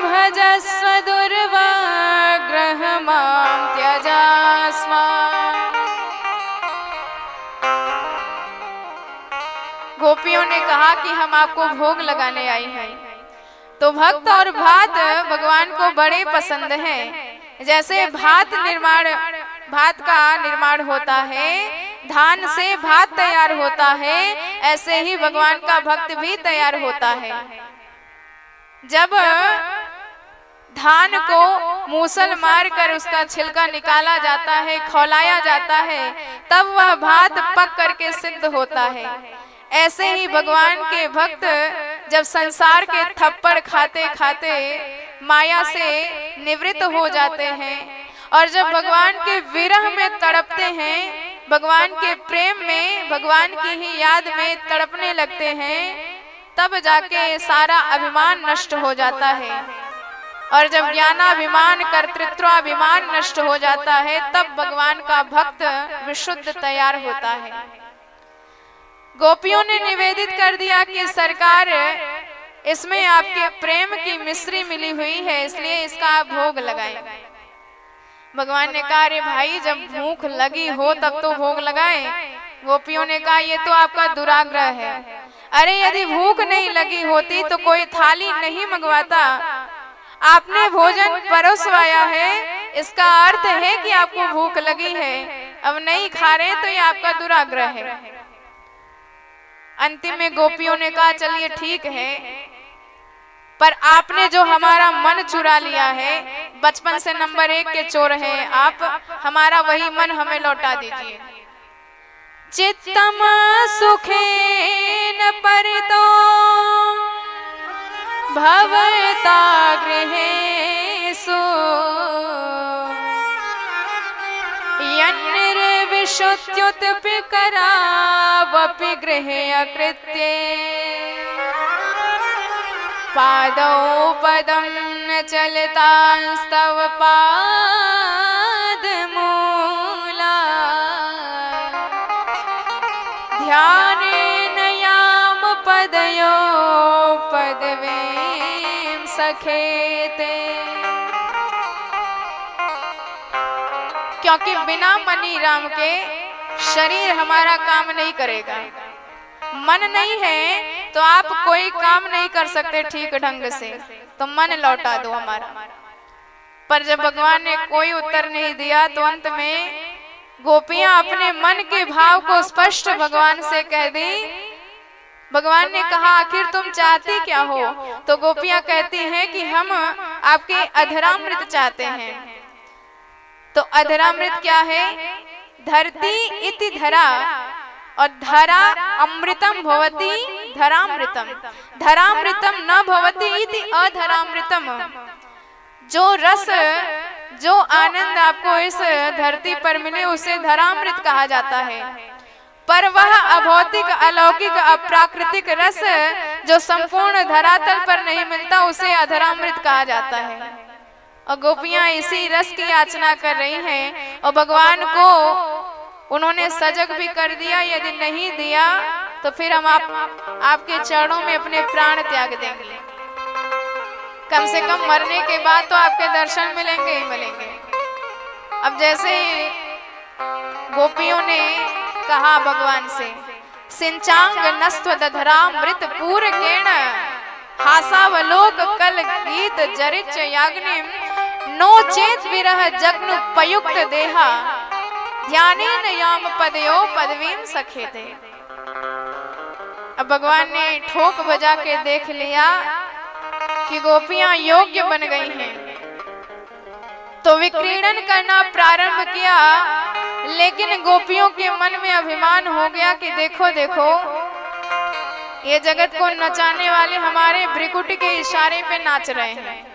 भजस्व दुर्वाग्रह मां गोपियों ने कहा कि हम आपको भोग लगाने आई हैं। तो भक्त और भात भगवान को बड़े पसंद हैं। जैसे भात का निर्माण होता है, धान से भात तैयार होता है, ऐसे ही भगवान का भक्त भी तैयार होता है। जब धान को मूसल मार कर उसका छिलका निकाला जाता है, खौलाया जाता है, तब वह भात पक करके सिद्ध होता है। ऐसे ही भगवान के भक्त जब संसार के थप्पड़ खाते खाते माया से निवृत्त हो जाते हैं और जब भगवान के विरह में तड़पते हैं, भगवान के प्रेम में, भगवान की ही याद में तड़पने लगते हैं, तब जाके सारा अभिमान नष्ट हो जाता है। और जब ज्ञानाभिमान, कर्तृत्वाभिमान नष्ट हो जाता है, तब भगवान का भक्त विशुद्ध तैयार होता है। गोपियों ने निवेदित कर दिया कि सरकार, इसमें आपके प्रेम की मिश्री मिली हुई है, इसलिए इसका आप भोग लगाएं। भगवान ने कहा, अरे भाई, जब भूख लगी हो तब तो भोग लगाएं। गोपियों ने कहा, ये तो आपका दुराग्रह है। अरे यदि भूख नहीं लगी होती तो कोई थाली नहीं मंगवाता। आपने भोजन परोसवाया है, इसका अर्थ है कि आपको भूख लगी है। अब नहीं खा रहे तो ये आपका दुराग्रह है। अंतिम में गोपियों ने कहा, चलिए ठीक है, पर आपने जो हमारा मन चुरा लिया है, बचपन से नंबर 1 के चोर हैं आप, हमारा वही मन हमें लौटा दीजिए। चित्तम सुखेन परितो भवता गृहेषु यन्निर्विशुद्ध्युत्पिकरावपि गृहे अकृत्ये पादौ पदं न चलतांस्तव पादमूला ध्यानेन याम पदयो पदवीं सखेते। क्योंकि बिना मनी राम के शरीर हमारा काम नहीं करेगा। मन नहीं है तो आप कोई काम नहीं कर सकते ठीक ढंग से, तो मन लौटा दो हमारा। पर जब भगवान ने कोई उत्तर नहीं दिया तो अंत में गोपियां अपने मन के भाव को स्पष्ट भगवान से कह दी। भगवान ने कहा, आखिर तुम चाहती क्या हो? तो गोपियां कहती हैं कि हम आपके अधरामृत चाहते हैं। तो अधरामृत क्या है? धरती इति धरा और धरा अमृतम भवति धरामृतम, धरामृतम न भवति इति अधरामृतम। जो रस, जो आनंद आपको इस धरती पर मिले उसे धरामृत कहा जाता है। पर वह अभौतिक, अलौकिक, अप्राकृतिक रस जो संपूर्ण धरातल पर नहीं मिलता उसे अधरामृत कहा जाता है। और गोपियां इसी रस की याचना कर रही हैं और भगवान को उन्होंने सजग भी कर दिया। यदि नहीं दिया तो फिर हम आपके चरणों में अपने प्राण त्याग देंगे। कम से कम मरने के बाद तो आपके दर्शन मिलेंगे ही मिलेंगे। अब जैसे गोपियों ने कहा भगवान से, सिंचांग नस्त्व दधरामृत पूरकेण हासावलोक कल गीत जरिच याग्निम नो चेत विरह जग्नु पयुक्त देहा ध्यानेन याम पदयो पदवीं सखेते। अब भगवान ने ठोक बजा के देख लिया कि गोपियां योग्य बन गई हैं, तो विक्रीड़न करना प्रारंभ किया। लेकिन गोपियों के मन में अभिमान हो गया कि देखो देखो, ये जगत को नचाने वाले हमारे भ्रिकुटी के इशारे पे नाच रहे हैं,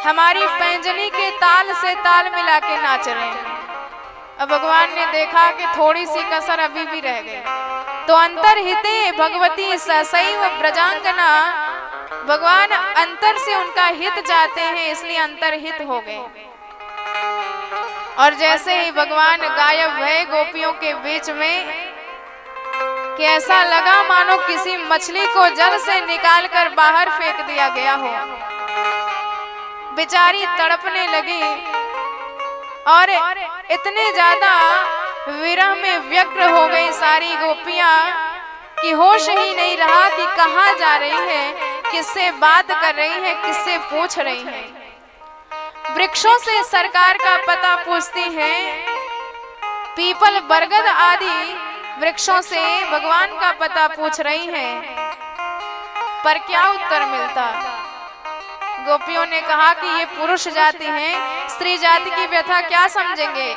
हमारी पैंजनी के ताल से ताल मिला के नाच रहे हैं। अब भगवान ने देखा कि थोड़ी सी कसर अभी भी रह गई, तो अंतर्हिते भगवती ससैव ब्रजांगना, भगवान अंतर से उनका हित चाहते हैं, इसलिए अंतर्हित हो गए। और जैसे ही भगवान गायब हुए गोपियों के बीच में, कि ऐसा लगा मानो किसी मछली को जल से निकालकर बाहर फेंक दिया गया हो। बेचारी तड़पने लगी और इतने ज्यादा विरह में व्यग्र हो गई सारी गोपियां कि होश ही नहीं रहा कि कहाँ जा रही है, किससे बात कर रही है, किससे पूछ रही है। वृक्षों से सरकार का पता पूछती है, पीपल बरगद आदि वृक्षों से भगवान का पता पूछ रही है, पर क्या उत्तर मिलता। गोपियों ने कहा कि ये पुरुष जाति हैं, स्त्री जाति की व्यथा क्या समझेंगे,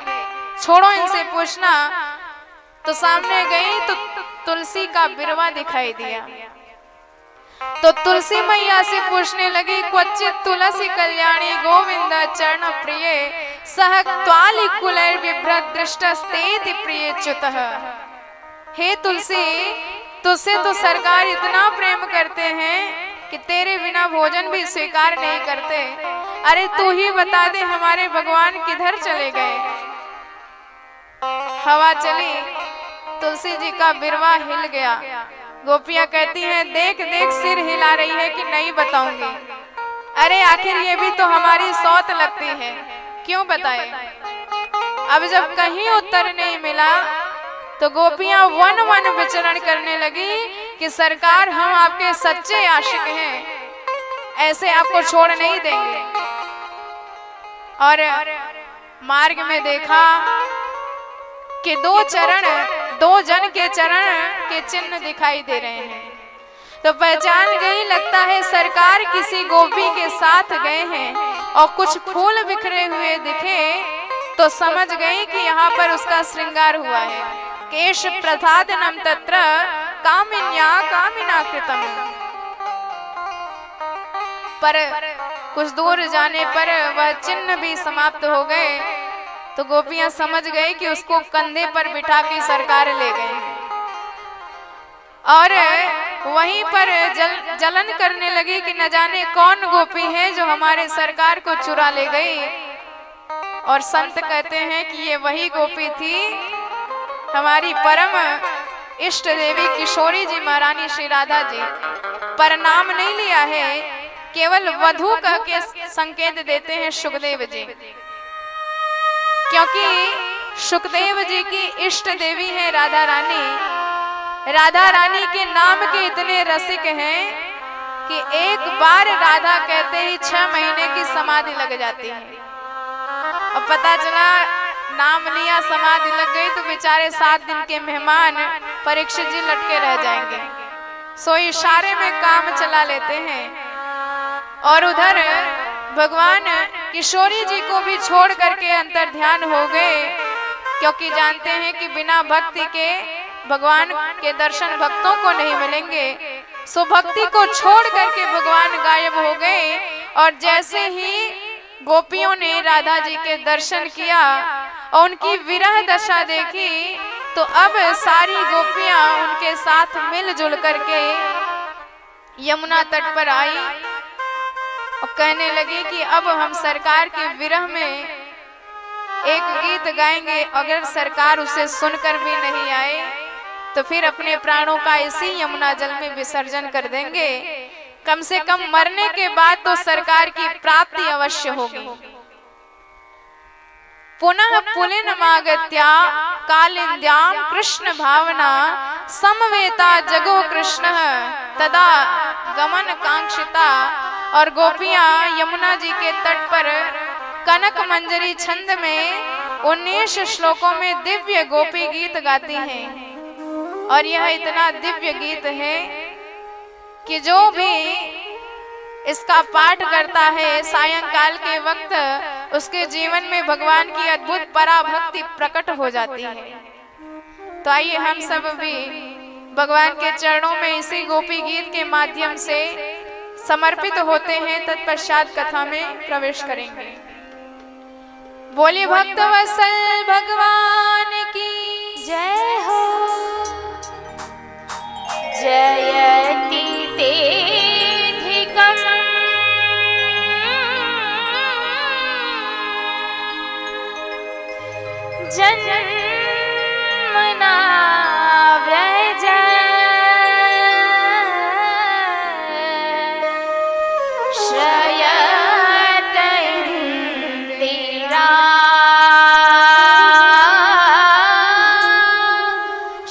छोड़ो इनसे पूछना। तो सामने गई तो तुलसी का बिरवा दिखाई दिया। तो तुलसी मैया से पूछने लगी, क्वचित तुलसी कल्याणी गोविंद चरण प्रिय सह त्वालि कुलैर विभ्रत दृष्टस्तेति प्रिय च्युतः। हे तुलसी, तुझसे तो सरकार इतना प्रेम करते हैं कि तेरे बिना भोजन भी स्वीकार नहीं करते। अरे तू ही बता दे हमारे भगवान किधर चले गए। हवा चली, तुलसी जी का बिरवा हिल गया। गोपियां कहती हैं, देख देख सिर हिला रही है कि नहीं बताऊंगी। अरे आखिर ये भी तो हमारी सौत लगती है, क्यों बताए। अब जब कहीं उत्तर नहीं मिला तो गोपियां वन वन विचरण करने लगी कि सरकार हम आपके सच्चे आशिक हैं, ऐसे आपको छोड़ नहीं देंगे। और मार्ग में देखा कि दो जन के चरण के चिन्ह दिखाई दे रहे हैं। तो पहचान गई, लगता है सरकार किसी गोपी के साथ गए हैं। और कुछ फूल बिखरे हुए दिखे तो समझ गई कि यहाँ पर उसका श्रृंगार हुआ है। केश प्रसादनम तत्र कामिन्या कामिना कृतम। पर कुछ दूर जाने पर वह चिन्ह भी समाप्त हो गए। तो गोपियां समझ गए कि उसको कंधे पर बिठा के सरकार ले गए। और वहीं पर जलन करने लगी कि न जाने कौन गोपी है जो हमारे सरकार को चुरा ले गई। और संत कहते हैं कि ये वही गोपी थी, हमारी परम इष्ट देवी किशोरी जी महारानी श्री राधा जी। पर नाम नहीं लिया है, केवल वधू कह के संकेत देते हैं सुखदेव जी, क्योंकि सुखदेव जी की इष्ट देवी है राधा रानी। राधा रानी के नाम के इतने रसिक हैं कि एक बार राधा कहते ही 6 महीने की समाधि लग जाती है। अब पता चला नाम लिया, समाधि लग गई तो बेचारे 7 दिन के मेहमान परीक्षित जी लटके रह जाएंगे। सो इशारे में काम चला लेते हैं। और उधर भगवान किशोरी जी को भी छोड़ करके अंतर ध्यान हो गए, क्योंकि जानते हैं कि बिना भक्ति के भगवान के दर्शन भक्तों को नहीं मिलेंगे। सो भक्ति को छोड़ करके भगवान गायब हो गए। और जैसे ही गोपियों ने राधा जी के दर्शन किया और उनकी विरह दशा देखी, तो अब सारी गोपियां उनके साथ मिलजुल करके यमुना तट पर आई और कहने लगी कि अब हम सरकार के विरह में एक गीत गाएंगे। अगर सरकार उसे सुनकर भी नहीं आए तो फिर अपने प्राणों का इसी यमुना जल में विसर्जन कर देंगे। कम से कम मरने के बाद तो सरकार की प्राप्ति अवश्य होगी। पुनः पुलिनमागत्या कालिंद्याम कृष्ण भावना समवेता जगो कृष्ण तदा गमन कांक्षिता। और गोपियां यमुना जी के तट पर कनक मंजरी छंद में 19 श्लोकों में दिव्य गोपी गीत गाती हैं। और यह इतना दिव्य गीत है कि जो भी इसका पाठ करता है सायंकाल के वक्त उसके जीवन में भगवान की अद्भुत पराभक्ति प्रकट हो जाती है। तो आइए हम सब भी भगवान के चरणों में इसी गोपी गीत के माध्यम से समर्पित होते हैं। तत्पश्चात कथा में प्रवेश करेंगे। बोलिए भक्त वत्सल भगवान की
जय हो। जयति तेधिकम् जन्मना व्रज श्रयत इंदिरा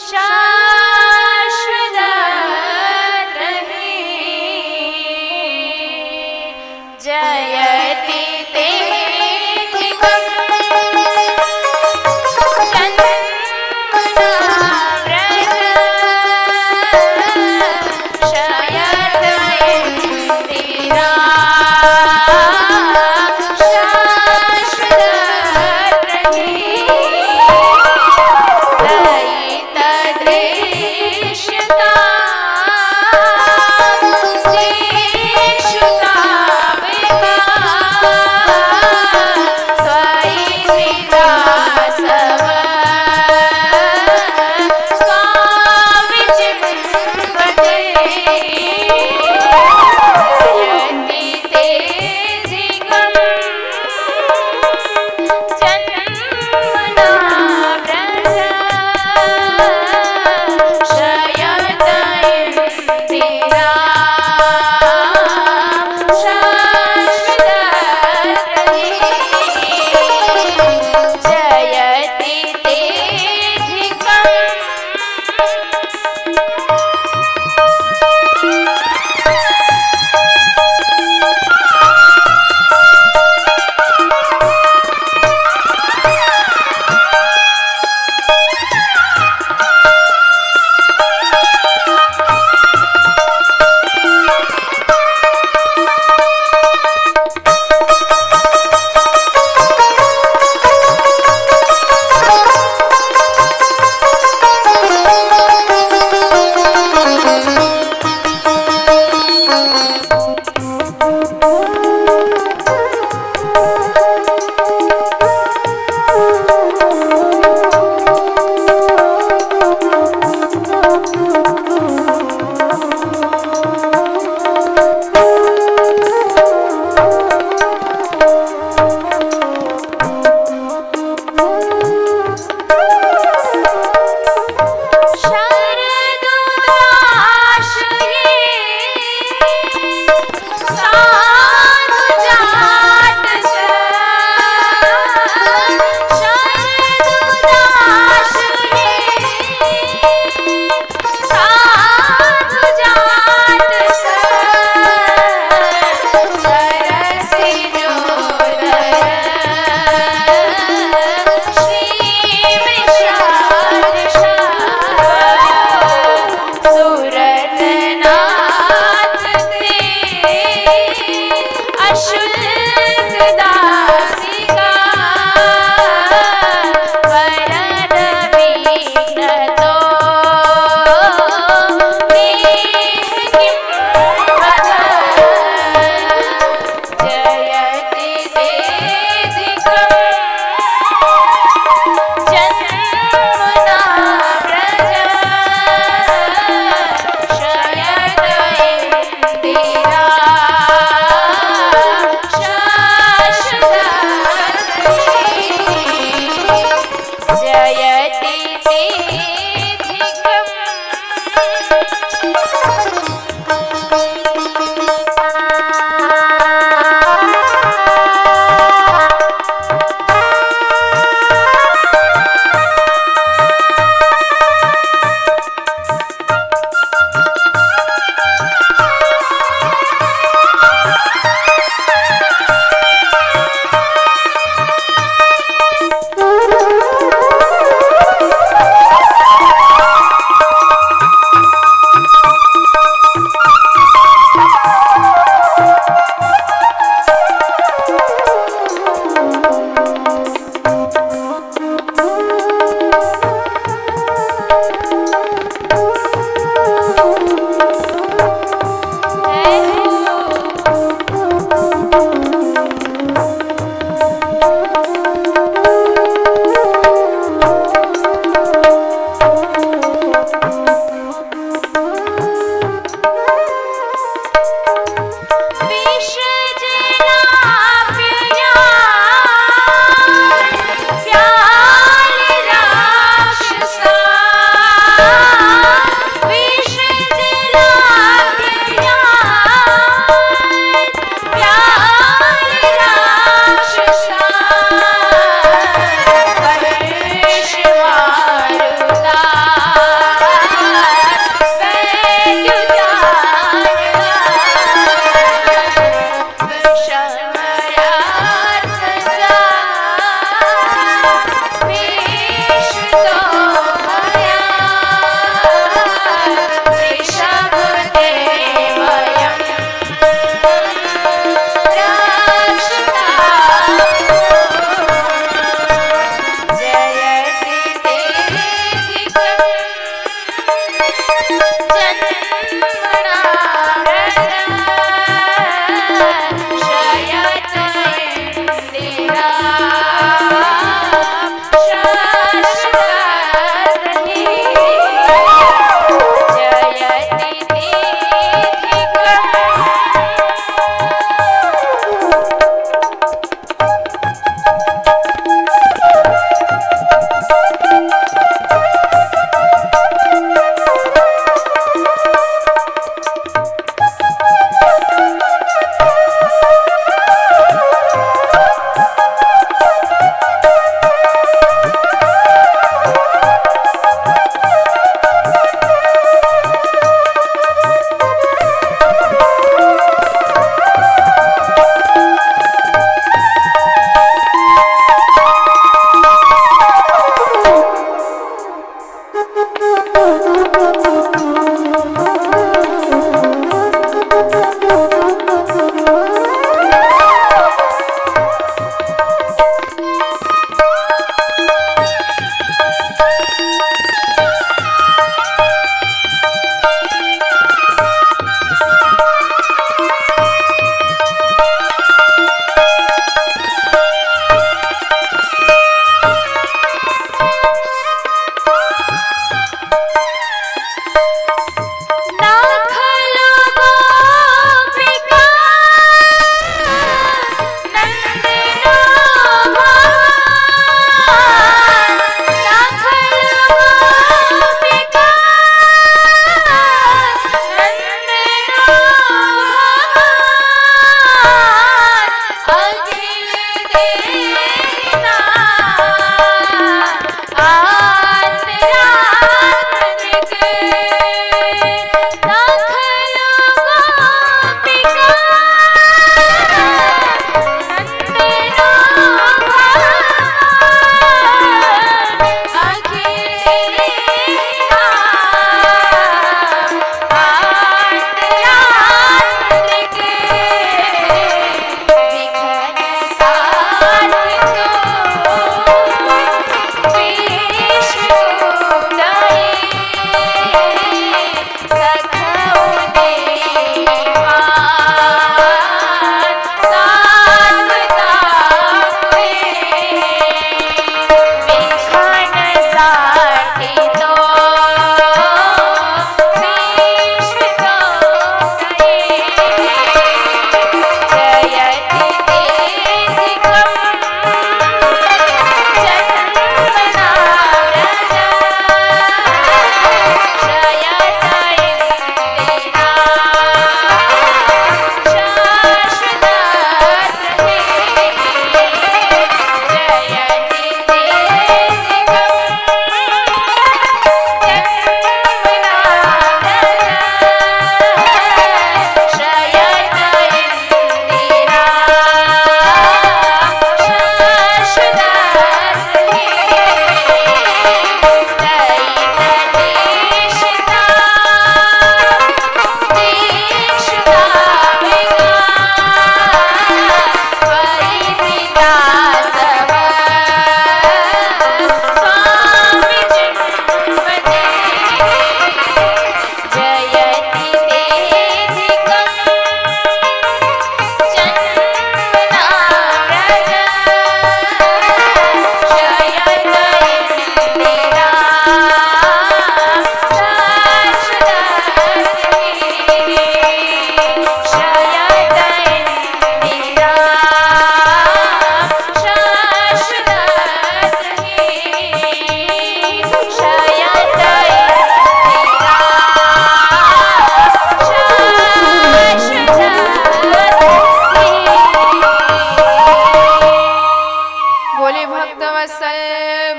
शाश्वत शरदुदास ये साधु जात से, शरदुदास ये साधु जात से, सरसी जोदर श्री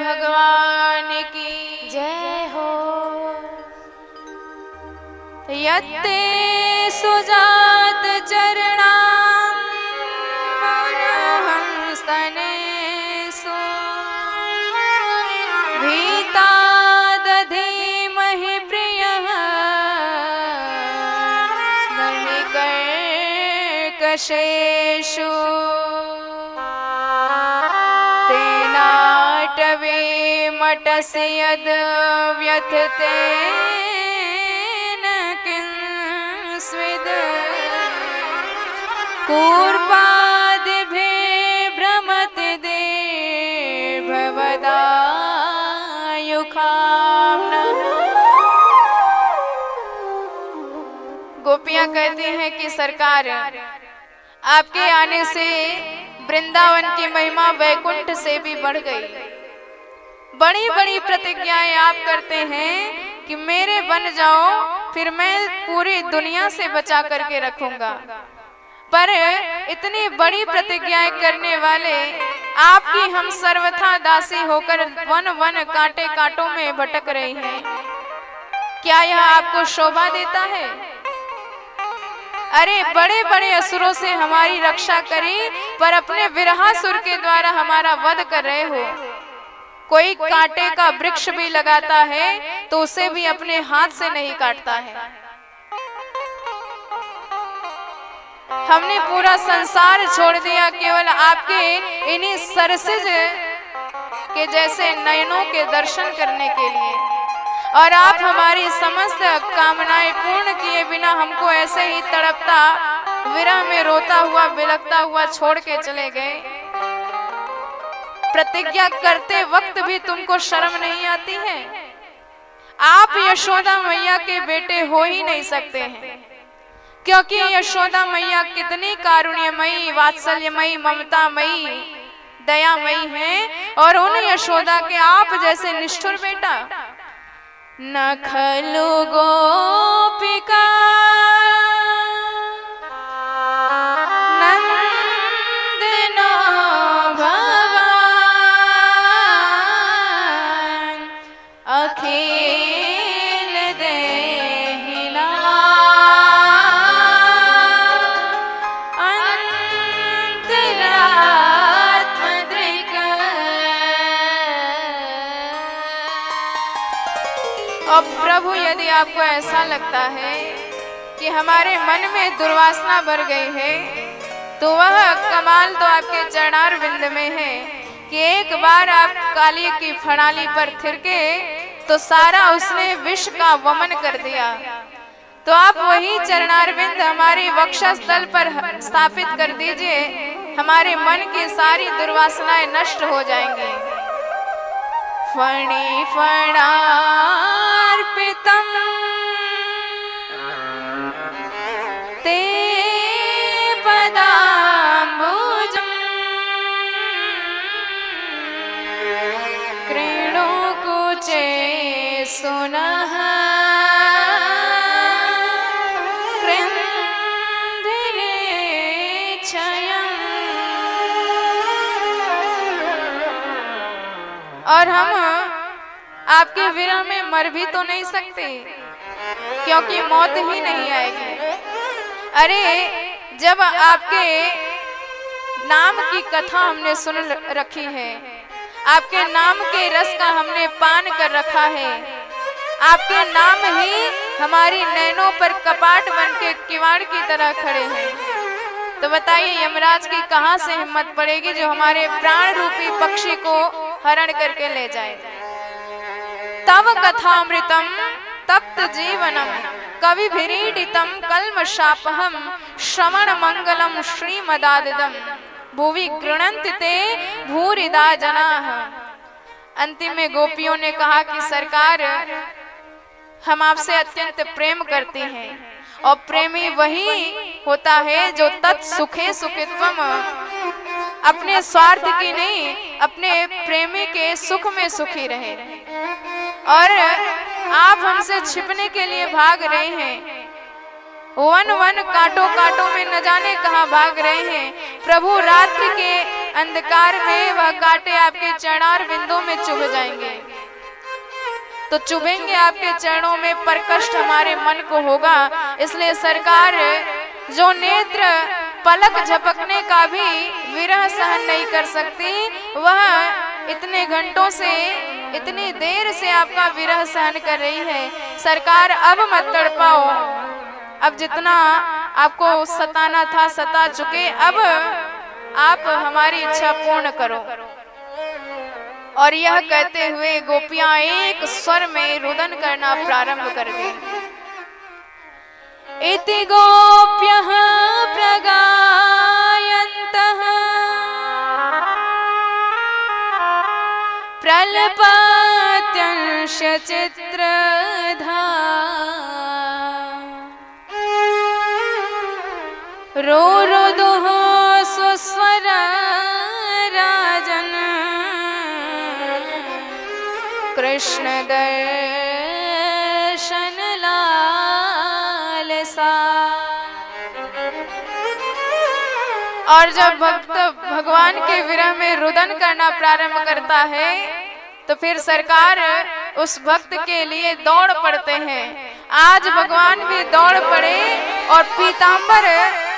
भगवान की
जय हो।
यत्ते सुजात चरणा हंस्तनेषु भीता दधीमहि प्रियः नहि कर्कशेषु तेनाटवे मटसि यद् व्यथतेन किंस्विद् कूर्पादिभिः भ्रमति दीर्घवदायुखाम्नः। गोपियां कहती हैं कि सरकार, आपके आने से वृंदावन की महिमा वैकुंठ से भी बढ़ गई। बड़ी बड़ी प्रतिज्ञाएं आप करते हैं कि मेरे बन जाओ, फिर मैं पूरी दुनिया से बचा करके रखूंगा। पर इतनी बड़ी प्रतिज्ञाएं करने वाले आपकी हम सर्वथा दासी होकर वन वन कांटे कांटों में भटक रही हैं। क्या यह आपको शोभा देता है? अरे बड़े बड़े असुरों से हमारी रक्षा करी, पर अपने विरहासुर के द्वारा हमारा वध कर रहे हो। कोई कांटे का वृक्ष भी लगाता है तो उसे भी अपने हाथ से नहीं काटता है। हमने पूरा संसार छोड़ दिया केवल आपके इन्हीं सरसिज के जैसे नयनों के दर्शन करने के लिए, और आप हमारी समस्त कामनाएं पूर्ण किए बिना हमको ऐसे ही तड़पता, विरह में रोता हुआ, बिलखता हुआ छोड़ के चले गए। प्रतिज्ञा करते वक्त भी तुमको शर्म नहीं आती है? आप यशोदा मैया के बेटे हो ही नहीं सकते हैं, क्योंकि यशोदा मैया कितनी कारुण्यमयी, वात्सल्यमयी, ममतामयी, दयामयी हैं, और उन यशोदा के आप जैसे निष्ठुर बेटा न खलु गोपिका नंदनो भवान अखिल देहिना अंतरात्मदृक्। और प्रभु, यदि आपको ऐसा लगता है कि हमारे मन में दुर्वासना भर गई है, तो वह कमाल तो आपके चरणारविंद में है कि एक बार आप काली की फणाली पर थिरके तो सारा उसने विष का वमन कर दिया। तो आप वही चरणारविंद हमारी वक्षस्थल पर स्थापित कर दीजिए, हमारे मन की सारी दुर्वासनाएं नष्ट हो जाएंगी। फणी फणार्पितम् ते पदाम्बुजम् कृणुकुचे सुनः कृन्धिरेच्छयम्। और हम आपके विरह में मर भी तो नहीं सकते, क्योंकि मौत ही नहीं आएगी। अरे जब आपके नाम की कथा हमने सुन रखी है, आपके नाम के रस का हमने पान कर रखा है, आपके नाम ही हमारी नैनों पर कपाट बन के किवाड़ की तरह खड़े हैं, तो बताइए यमराज की कहां से हिम्मत पड़ेगी जो हमारे प्राण रूपी पक्षी को हरण करके ले जाए। तव कथामृतम तप्त जीवनम कविभिरीडितम कल्मषापहम श्रवण मंगलम श्रीमदादिदम भुवि गृणन्ति ते भूरिदा जनाः। अंतिम में गोपियों ने कहा कि सरकार, हम आपसे अत्यंत प्रेम करती हैं, और प्रेमी वही होता है जो तत्सुखे सुखित्वम, अपने स्वार्थ की नहीं, अपने प्रेमी के सुख में सुखी रहे। और आप हमसे छिपने के लिए भाग रहे हैं, वन वन कांटों कांटों में न जाने कहां भाग रहे हैं। प्रभु रात्रि के अंधकार में वह कांटे आपके चरणार बिंदु में चुभ जाएंगे। तो चुभेंगे आपके चरणों में, पर कष्ट हमारे मन को होगा। इसलिए सरकार जो नेत्र पलक झपकने का भी विरह सहन नहीं कर सकती, वह इतने घंटों से, इतनी देर से आपका विरह सहन कर रही है। सरकार अब मत तड़पाओ, अब जितना आपको सताना था सता चुके, अब आप हमारी इच्छा पूर्ण करो। और यह कहते हुए गोपियां एक स्वर में रुदन करना प्रारंभ कर गई। इति गोप्यः प्रगायन्तः प्रलपत्यंश चित्रधा रोरुदुः स्वस्वर राजन् कृष्ण दर्शन लालसा। और जब भक्त भगवान के विरह में रुदन करना प्रारंभ करता है तो फिर सरकार उस भक्त के लिए दौड़ पड़ते हैं। आज भगवान भी दौड़ पड़े और पीतांबर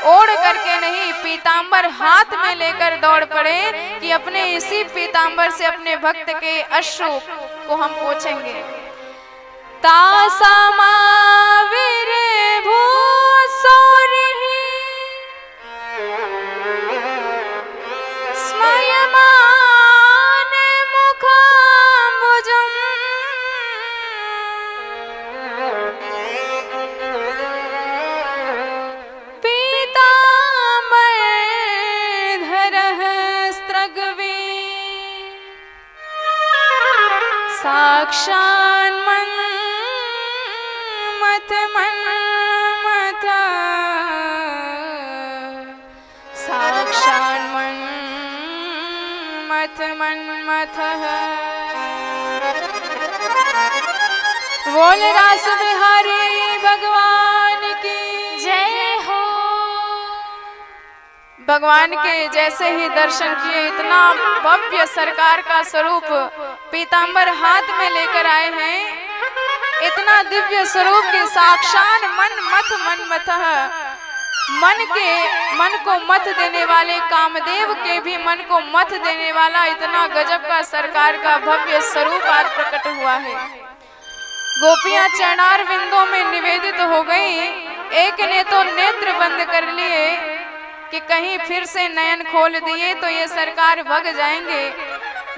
ओढ़ करके नहीं, पीतांबर हाथ में लेकर दौड़ पड़े कि अपने इसी पीतांबर से अपने भक्त के अश्रु को हम पोंछेंगे। तासामाविर भूसौरिः स्मयमान मुखाम्बुजम् पीताम्बरधरः स्त्रग्वी साक्षान्मन्मथ मन्मथ साक्षान्मन्मथ मन्मथः। बोल रास बिहारी भगवान की जय हो। भगवान के जैसे ही दर्शन किए, इतना भव्य सरकार का स्वरूप पीतांबर हाथ में लेकर आए हैं, इतना दिव्य स्वरूप के साक्षात मन्मथः, मन को मत देने वाले, कामदेव के भी मन को मत देने वाला इतना गजब का सरकार का भव्य स्वरूप आज प्रकट हुआ है। गोपियां चरणार बिंदों में निवेदित हो गई। एक ने तो नेत्र बंद कर लिए कि कहीं फिर से नयन खोल दिए तो ये सरकार भग जाएंगे।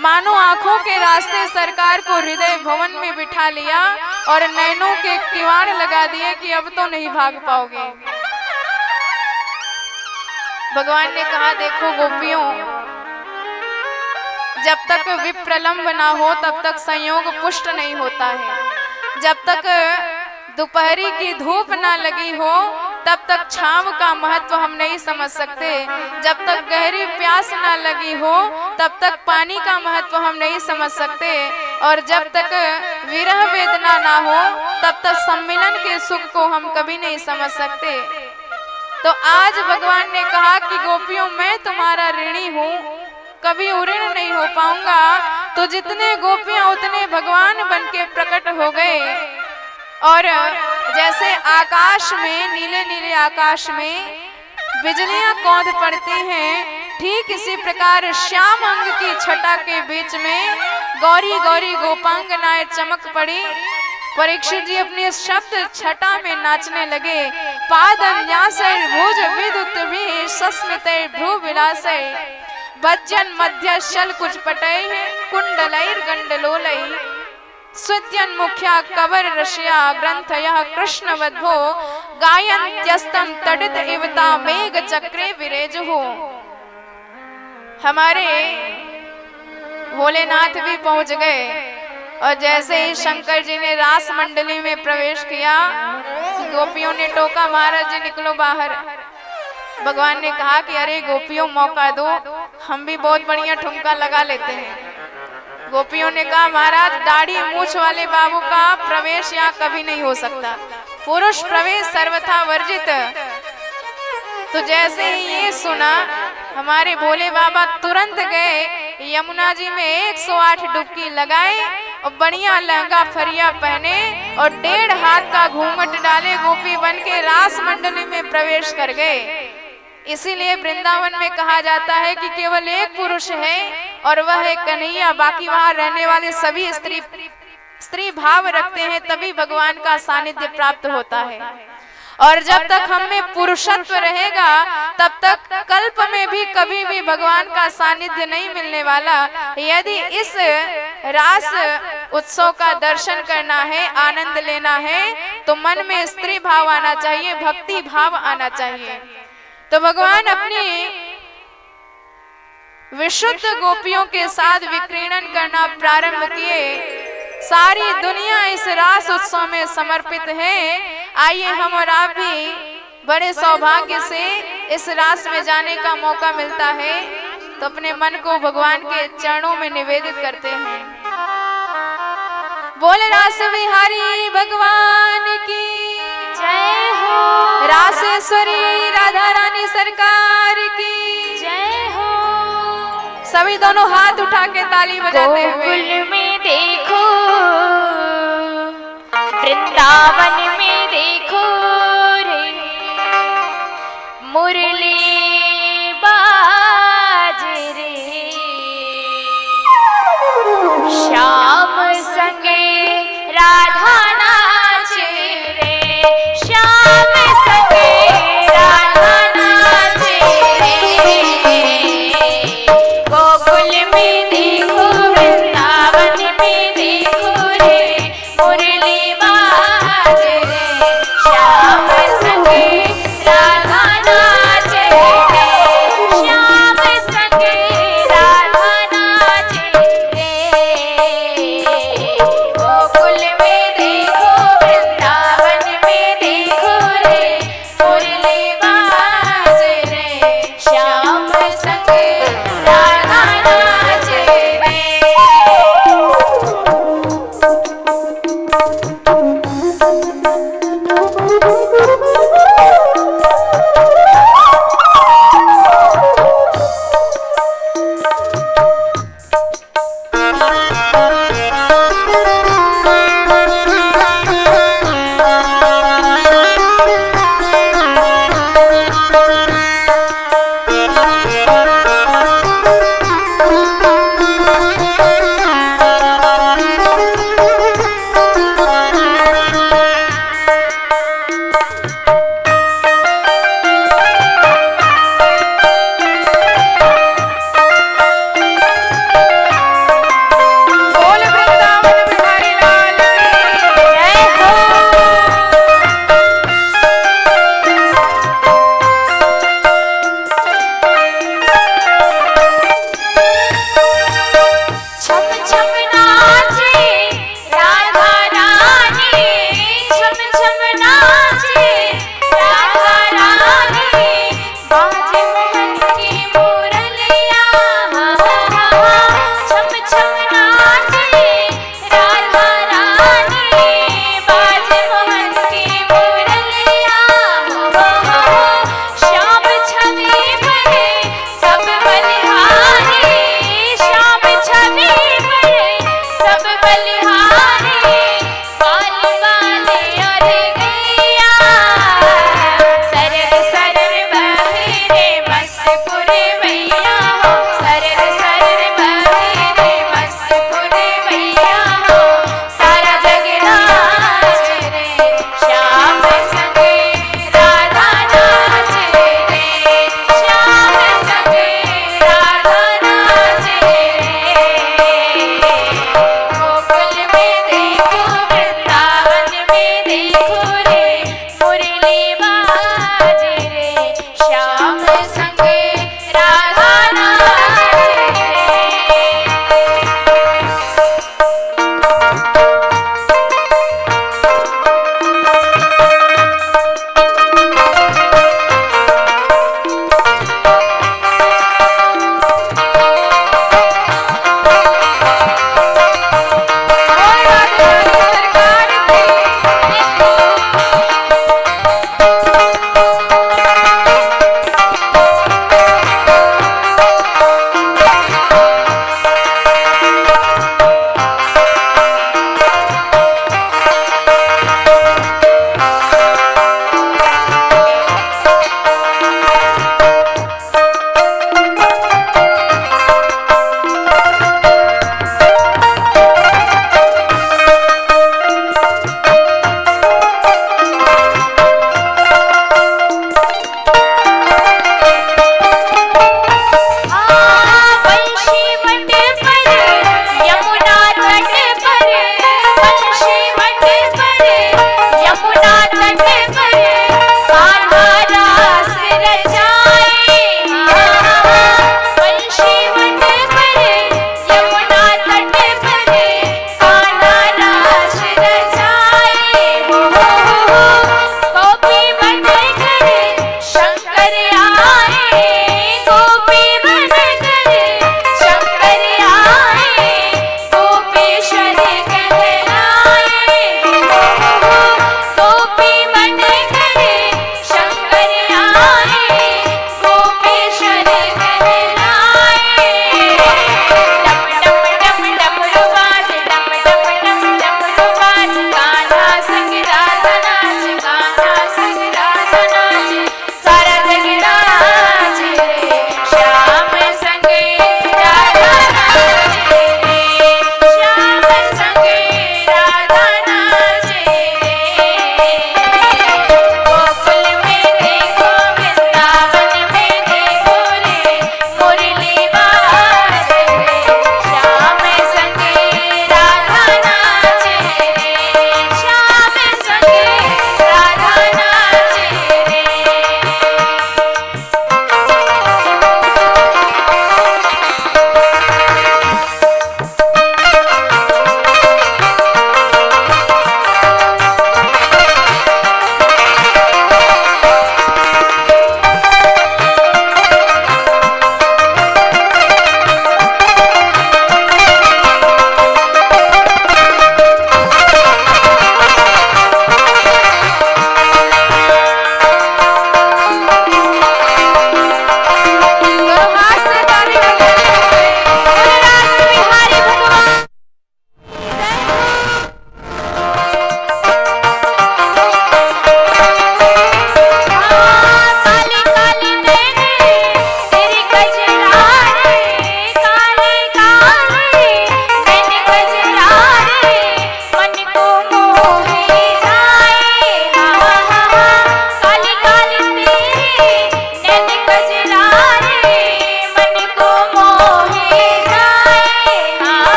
मानो आंखों के रास्ते सरकार को हृदय भवन में बिठा लिया और नयनों के किवाड़ लगा दिए कि अब तो नहीं भाग पाओगे। भगवान ने कहा, देखो गोपियों, जब तक विप्रलंब ना हो तब तक संयोग पुष्ट नहीं होता है। जब तक दोपहरी की धूप ना लगी हो तब तक छांव का महत्व हम नहीं समझ सकते। जब तक गहरी प्यास ना लगी हो तब तक पानी का महत्व हम नहीं समझ सकते। और जब तक विरह वेदना ना हो तब तक सम्मिलन के सुख को हम कभी नहीं समझ सकते। तो आज भगवान ने कहा कि गोपियों, मैं तुम्हारा ऋणी हूँ, कभी उऋण नहीं हो पाऊंगा। तो जितने गोपियां उतने भगवान बन के प्रकट हो गए। और जैसे आकाश में, नीले नीले आकाश में बिजलियां कौंध पड़ती हैं, ठीक इसी प्रकार श्याम अंग की छटा के बीच में गौरी गौरी गोपांगनाएं चमक पड़ी। परीक्षित जी अपनी शब्द छटा में नाचने लगे। पादन्यासै भुज विद्युत भी सस्मितै भ्रू विलासै भज्जन मध्य शल कुछ पटै कुंडलैर गंडलोलै स्वित्यन मुख्या कवर रशिया ग्रंथयः कृष्ण वध्वो गायन्त्यस्तम तडित इवता मेघ चक्रे विरेजुः। हमारे भोलेनाथ भी पहुंच गए और जैसे ही शंकर जी ने रास मंडली में प्रवेश किया, गोपियों ने टोका, महाराज जी निकलो बाहर। भगवान ने कहा कि अरे गोपियों, मौका दो, हम भी बहुत बढ़िया ठुमका लगा लेते हैं। गोपियों ने कहा, महाराज दाढ़ी मूछ वाले बाबू का प्रवेश यहाँ कभी नहीं हो सकता, पुरुष प्रवेश सर्वथा वर्जित। तो जैसे ही ये सुना, हमारे भोले बाबा तुरंत गए यमुना जी में 108 डुबकी लगाए और बढ़िया लहंगा फरिया पहने और 1.5 हाथ का घूंघट डाले गोपी बन के रास मंडली में प्रवेश कर गए। इसीलिए वृंदावन में कहा जाता है कि केवल एक पुरुष है और वह है कन्हैया, बाकी वहां रहने वाले सभी स्त्री भाव रखते हैं, तभी भगवान का सानिध्य प्राप्त होता है। और जब तक हम में पुरुषत्व रहेगा तब तक कल्प में भी कभी भी भगवान का सानिध्य नहीं मिलने वाला। यदि इस रास उत्सव का दर्शन करना है, आनंद लेना है, तो मन में स्त्री भाव आना चाहिए, भक्ति भाव आना चाहिए। तो भगवान अपनी विशुद्ध गोपियों के साथ विक्रीड़न करना प्रारंभ किए। सारी दुनिया इस रास उत्सव में समर्पित है। आइए हम और आप भी बड़े सौभाग्य से इस रास में जाने का मौका मिलता है, तो अपने मन को भगवान के चरणों में निवेदित करते हैं। बोले रास बिहारी भगवान की
जय हो,
रासेश्वरी राधा रानी सरकार की
जय हो।
सभी दोनों हाथ उठा के ताली बजाते हुए
गोकुल में देखो, वृंदावन में देखो रे, मुरली बाज रे, श्याम संगे राधा नाच रे, श्याम संगे राधा नाच रे। गोकुल में देखो, वृंदावन में देखो रे, मुरली बाज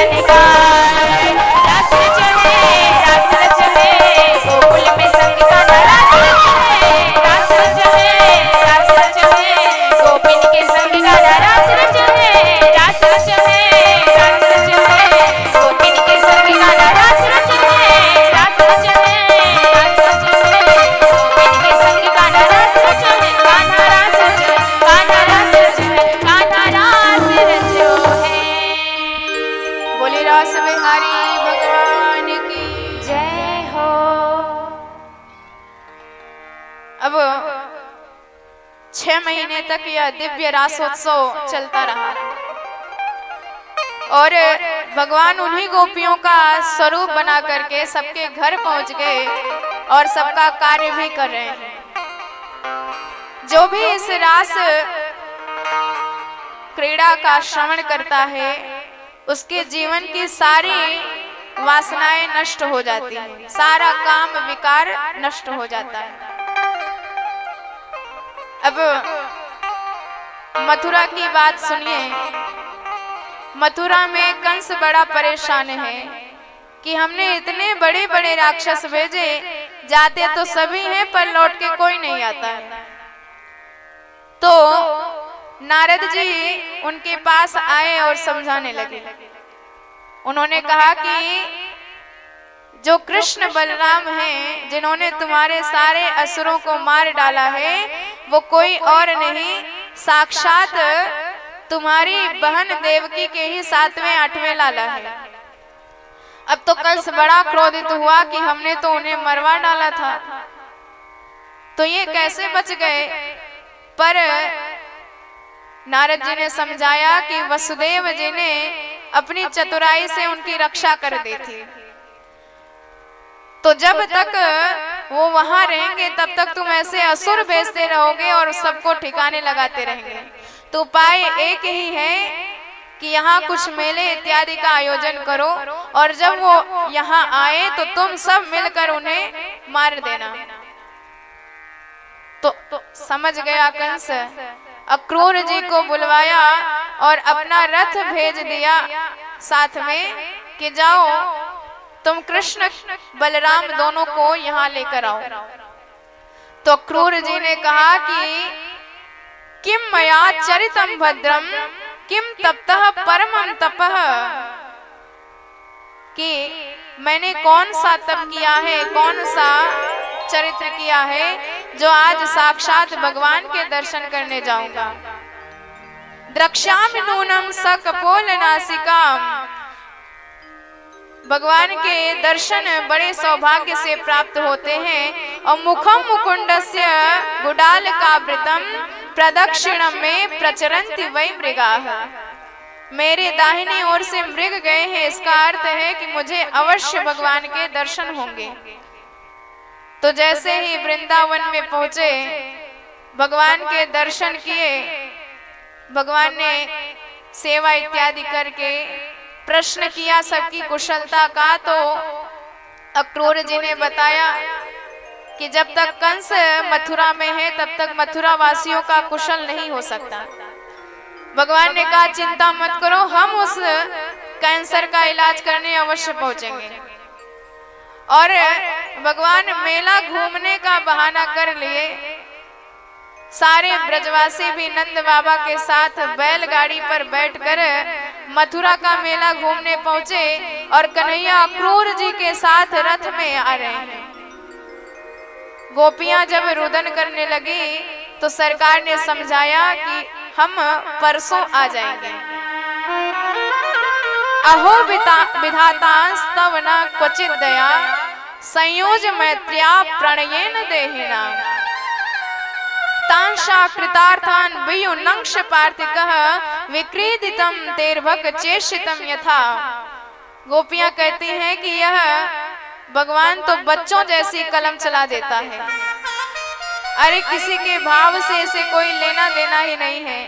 बन गाए। रास रचे, रास रचे, गोकुल में संग कान्हा रास रचे। रास रचे, रास रचे, गोपिन के संग कान्हा रास रचे। रास रचे, रास रचे, गोपिन के संग कान्हा रास रचे। रास रचे, रास रचे, गोपिन के संग कान्हा रास रचे। कान्हा रास रचे, कान्हा रास रचे, कान्हा रास रचो है।
बोले रास बिहारी भगवान की।
जय हो।
अब 6 महीने तक यह दिव्य रासोत्सव चलता रहा और भगवान उन्हीं गोपियों का स्वरूप बना करके सबके घर पहुंच गए और सबका कार्य भी कर रहे हैं। जो भी इस रास क्रीड़ा का श्रवण करता है उसके जीवन की सारी वासनाएं नष्ट हो जाती हैं, सारा काम विकार नष्ट हो जाता है। अब मथुरा की बात सुनिए। मथुरा में कंस बड़ा परेशान है कि हमने इतने बड़े बड़े राक्षस भेजे, जाते तो सभी हैं पर लौट के कोई नहीं आता है। तो नारद जी उनके पास आए और समझाने लगे। उन्होंने कहा कि जो कृष्ण बलराम हैं, जिन्होंने तुम्हारे सारे असुरों को मार डाला है, वो कोई और नहीं, साक्षात तुम्हारी बहन देवकी के ही 7वें 8वें लाला है। अब तो कंस बड़ा क्रोधित हुआ कि हमने तो उन्हें मरवा डाला था, तो ये कैसे बच गए। पर नारद जी ने समझाया कि वसुदेव जी ने अपनी चतुराई से उनकी रक्षा कर दी थी, तो जब तक वो वहां रहेंगे तब तक तुम ऐसे असुर भेजते रहोगे और सबको ठिकाने लगाते रहेंगे। तो उपाय एक ही है कि यहाँ कुछ मेले इत्यादि का आयोजन करो और जब वो यहाँ आए तो तुम सब मिलकर उन्हें मार देना। तो समझ गया कंस, अक्रूर जी को बुलवाया और अपना रथ भेज दिया साथ में कि जाओ तुम कृष्ण बलराम दोनों को यहाँ लेकर आओ। तो अक्रूर जी ने कहा कि किम मया चरितम भद्रम किम तप्तः परमं तपः, कि मैंने कौन सा तप किया है, कौन सा चरित्र किया है जो आज साक्षात भगवान के दर्शन करने जाऊंगा। द्रक्ष्यामि नूनम स कपोल नासिकाम, भगवान के दर्शन बड़े सौभाग्य से प्राप्त होते हैं। और मुखम मुकुंडस्य गुडाल कावृतम प्रदक्षिणम में प्रचरन्ति वै मृगाः, मेरे दाहिनी ओर से मृग गए हैं, इसका अर्थ है कि मुझे अवश्य भगवान के दर्शन होंगे। तो जैसे ही वृंदावन में पहुंचे, भगवान के दर्शन किए, भगवान ने सेवा इत्यादि करके प्रश्न किया सबकी कुशलता का। तो अक्रूर जी ने बताया कि जब तक कंस मथुरा में है तब तक मथुरा वासियों का कुशल नहीं हो सकता। भगवान ने कहा चिंता मत करो, हम उस कैंसर का इलाज करने अवश्य पहुंचेंगे। और भगवान मेला घूमने का बहाना कर लिए। सारे ब्रजवासी भी नंद बाबा के साथ बैलगाड़ी पर बैठकर मथुरा का मेला घूमने पहुंचे और कन्हैया अक्रूर जी के साथ रथ में आ रहे हैं। गोपियां जब रुदन करने लगी तो सरकार ने समझाया कि हम परसों आ जाएंगे। अहो विधातांस्तव न क्वचित दया संयोज मैत्र्या प्रणयेन देहिना तांशा कृतार्थान वियुनंक्ष पार्थिकः विक्रीडितम तेर्भक चेष्टितम यथा। गोपियां कहती हैं कि यह भगवान तो बच्चों जैसी कलम चला देता है। अरे किसी के भाव से इसे कोई लेना देना ही नहीं है।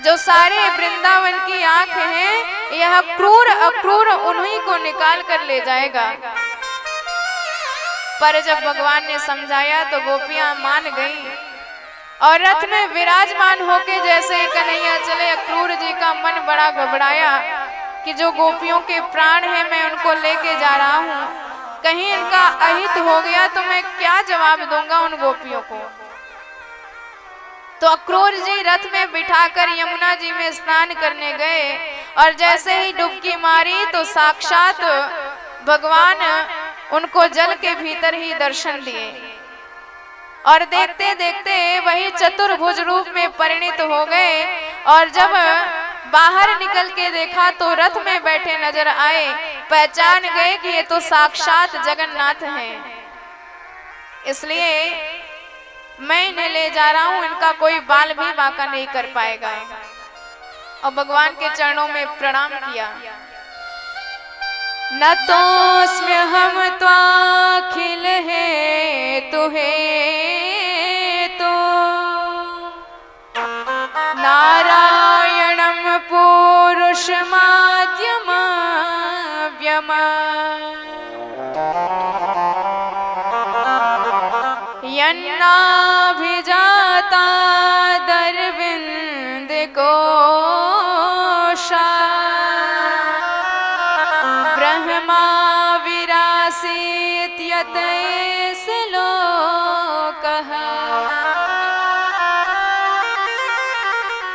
जो सारे वृंदावन की आंख है, यह क्रूर अक्रूर उन्हीं को निकाल कर ले जाएगा। पर जब भगवान ने समझाया तो गोपियां मान गईं और रथ में विराजमान होके जैसे कन्हैया चले, अक्रूर जी का मन बड़ा घबराया कि जो गोपियों के प्राण हैं मैं उनको लेके जा रहा हूँ, कहीं इनका अहित हो गया तो मैं क्या जवाब दूंगा उन गोपियों को। तो अक्रूर जी रथ में बिठाकर यमुना जी में स्नान करने गए और जैसे ही डुबकी मारी तो साक्षात भगवान उनको जल के भीतर ही दर्शन दिए और देखते देखते वही चतुर्भुज रूप में परिणित हो गए। और जब बाहर निकल के देखा तो रथ में बैठे नजर आए, पहचान गए कि ये तो साक्षात जगन्नाथ हैं। इसलिए मैं इन्हें ले जा रहा हूं, इनका कोई बाल भी बांका नहीं कर पाएगा। और भगवान के चरणों में प्रणाम किया। नतोस्म्य हम त्वाखिल है तुहे तो नारायणम पुरुष माध्यम व्यम यन्नाभिजाता दरविंद कोशा ब्रह्मा विरासीत यतैस लोकः।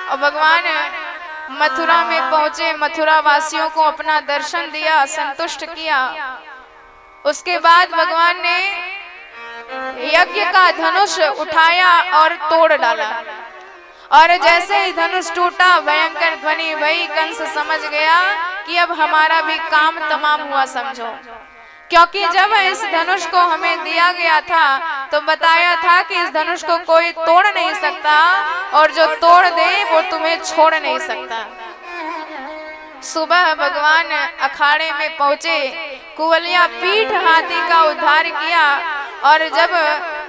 और भगवान मथुरा में पहुंचे, मथुरा वासियों को अपना दर्शन दिया, संतुष्ट किया। उसके बाद भगवान ने यज्ञ का धनुष उठाया और तोड़ डाला और जैसे ही धनुष टूटा भयंकर ध्वनि भई। कंस समझ गया कि अब हमारा भी काम तमाम हुआ समझो, क्योंकि जब इस धनुष को हमें दिया गया था तो बताया था कि इस धनुष को कोई तोड़ नहीं सकता और जो तोड़ दे वो तुम्हें छोड़ नहीं सकता। सुबह भगवान अखाड़े में पहुंचे, कुवलिया पीठ हाथी का उद्धार किया और जब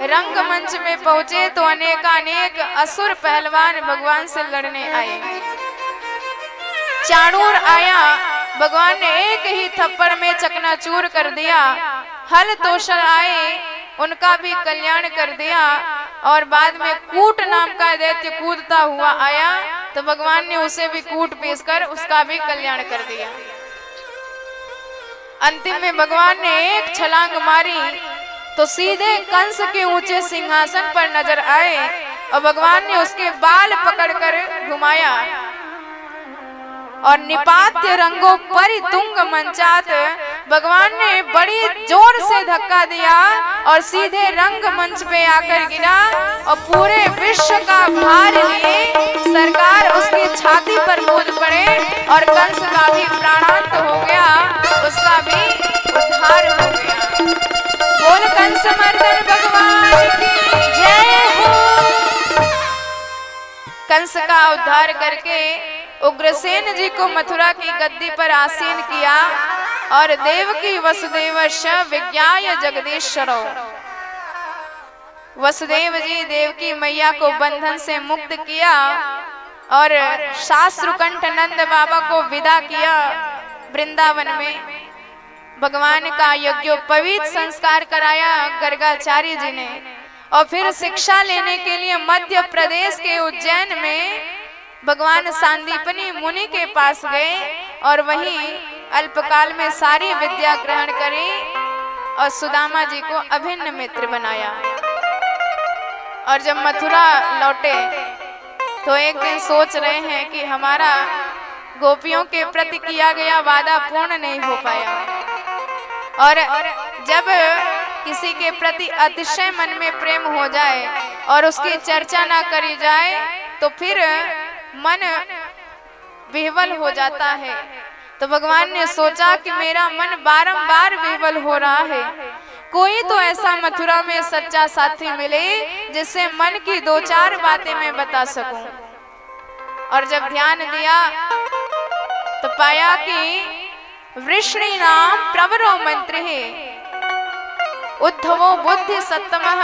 रंगमंच में पहुंचे तो अनेकानेक असुर पहलवान भगवान से लड़ने आए। चाणूर आया, भगवान ने एक ही थप्पड़ में चकनाचूर कर दिया। हल तोषर आए, उनका भी कल्याण कर दिया। और बाद में कूट नाम का दैत्य कूदता हुआ आया तो भगवान ने उसे भी कूट पेश कर उसका भी कल्याण कर दिया। अंतिम में भगवान ने एक छलांग मारी तो सीधे कंस के ऊंचे सिंहासन पर नजर आए और भगवान ने उसके बाल पकड़कर घुमाया और निपात्य रंगों परितुंग मंचात भगवान ने बड़ी जोर से धक्का दिया और सीधे रंग मंच पे आकर गिरा और पूरे विश्व का भार लिए सरकार उसकी छाती पर कूद पड़े और कंस का भी प्राणांत हो गया, उसका भी उद्धार हो गया। बोल कंस मर्दन भगवान की जय हो। कंस का उद्धार करके उग्रसेन जी को मथुरा की गद्दी पर आसीन किया और देवकी वसुदेवश्च विज्ञाय जगदीश्वरो। वसुदेव जी देवकी मैया को बंधन से मुक्त किया और शास्त्रकंठ नंद बाबा को विदा किया। वृंदावन में भगवान का यज्ञोपवीत संस्कार कराया गर्गाचार्य जी ने और फिर शिक्षा लेने के लिए मध्य प्रदेश के उज्जैन में भगवान सांदीपनी मुनि के पास गए और वहीं अल्पकाल में सारी विद्या ग्रहण करी और सुदामा जी को अभिन्न मित्र बनाया। और जब मथुरा लौटे तो एक दिन सोच रहे हैं कि हमारा गोपियों के प्रति किया गया वादा पूर्ण नहीं हो पाया। और जब किसी के प्रति अतिशय मन में प्रेम हो जाए और उसकी चर्चा ना करी जाए तो फिर मन विह्वल हो जाता है। तो भगवान ने सोचा कि मेरा मन बारंबार विह्वल हो रहा है, कोई तो ऐसा मथुरा में सच्चा साथी मिले जिससे मन की दो चार बातें मैं बता सकूं। और जब ध्यान दिया तो पाया कि वृष्णि नाम प्रवरो मंत्र है उद्धवो बुद्धि सत्तमः।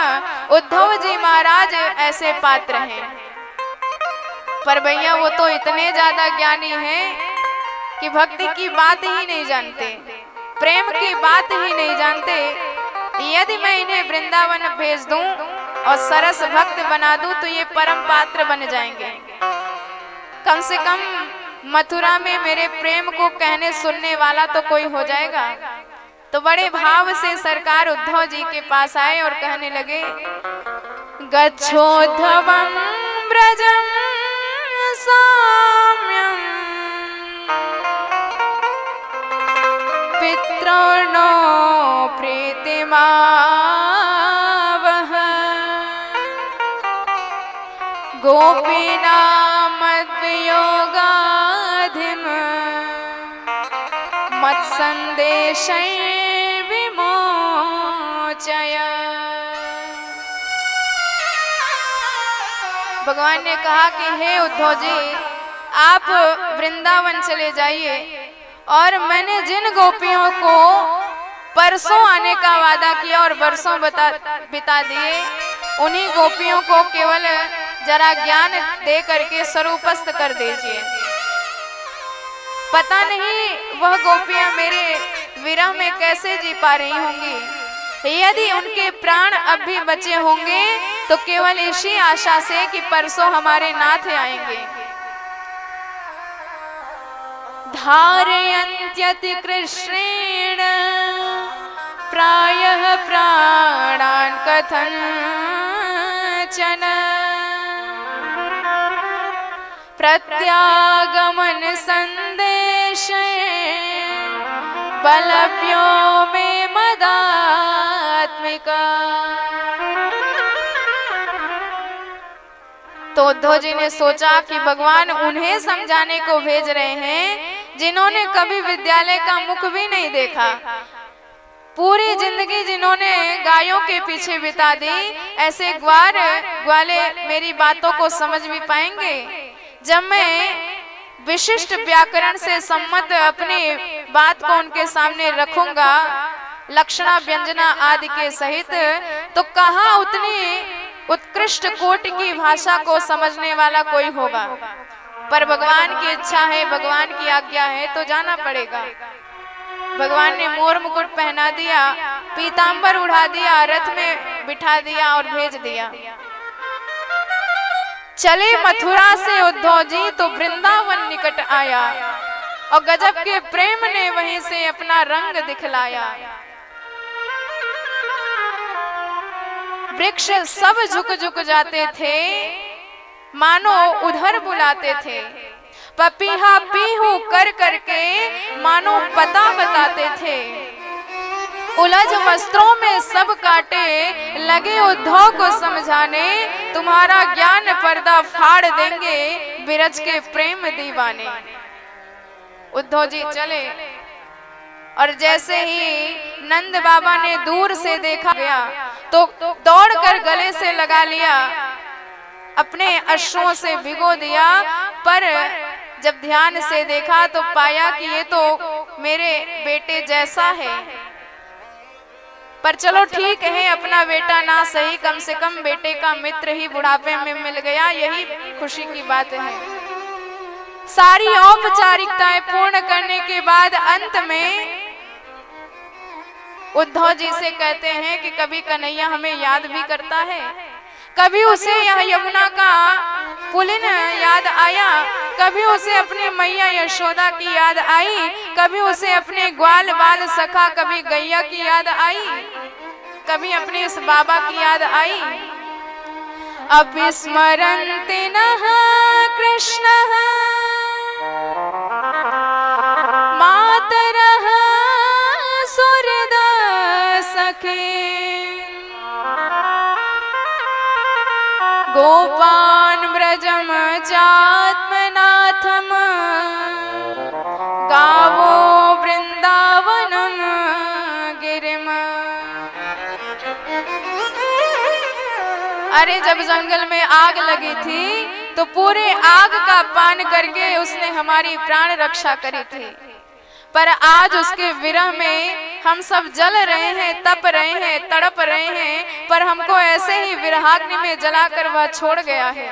उद्धव जी महाराज ऐसे पात्र हैं, पर भैया वो तो इतने ज्यादा ज्ञानी हैं कि भक्ति की बात ही नहीं जानते, प्रेम की बात ही नहीं जानते। यदि मैं इन्हें वृंदावन भेज दूं और सरस भक्त बना दूं तो ये परम पात्र बन जाएंगे। कम से कम मथुरा में मेरे प्रेम को कहने सुनने वाला तो कोई हो जाएगा। तो बड़े भाव से सरकार उद्धव जी के पास आए और कहने लगे, गच्छोद्धवं ब्रजं साम्यं पितॄणो प्रीतिमावह गोपीनामद्वियोगाधिम मत्संदेशै विमोचय। भगवान ने कहा कि हे उद्धव जी, आप वृंदावन चले जाइए और मैंने जिन गोपियों को परसों आने का वादा किया और बरसों बिता दिए, उन्हीं गोपियों को केवल जरा ज्ञान दे करके स्वरूपस्थ कर दीजिए। पता नहीं वह गोपियां मेरे विरह में कैसे जी पा रही होंगी। यदि उनके प्राण अब भी बचे होंगे तो केवल इसी आशा से कि परसों हमारे नाथ आएंगे। धारयन्त्यति कृष्णेन प्रायः प्राणान् कथञ्चन प्रत्यागमन संदेशे बलव्यो मे मदात्मिका। तो उद्धव जी ने सोचा कि भगवान उन्हें समझाने को भेज रहे हैं जिन्होंने कभी विद्यालय का मुख भी नहीं देखा, पूरी जिंदगी जिन्होंने गायों के पीछे बिता दी। ऐसे ग्वाले मेरी बातों को समझ भी पाएंगे? जब मैं विशिष्ट व्याकरण से सम्मत अपनी बात को उनके सामने रखूंगा, लक्षणा व्यंजना आदि के सहित, तो कहाँ उतनी उत्कृष्ट कोटि की भाषा को समझने वाला कोई होगा। पर भगवान की इच्छा है, भगवान की आज्ञा है तो जाना पड़ेगा। भगवान ने मोर मुकुट पहना दिया, पीतांबर उड़ा दिया, रथ में बिठा दिया और भेज दिया। चले मथुरा से उद्धव जी तो वृंदावन निकट आया और गजब के प्रेम ने वहीं से अपना रंग दिखलाया। वृक्ष सब झुक झुक जाते थे, मानो उधर बुलाते थे। पपीहा पीहू कर करके मानो पता बताते थे। उलझ वस्त्रों में सब काटे लगे उद्धव को समझाने, तुम्हारा ज्ञान पर्दा फाड़ देंगे बिरज के प्रेम दीवाने। उद्धव जी चले और जैसे ही नंद बाबा ने दूर से देखा गया तो दौड़कर गले से लगा लिया, अपने अश्रुओं से भिगो दिया। पर जब ध्यान से देखा तो पाया कि ये तो मेरे बेटे जैसा है। पर चलो ठीक है, अपना बेटा ना सही, कम से कम बेटे का मित्र ही बुढ़ापे में मिल गया, यही खुशी की बात है। सारी औपचारिकताएं पूर्ण करने के बाद अंत में उद्धव जी से कहते हैं कि कभी कन्हैया हमें याद भी करता है, कभी उसे यह यमुना का पुलिन याद आया, कभी उसे अपनी मैया यशोदा की याद आई, कभी उसे अपने ग्वाल बाल सखा कभी गैया की याद आई, कभी अपने इस बाबा की याद आई। अपि स्मरन्ति नः कृष्णः मातरः सुहृदा सखे गोपान् व्रजम चात्मनाथम गावो वृंदावनम गिरिम। अरे जब जंगल में आग लगी थी तो पूरे आग का पान करके उसने हमारी प्राण रक्षा करी थी, पर आज उसके विरह में हम सब जल रहे हैं, तप रहे हैं, तड़प रहे हैं, पर हमको ऐसे ही विरहाग्नि में जलाकर वह छोड़ गया है।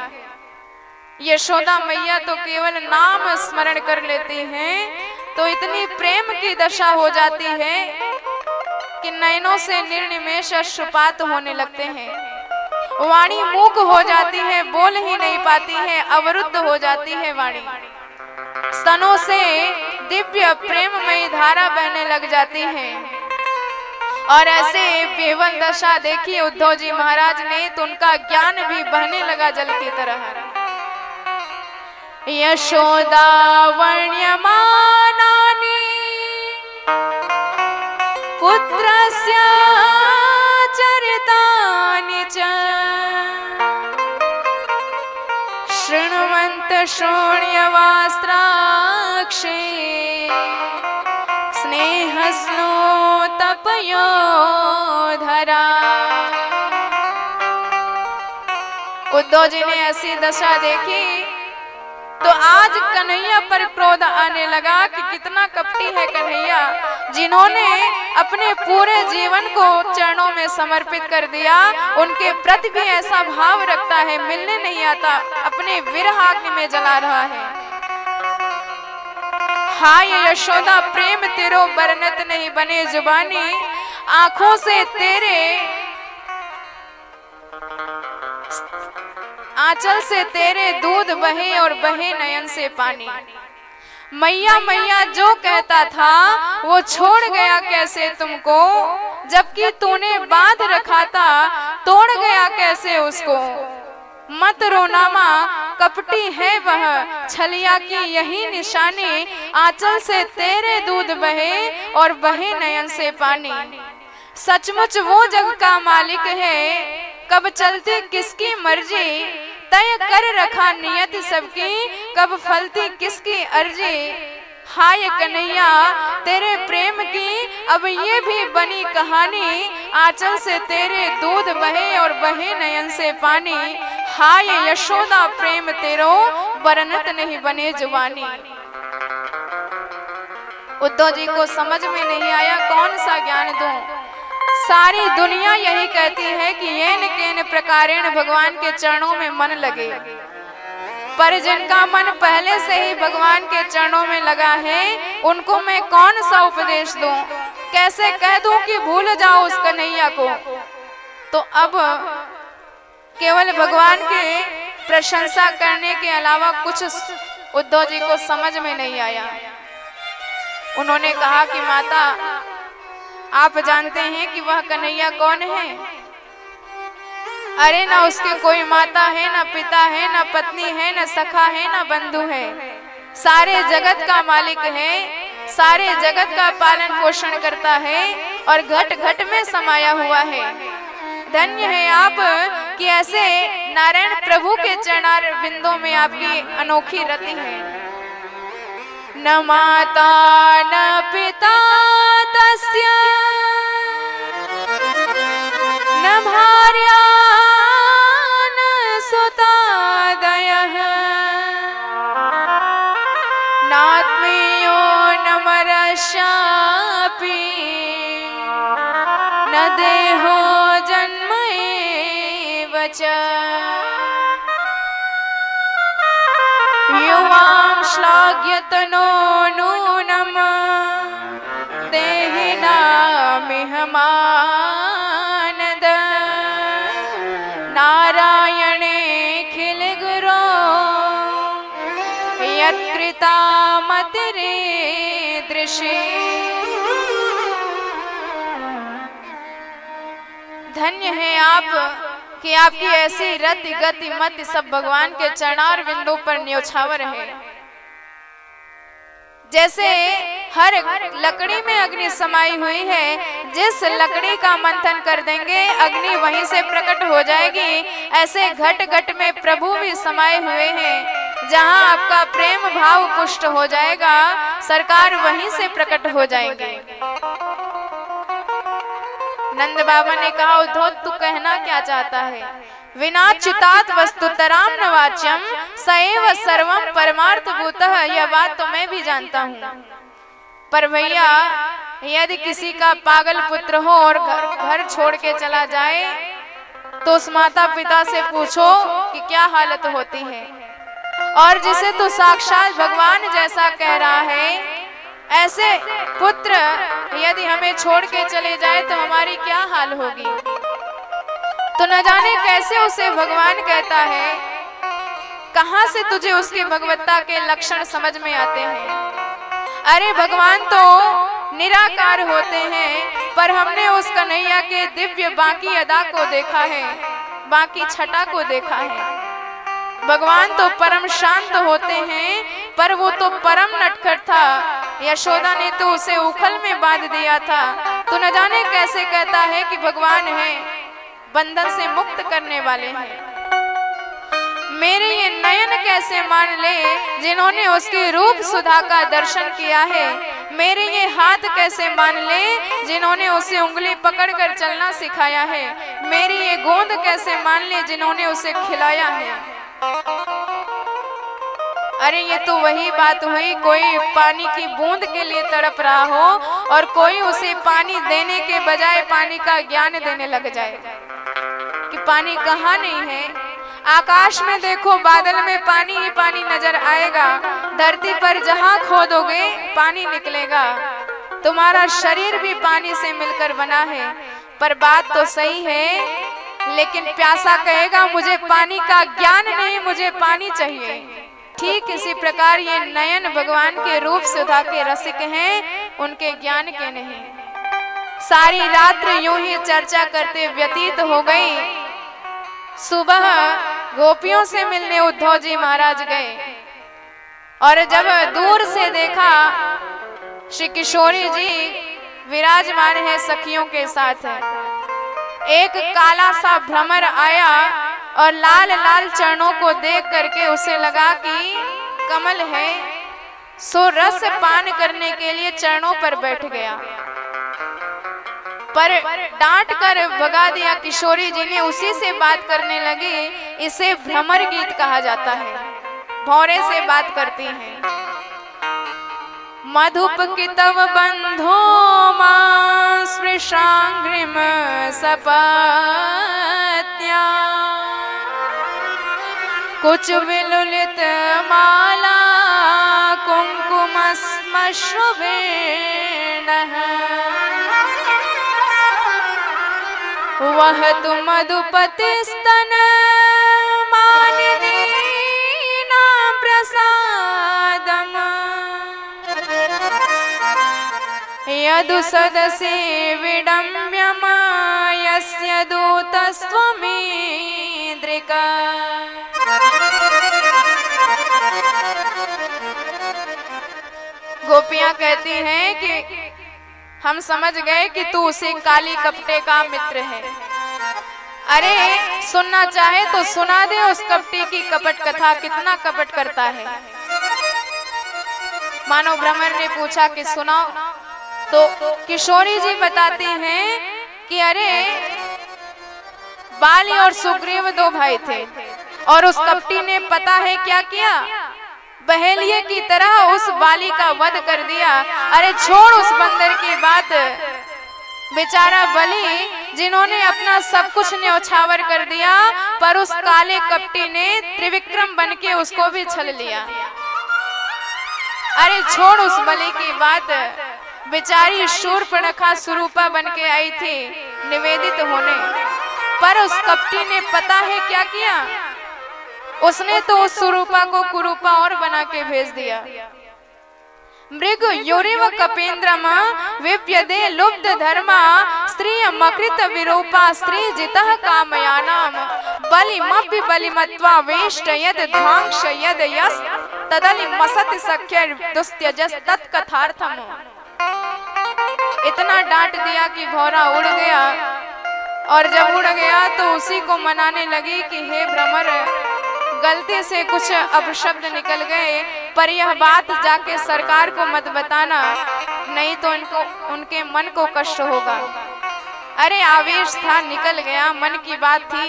यशोदा मैया तो केवल नाम स्मरण कर लेती हैं तो इतनी प्रेम की दशा हो जाती है कि नयनों से निर्निमेष अश्रुपात होने लगते हैं, वाणी मूक हो जाती है, बोल ही नहीं पाती है, अवरुद्ध हो जाती है वाणी। स्तनों से दिव्य प्रेममयी धारा बहने लग जाती है। और ऐसे बेवल दशा देखी उद्धव जी महाराज ने तो उनका ज्ञान भी बहने लगा जल की तरह। यशोदा वर्ण्यमानानि पुत्रस्य चरितानि च शृण्वन्त शोण्यवास्त्राक्षे स्नेहस्नो तपयोधरा। उद्धव जी ने ऐसी दशा देखी तो आज कन्हैया पर क्रोध आने लगा कि कितना कपटी है कन्हैया, जिन्होंने अपने पूरे जीवन को चरणों में समर्पित कर दिया, उनके प्रति भी ऐसा भाव रखता है, मिलने नहीं आता, अपने विरह अग्नि में जला रहा है। हाय यशोदा प्रेम तेरो बरनत नहीं बने जुबानी, आंखों से तेरे आंचल से तेरे दूध बहे और बहे नयन से पानी। मैया मैया जो कहता था वो छोड़ गया कैसे तुमको, जबकि तूने बांध रखा था तोड़ गया कैसे उसको। मत रोना माँ कपटी है वह, छलिया की यही निशानी, आंचल से तेरे दूध बहे और बहे नयन से पानी। सचमुच वो जग का मालिक है, कब चलती किसकी मर्जी, तय कर रखा नियत सबकी, कब फलती किसकी अर्जी। हाय कन्हैया तेरे प्रेम की अब ये भी बनी कहानी, आंचल से तेरे दूध बहे और बहे नयन से पानी। हाय यशोदा प्रेम तेरो बरनत नहीं बने जुबानी। उद्धव जी को समझ में नहीं आया कौन सा ज्ञान दूं। सारी दुनिया यही कहती है कि येन केन प्रकारेण भगवान के चरणों में मन लगे, पर जिनका मन पहले से ही भगवान के चरणों में लगा है उनको मैं कौन सा उपदेश दूं, कैसे कह दूं कि भूल जाओ उस कन्हैया को। तो अब केवल भगवान के प्रशंसा करने के अलावा कुछ उद्धव जी को समझ में नहीं आया। उन्होंने कहा कि माता आप जानते हैं कि वह कन्हैया कौन है? अरे ना उसके कोई माता है, ना पिता है, ना पत्नी है, ना सखा है, ना बंधु है, सारे जगत का मालिक है, सारे जगत का पालन पोषण करता है और घट घट में समाया हुआ है। धन्य है आप कि ऐसे नारायण प्रभु के चरणार बिंदों में आपकी अनोखी रति है। न माता न पिता तस्य न भार्या न सुतादयः नात्मीयो न मरस्यापि न देहो जन्म एव च युवां श्लाघ्यतनो नूनम् देहिनामिह मानद नारायणे खिल गुरो यत्कृता मतिरे दृशे। धन्य है आप कि आपकी ऐसी रति गति मति सब भगवान के चरणार बिंदु पर न्योछावर है। जैसे हर लकड़ी में अग्नि समाई हुई है, जिस लकड़ी का मंथन कर देंगे अग्नि वहीं से प्रकट हो जाएगी, ऐसे घट घट में प्रभु भी समाये हुए हैं। जहां आपका प्रेम भाव पुष्ट हो जाएगा सरकार वहीं से प्रकट हो जाएंगे। नंद बाबा ने कहा उद्धव तू कहना क्या चाहता है? विना चितात वस्तुतराम न वाच्यम सएव सर्वम परमार्थ भूतः। यह बात तो मैं भी जानता हूँ, पर भैया यदि किसी का पागल पुत्र हो और घर छोड़ के चला जाए तो उस माता पिता से पूछो कि क्या हालत होती है। और जिसे तू साक्षात भगवान जैसा कह रहा है, ऐसे पुत्र यदि हमें छोड़ के चले जाए तो हमारी क्या हाल होगी। तो न जाने कैसे उसे भगवान कहता है। कहां से तुझे उसके भगवत्ता के लक्षण समझ में आते हैं? अरे भगवान तो निराकार होते हैं, पर हमने उस कन्हैया के दिव्य बाकी अदा को देखा है, बाकी छटा को देखा है। भगवान तो परम शांत होते हैं, पर वो तो परम नटखट था। यशोदा ने तो उसे उखल में बांध दिया था। तो न जाने कैसे कहता है कि भगवान है, बंधन से मुक्त करने वाले हैं। मेरे ये नयन कैसे मान ले जिन्होंने उसके रूप सुधा का दर्शन किया है। मेरे ये हाथ कैसे मान ले जिन्होंने उसे उंगली पकड़कर चलना सिखाया है। मेरी ये गोंद कैसे मान ले जिन्होंने उसे खिलाया है। अरे ये तो वही बात हुई, कोई पानी की बूंद के लिए तड़प रहा हो और कोई उसे पानी देने के बजाय पानी का ज्ञान देने लग जाए कि पानी कहाँ नहीं है। आकाश में देखो, बादल में पानी ही पानी नजर आएगा। धरती पर जहां खोदोगे पानी निकलेगा। तुम्हारा शरीर भी पानी से मिलकर बना है। पर बात तो सही है, लेकिन प्यासा कहेगा मुझे पानी का ज्ञान नहीं, मुझे पानी चाहिए। ठीक इसी प्रकार ये नयन भगवान के रूप सुधा के रसिक हैं, उनके ज्ञान के नहीं। सारी रात्र यूं ही चर्चा करते व्यतीत हो गई। सुबह गोपियों से मिलने उद्धव जी महाराज गए और जब दूर से देखा श्री किशोरी जी विराजमान है, सखियों के साथ है। एक काला सा भ्रमर आया और लाल लाल चरणों को देख करके उसे लगा कि कमल है, सो रस पान करने के लिए चरणों पर बैठ गया, पर डांट कर भगा दिया। किशोरी जी ने उसी से बात करने लगी। इसे भ्रमर गीत कहा जाता है, भौरे से बात करती हैं। मधुप की तव बंधो मां स्पृशांग्रिम सपत्या, कुछ विलुलित माला कुंकुम श्मश्रुवेणः, वह तु मधुपति स्तन मानिनी ना प्रसादम, यदु सदसि विडम्यम यस्य दूतस्त्वमीद्रिका। गोपियां कहती हैं कि हम समझ गए कि तू उसे काली कपटे का मित्र है। अरे सुनना चाहे तो सुना दे उस कपटी की कपट कथा, कितना कपट करता है। मानो भ्रमर ने पूछा कि सुनाओ, तो किशोरी जी बताती हैं कि अरे बाली और सुग्रीव दो भाई थे और उस कपटी ने पता है क्या किया, बहेलिए की तरह उस बाली का वध कर दिया। अरे छोड़ उस बंदर की बात, बेचारा बलि जिन्होंने अपना सब कुछ न्यौछावर कर दिया, पर उस काले कपटी ने त्रिविक्रम बनके उसको भी छल लिया। अरे छोड़ उस बलि की बात, बेचारी शूर्पणखा सुरूपा बनके आई थी निवेदित होने, पर उस कपटी ने पता है क्या किया, उसने तो उस सुरूपा को कुरूपा और बना के भेज दिया। मृग योरिव कपेन्द्रमा विप्यदे लुब्ध धर्मा, स्त्री मकृत विरूपा स्त्री जितः कामयानाम, बलिमभि बलिमत्वा वेष्ट यद ध्वांश यद यस् तदलि मसत सख्य दुस्त्यजस तत्कथार्थम। इतना डांट दिया कि भौरा उड़ गया, और जब उड़ गया तो उसी को मनाने लगी कि हे भ्रमर, गलती से कुछ अपशब्द निकल गए, पर यह बात जाके सरकार को मत बताना, नहीं तो इनको उनके मन को कष्ट होगा। अरे आवेश था, निकल गया, मन की बात थी।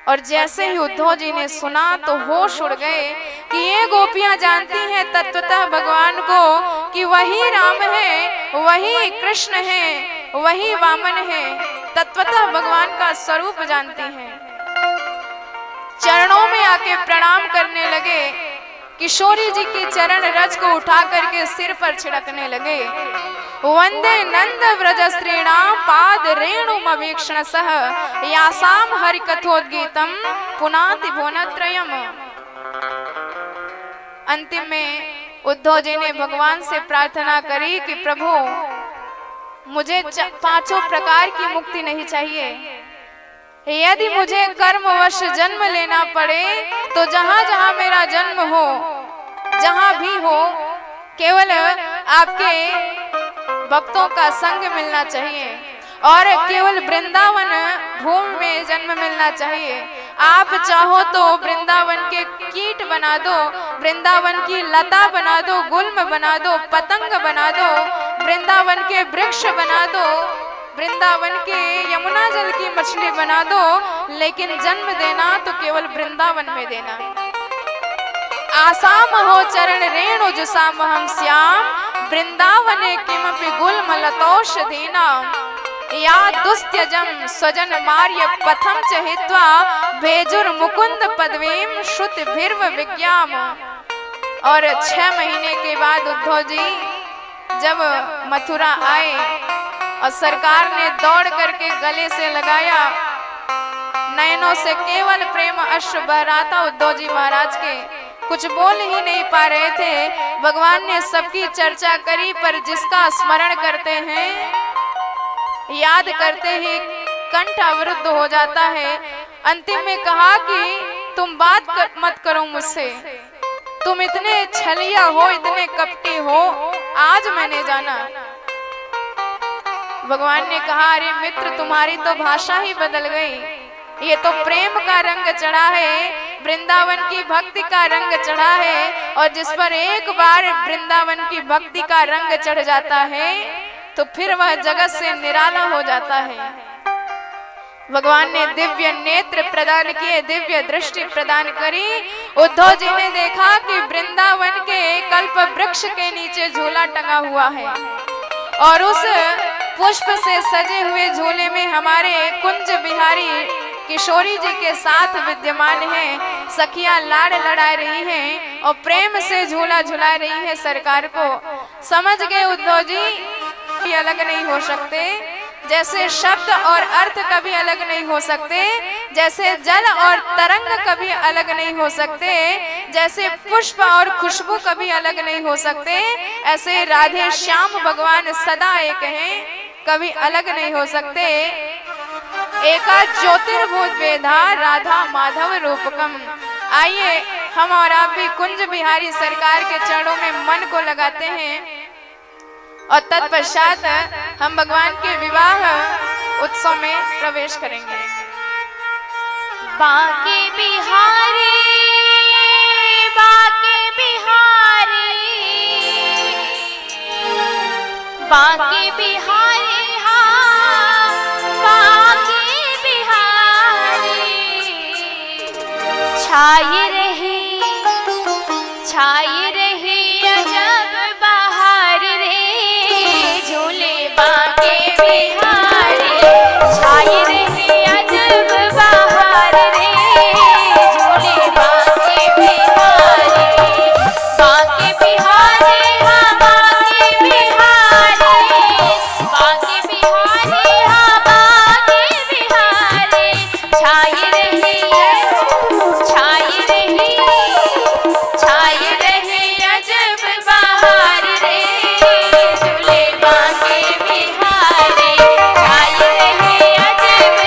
और जैसे ही उद्धव जी ने सुना तो होश उड़ गए कि ये गोपियां जानती हैं तत्वतः भगवान को कि वही राम है, वही कृष्ण है, वही वामन है, तत्वतः भगवान का स्वरूप जानती हैं। चरणों में आके प्रणाम करने लगे किशोरी जी के चरण रज को उठा करके सिर पर छिड़कने लगे। वंदे नंद व्रज स्त्रीणाम पाद रेणुमवीक्षण सह यासाम हरि कथोद्गीतम पुनाति भुवनत्रयम्। अंतिम में उद्धव जी ने भगवान से प्रार्थना करी कि प्रभु मुझे पांचों प्रकार की मुक्ति नहीं चाहिए। यदि मुझे कर्मवश जन्म लेना पड़े तो जहां जहां मेरा जन्म हो, जहां भी हो, केवल आपके भक्तों का संग मिलना चाहिए और केवल वृंदावन भूमि में जन्म मिलना चाहिए। आप चाहो तो वृंदावन के कीट बना दो, वृंदावन की लता बना दो, गुल्म बना दो, पतंग बना दो, वृंदावन के वृक्ष बना दो, वृंदावन के यमुना जल की मछली बना दो, लेकिन जन्म देना तो केवल वृंदावन में देना। आसाम हो चरण रेणु जुसाम हम श्याम वृंदावने किमपि गुल्म लतौषधीना या दुस्त्यजम स्वजन मार्य पथम च हित्वा भेजुर मुकुंद पदवीम श्रुत भीर्व विज्ञाम। और 6 महीने के बाद उद्धव जी जब मथुरा आए और सरकार ने दौड़ करके गले से लगाया, नयनों से केवल प्रेम अश्रु बह रहा था उद्धव जी महाराज के, कुछ बोल ही नहीं पा रहे थे। भगवान ने सबकी चर्चा करी, पर जिसका स्मरण करते हैं, याद करते ही कंठ अवरुद्ध हो जाता है। अंतिम में कहा कि तुम बात मत करो मुझसे, तुम इतने छलिया हो, इतने कपटी हो, आज मैंने जाना। भगवान ने कहा अरे मित्र तुम्हारी तो भाषा ही बदल गई, ये तो प्रेम का रंग चढ़ा है, वृंदावन की भक्ति का रंग चढ़ा है, और जिस पर एक बार वृंदावन की भक्ति का रंग चढ़ जाता है तो फिर वह जगत से निराला हो जाता है। भगवान ने दिव्य नेत्र प्रदान किए, दिव्य दृष्टि प्रदान करी। उद्धव जी ने देखा कि वृंदावन के कल्प वृक्ष के नीचे झूला टंगा हुआ है और उस पुष्प से सजे हुए झूले में हमारे कुंज बिहारी किशोरी जी के साथ विद्यमान हैं। सखियां लाड़ लड़ा रही हैं और प्रेम से झूला झुला रही है सरकार को। समझ गए उद्धव जी अलग नहीं हो सकते, जैसे शब्द और अर्थ कभी अलग नहीं हो सकते, जैसे जल और तरंग कभी अलग नहीं हो सकते, जैसे पुष्प और खुशबू कभी अलग नहीं हो सकते, ऐसे राधे श्याम भगवान सदा एक हैं, कभी अलग नहीं हो सकते। एका ज्योतिर्भूत वेदा राधा माधव रूपकम। आइए हम और आप भी कुंज बिहारी सरकार के चरणों में मन को लगाते हैं और तत्पश्चात हम भगवान के विवाह उत्सव में प्रवेश करेंगे।
बाके बिहारी, बाके बिहारी, बाके बिहारी, हाँ बाके बिहारी। छाई रही, छाई रही अजब बहार रे, झूले बाके बिहारी। छाई रही अजब बहार रे, झूले बाके बिहारी। बाके बिहारी, हाँ बाके बिहारी, बाके बिहारी, हाँ बाके बिहारी। छाई रही, छाई रही, छाई रही अजब बहार रे, झूले बाके बिहारी। छाई रही अजब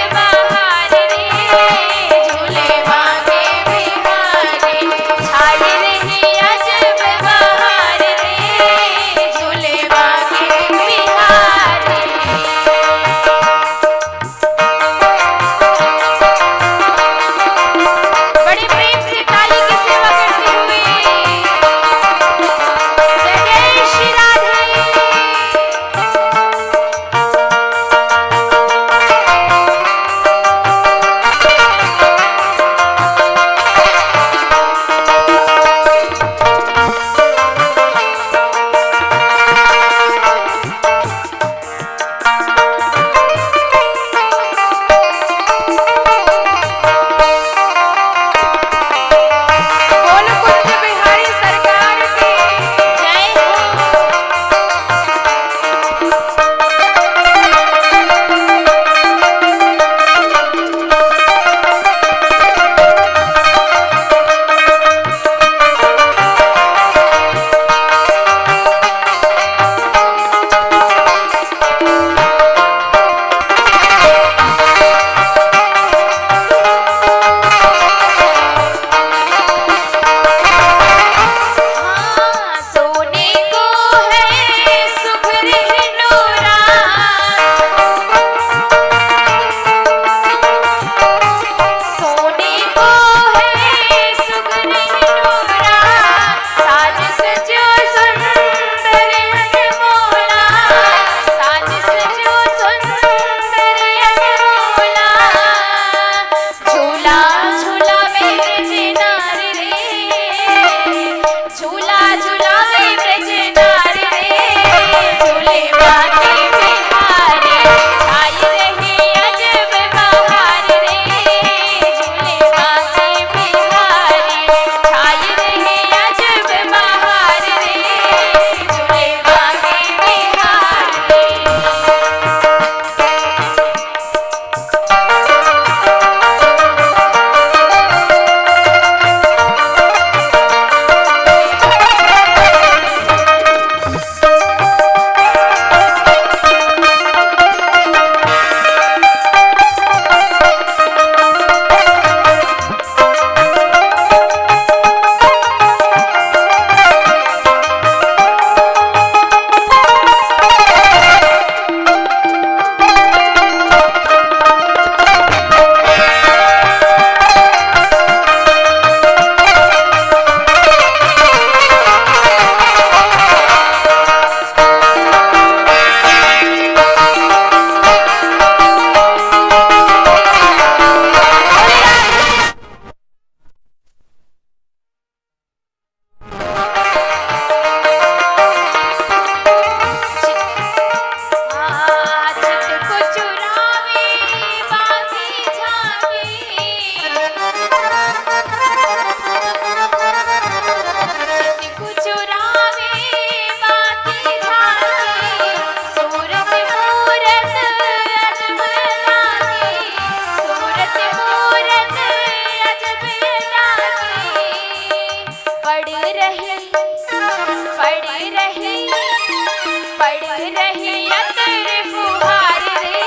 पड़ी रही अतर फुहार रे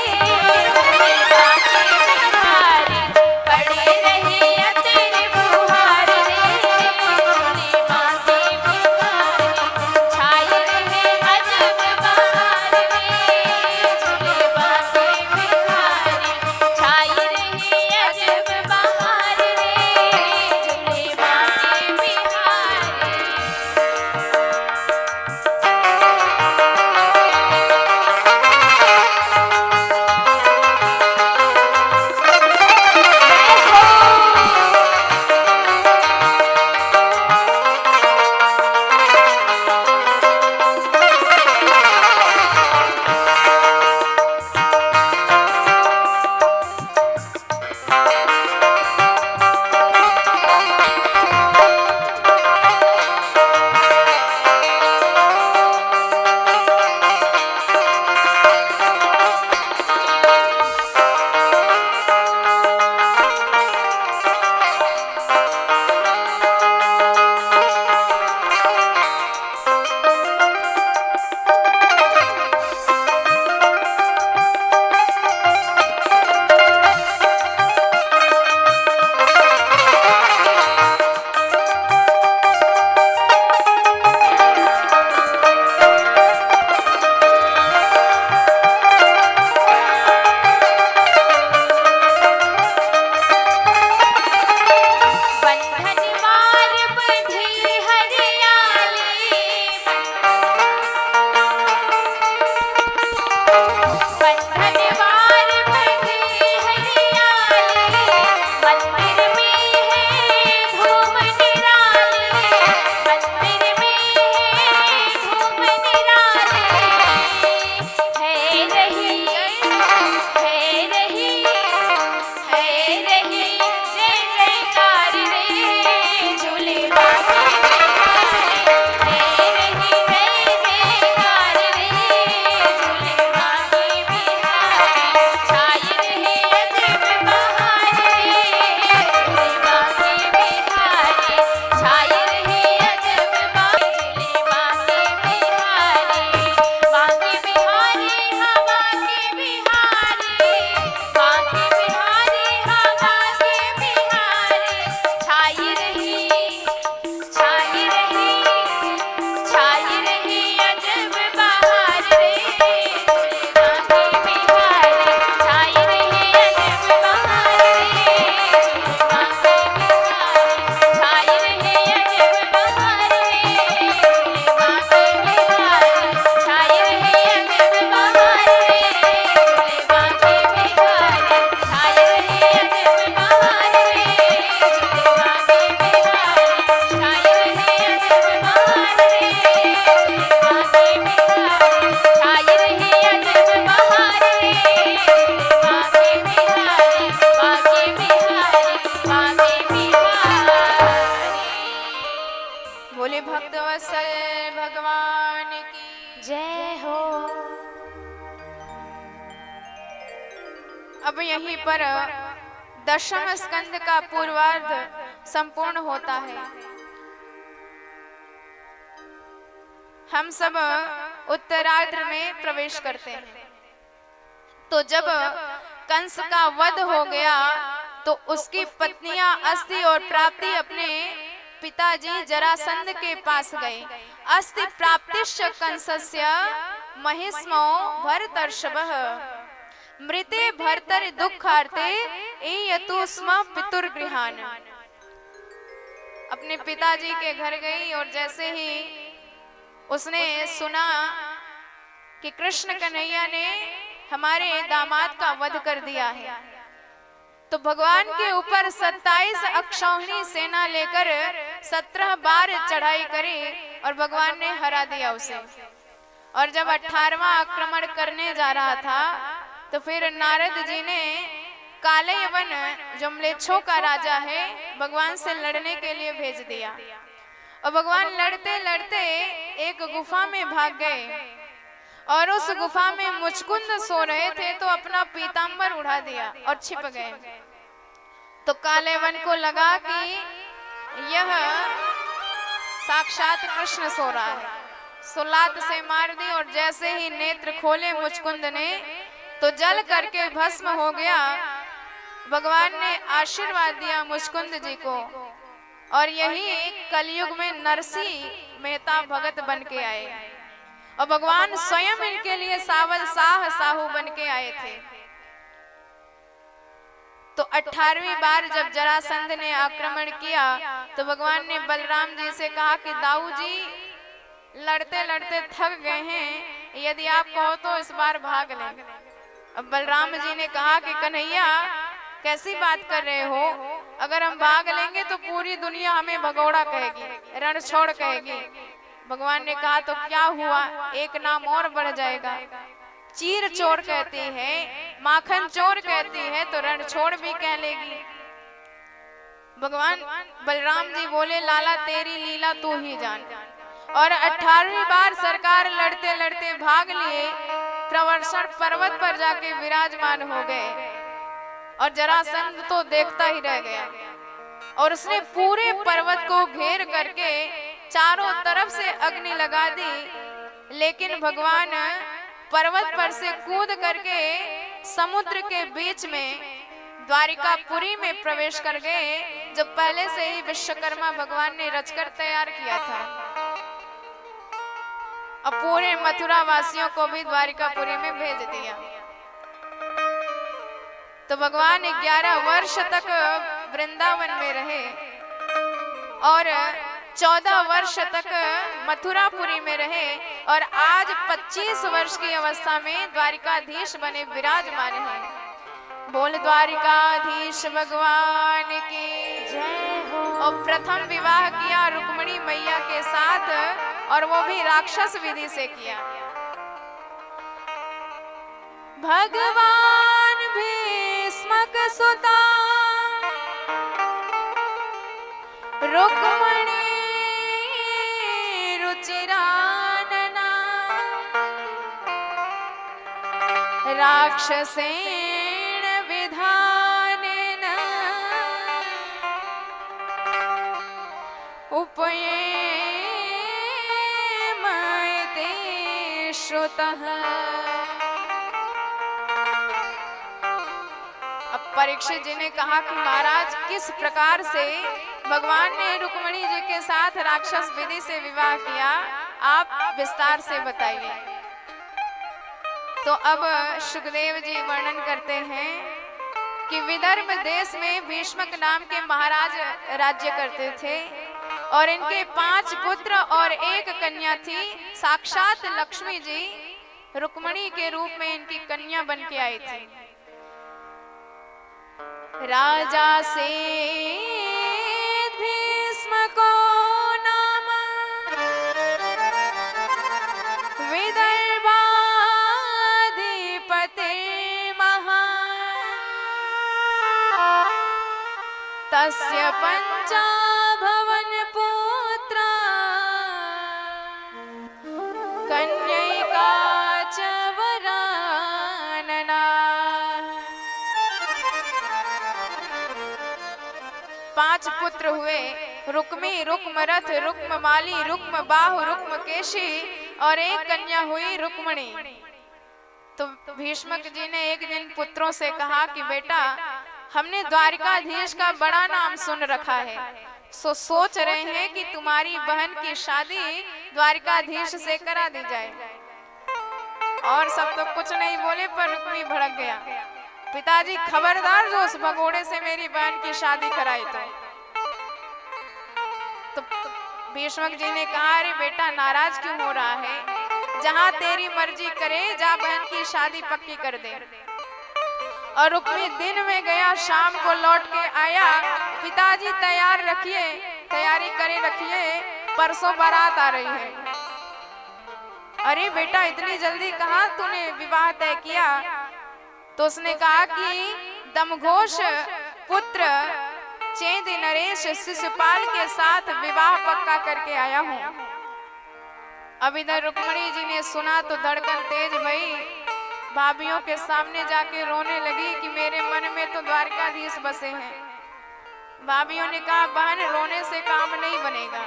झूले बांके बिहारी पड़ी रही अतर फुहार रे झूले बांके बिहारी छाई रहे अजब बहार रे झूले बांके बिहारी छाई रहे अजब बहार रे झूले बांके बिहारी।
बोले भक्तवत्सल भगवान की
जय हो।
अब यहीं पर दशम स्कंद का पूर्वार्ध संपूर्ण होता है। हम सब उत्तरार्ध में प्रवेश करते हैं। तो जब कंस का वध हो गया तो उसकी पत्नियां अस्थि और प्राप्ति अपने पिताजी जरासंध के पास गए। अस्थि प्राप्तिश्च कंसस्य महिष्मो भरतर्षभः मृते भर्तर दुखार्ते एयतु स्म पितुर्गृहान। अपने पिताजी के घर गई और जैसे ही उसने सुना कि कृष्ण कन्हैया ने हमारे दामाद का वध कर दिया है, तो भगवान के ऊपर 27 अक्षौहिणी सेना लेकर 17 बार चढ़ाई करी और भगवान ने हरा दिया उसे। और जब 18वां आक्रमण करने जा रहा था तो फिर नारद जी ने काले यवन जो म्लेच्छों का राजा है भगवान से लड़ने के लिए भेज दिया। और भगवान लड़ते लड़ते एक गुफा में भाग गए और उस गुफा में मुचकुंद सो रहे थे तो अपना पीतांबर उड़ा दिया और छिप गए। तो काले वन को लगा कि यह साक्षात कृष्ण सो रहा है। सुलात से मार दी और जैसे ही नेत्र खोले मुचकुंद ने तो जल करके भस्म हो गया। भगवान ने आशीर्वाद दिया मुचकुंद जी को और यही कलयुग में नरसिंह मेहता भगत बन के आए और भगवान स्वयं इनके लिए सावल साह साहू बन के आए थे। तो 18वीं बार जब जरासंध ने आक्रमण किया तो भगवान ने बलराम जी से कहा कि दाऊ जी लड़ते लड़ते थक गए हैं, यदि आप कहो तो इस बार भाग लें। अब बलराम जी ने कहा कि कन्हैया कैसी बात कर रहे हो, अगर हम भाग लेंगे तो पूरी दुनिया हमें भगोड़ा कहेगी, रण छोड़ कहेगी। भगवान ने कहा तो क्या हुआ, एक नाम और बढ़ जाएगा। चीर चोर कहती है, माखन चोर कहती है तो रण छोड़ भी कह लेगी। भगवान बलराम जी बोले लाला तेरी लीला तू ही जान। और 18वीं बार सरकार लड़ते लड़ते भाग लिए, प्रवर्षण पर्वत पर जाके विराजमान हो गए और जरासंध तो देखता ही रह गया और उसने पूरे पर्वत को घेर करके चारों तरफ से अग्नि लगा दी। लेकिन भगवान पर्वत पर से कूद करके समुद्र के बीच में द्वारिकापुरी में प्रवेश कर गए, जो पहले से ही विश्वकर्मा भगवान ने रचकर तैयार किया था। अब पूरे मथुरा वासियों को भी द्वारिकापुरी में भेज दिया। तो भगवान 11 वर्ष तक वृंदावन में रहे और 14 वर्ष तक मथुरापुरी में रहे और आज 25 वर्ष की अवस्था में द्वारिकाधीश बने विराजमान हैं। बोल द्वारिकाधीश भगवान की जय हो। और प्रथम विवाह किया रुक्मिणी मैया के साथ और वो भी राक्षस विधि से किया। भगवान भीष्मक सुता रुक्मिणी रुचिरानना राक्षसेन विधानेन उपयेमते श्रुतः। अब परीक्षित जी ने कहा कि महाराज किस प्रकार से भगवान ने रुक्मिणी जी के साथ राक्षस विधि से विवाह किया, आप विस्तार से बताइए। तो अब सुखदेव जी वर्णन करते हैं कि विदर्भ देश में भीष्मक नाम के महाराज राज्य करते थे और इनके 5 पुत्र और 1 कन्या थी। साक्षात लक्ष्मी जी रुक्मिणी के रूप में इनकी कन्या बन के आई थी। राजा से भीष्म को नाम विदर्भाधिपति महान तस्य पंचा भवन पुत्र कन्यका च वरानना। 5 पुत्र हुए, रुक्मी, रुक्मरथ, रुक्ममाली, रुक्मबाहु, रुक्मकेशी और 1 कन्या हुई रुक्मिणी। तो भीष्मक जी ने एक दिन पुत्रों से कहा कि बेटा हमने द्वारिकाधीश का बड़ा नाम सुन रखा है, सोच रहे हैं कि तुम्हारी बहन की शादी द्वारिकाधीश से करा दी जाए। और सब तो कुछ नहीं बोले पर रुक्मी भड़क गया। पिताजी खबरदार जो उस भगोड़े से मेरी बहन की शादी कराई। तो भीष्मक जी ने कहा अरे बेटा नाराज क्यों हो रहा है, जहां तेरी मर्जी करे जा बहन की शादी पक्की कर दे। और रुक्मी दिन में गया, शाम को लौट के आया, पिताजी तैयार रखिए, तैयारी करे रखिए, परसों बारात आ रही है। अरे बेटा इतनी जल्दी कहाँ तूने विवाह तय किया? तो उसने कहा कि दमघोष पुत्र चेदी नरेश शिशुपाल के साथ विवाह पक्का करके आया हूँ। अब इधर रुक्मिणी जी ने सुना तो धड़कन तेज भई, भाभियों के सामने जाके रोने लगी कि मेरे मन में तो द्वारकाधीश बसे हैं। भाभियों ने कहा बहन रोने से काम नहीं बनेगा,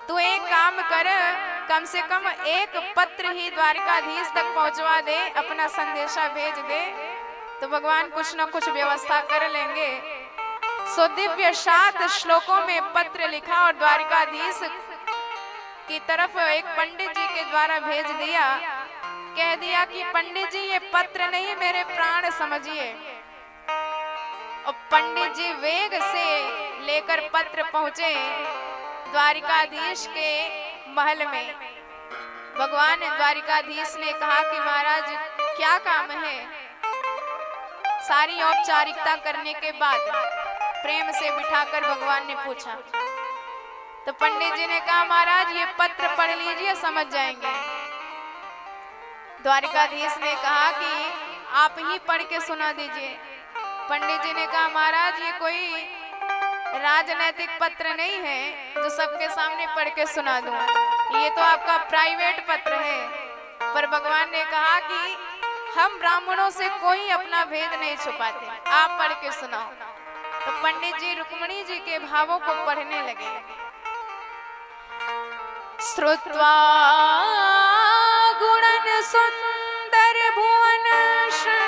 तू एक काम कर, कम से कम एक पत्र ही द्वारिकाधीश तक पहुंचवा दे, अपना संदेशा भेज दे, तो भगवान कुछ न कुछ व्यवस्था कर लेंगे। सो दिव्य 7 श्लोकों में पत्र लिखा और द्वारिकाधीश की तरफ एक पंडित जी के द्वारा भेज दिया। कह दिया कि पंडित जी ये पत्र नहीं, मेरे प्राण समझिए। और पंडित जी वेग से लेकर पत्र पहुंचे द्वारिकाधीश के महल में। भगवान द्वारिकाधीश ने कहा कि महाराज क्या काम है। सारी औपचारिकता करने के बाद प्रेम से बिठाकर भगवान ने पूछा, तो पंडित जी ने कहा महाराज ये पत्र पढ़ लीजिए, समझ जाएंगे। द्वारिकाधीश ने कहा कि आप ही पढ़ के सुना दीजिए। पंडित जी ने कहा महाराज ये कोई राजनैतिक पत्र नहीं है जो सबके सामने पढ़ के सुना दूं, ये तो आपका प्राइवेट पत्र है। पर भगवान ने कहा कि हम ब्राह्मणों से कोई अपना भेद नहीं छुपाते, आप पढ़ के सुनाओ। तो पंडित जी रुक्मिणी जी के भावों को पढ़ने लगे। श्रुत्वा गुणन सुंदर भुवन शृण्वतां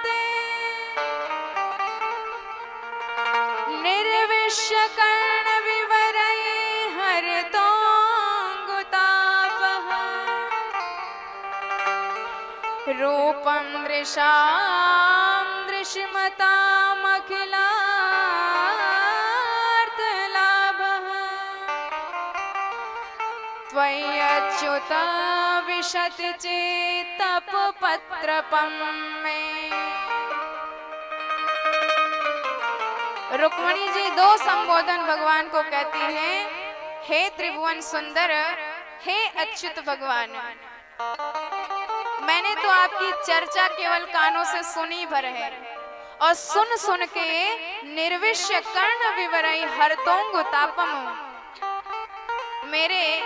ते निर्विश्य कर्ण विवरै हरतोऽङ्गुतापः रूपं दृशां दृश्यमतामखिलार्थलाभः त्वय्यच्युत विशति चेत्तपत्रपं मे। रुक्मिणी जी 2 संबोधन भगवान को कहती हैं, हे त्रिभुवन सुंदर, हे अच्युत भगवान, मैंने तो आपकी चर्चा केवल कानों से सुनी भर है और सुन सुन के निर्विश्य कर्ण विवरै हरतोऽङ्गुतापम, मेरे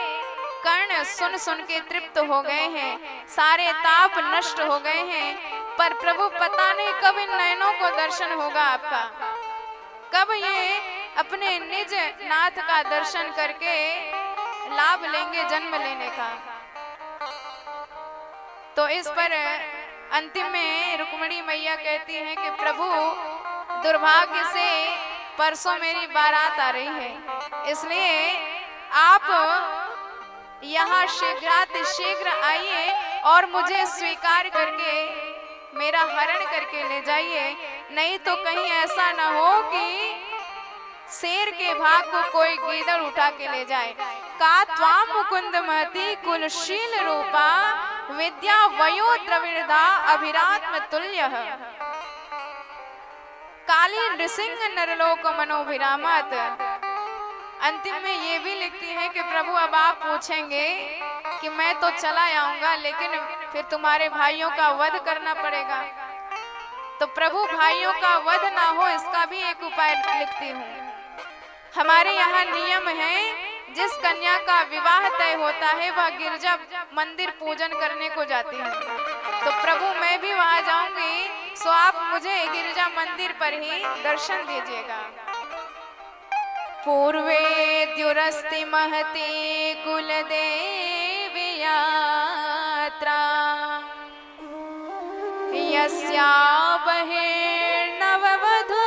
कर्ण सुन सुन के तृप्त हो गए हैं, सारे ताप नष्ट हो गए हैं। पर प्रभु पता नहीं कब इन नयनों को दर्शन होगा आपका, कब ये अपने निज नाथ का दर्शन करके लाभ लेंगे जन्म लेने का। तो इस पर अंतिम में रुक्मिणी मैया कहती हैं कि प्रभु दुर्भाग्य से परसों मेरी बारात आ रही है, इसलिए आप यहाँ शीघ्र आइए और मुझे स्वीकार करके मेरा हरण करके ले जाइए, नहीं तो कहीं ऐसा न हो कि शेर के भाग को कोई गीदड़ उठा के ले जाए। का त्वाम मुकुंद महती कुलशील रूपा विद्या वयो द्रविड़ा अभिरात्म तुल्य काली नृसिंह नरलोक मनोभिरामत। अंतिम में ये भी लिखती है कि प्रभु अब आप पूछेंगे कि मैं तो चला आऊंगा, लेकिन फिर तुम्हारे भाइयों का वध करना पड़ेगा। तो प्रभु भाइयों का वध ना हो इसका भी एक उपाय लिखती हूँ। हमारे यहाँ नियम है, जिस कन्या का विवाह तय होता है वह गिरजा मंदिर पूजन करने को जाती है। तो प्रभु मैं भी वहां जाऊंगी, सो आप मुझे गिरजा मंदिर पर ही दर्शन दीजिएगा। पूर्वे द्युरस्ति महती कुलदेवी यात्रा यस्या बहिर्नववधू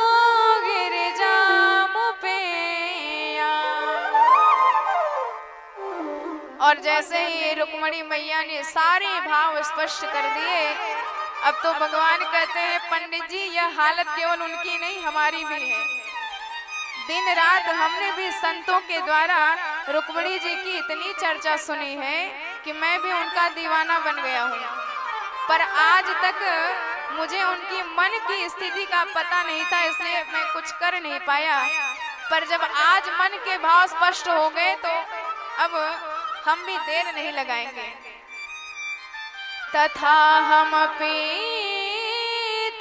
गिरिजामुपेया। और जैसे ही रुक्मिणी मैया ने सारे भाव स्पष्ट कर दिए, अब तो भगवान कहते हैं पंडित जी यह हालत केवल उनकी नहीं हमारी भी है। दिन रात हमने भी संतों के द्वारा रुक्मिणी जी की इतनी चर्चा सुनी है कि मैं भी उनका दीवाना बन गया हूँ, पर आज तक मुझे उनकी मन की स्थिति का पता नहीं था, इसलिए मैं कुछ कर नहीं पाया। पर जब आज मन के भाव स्पष्ट हो गए तो अब हम भी देर नहीं लगाएंगे। तथा हमपि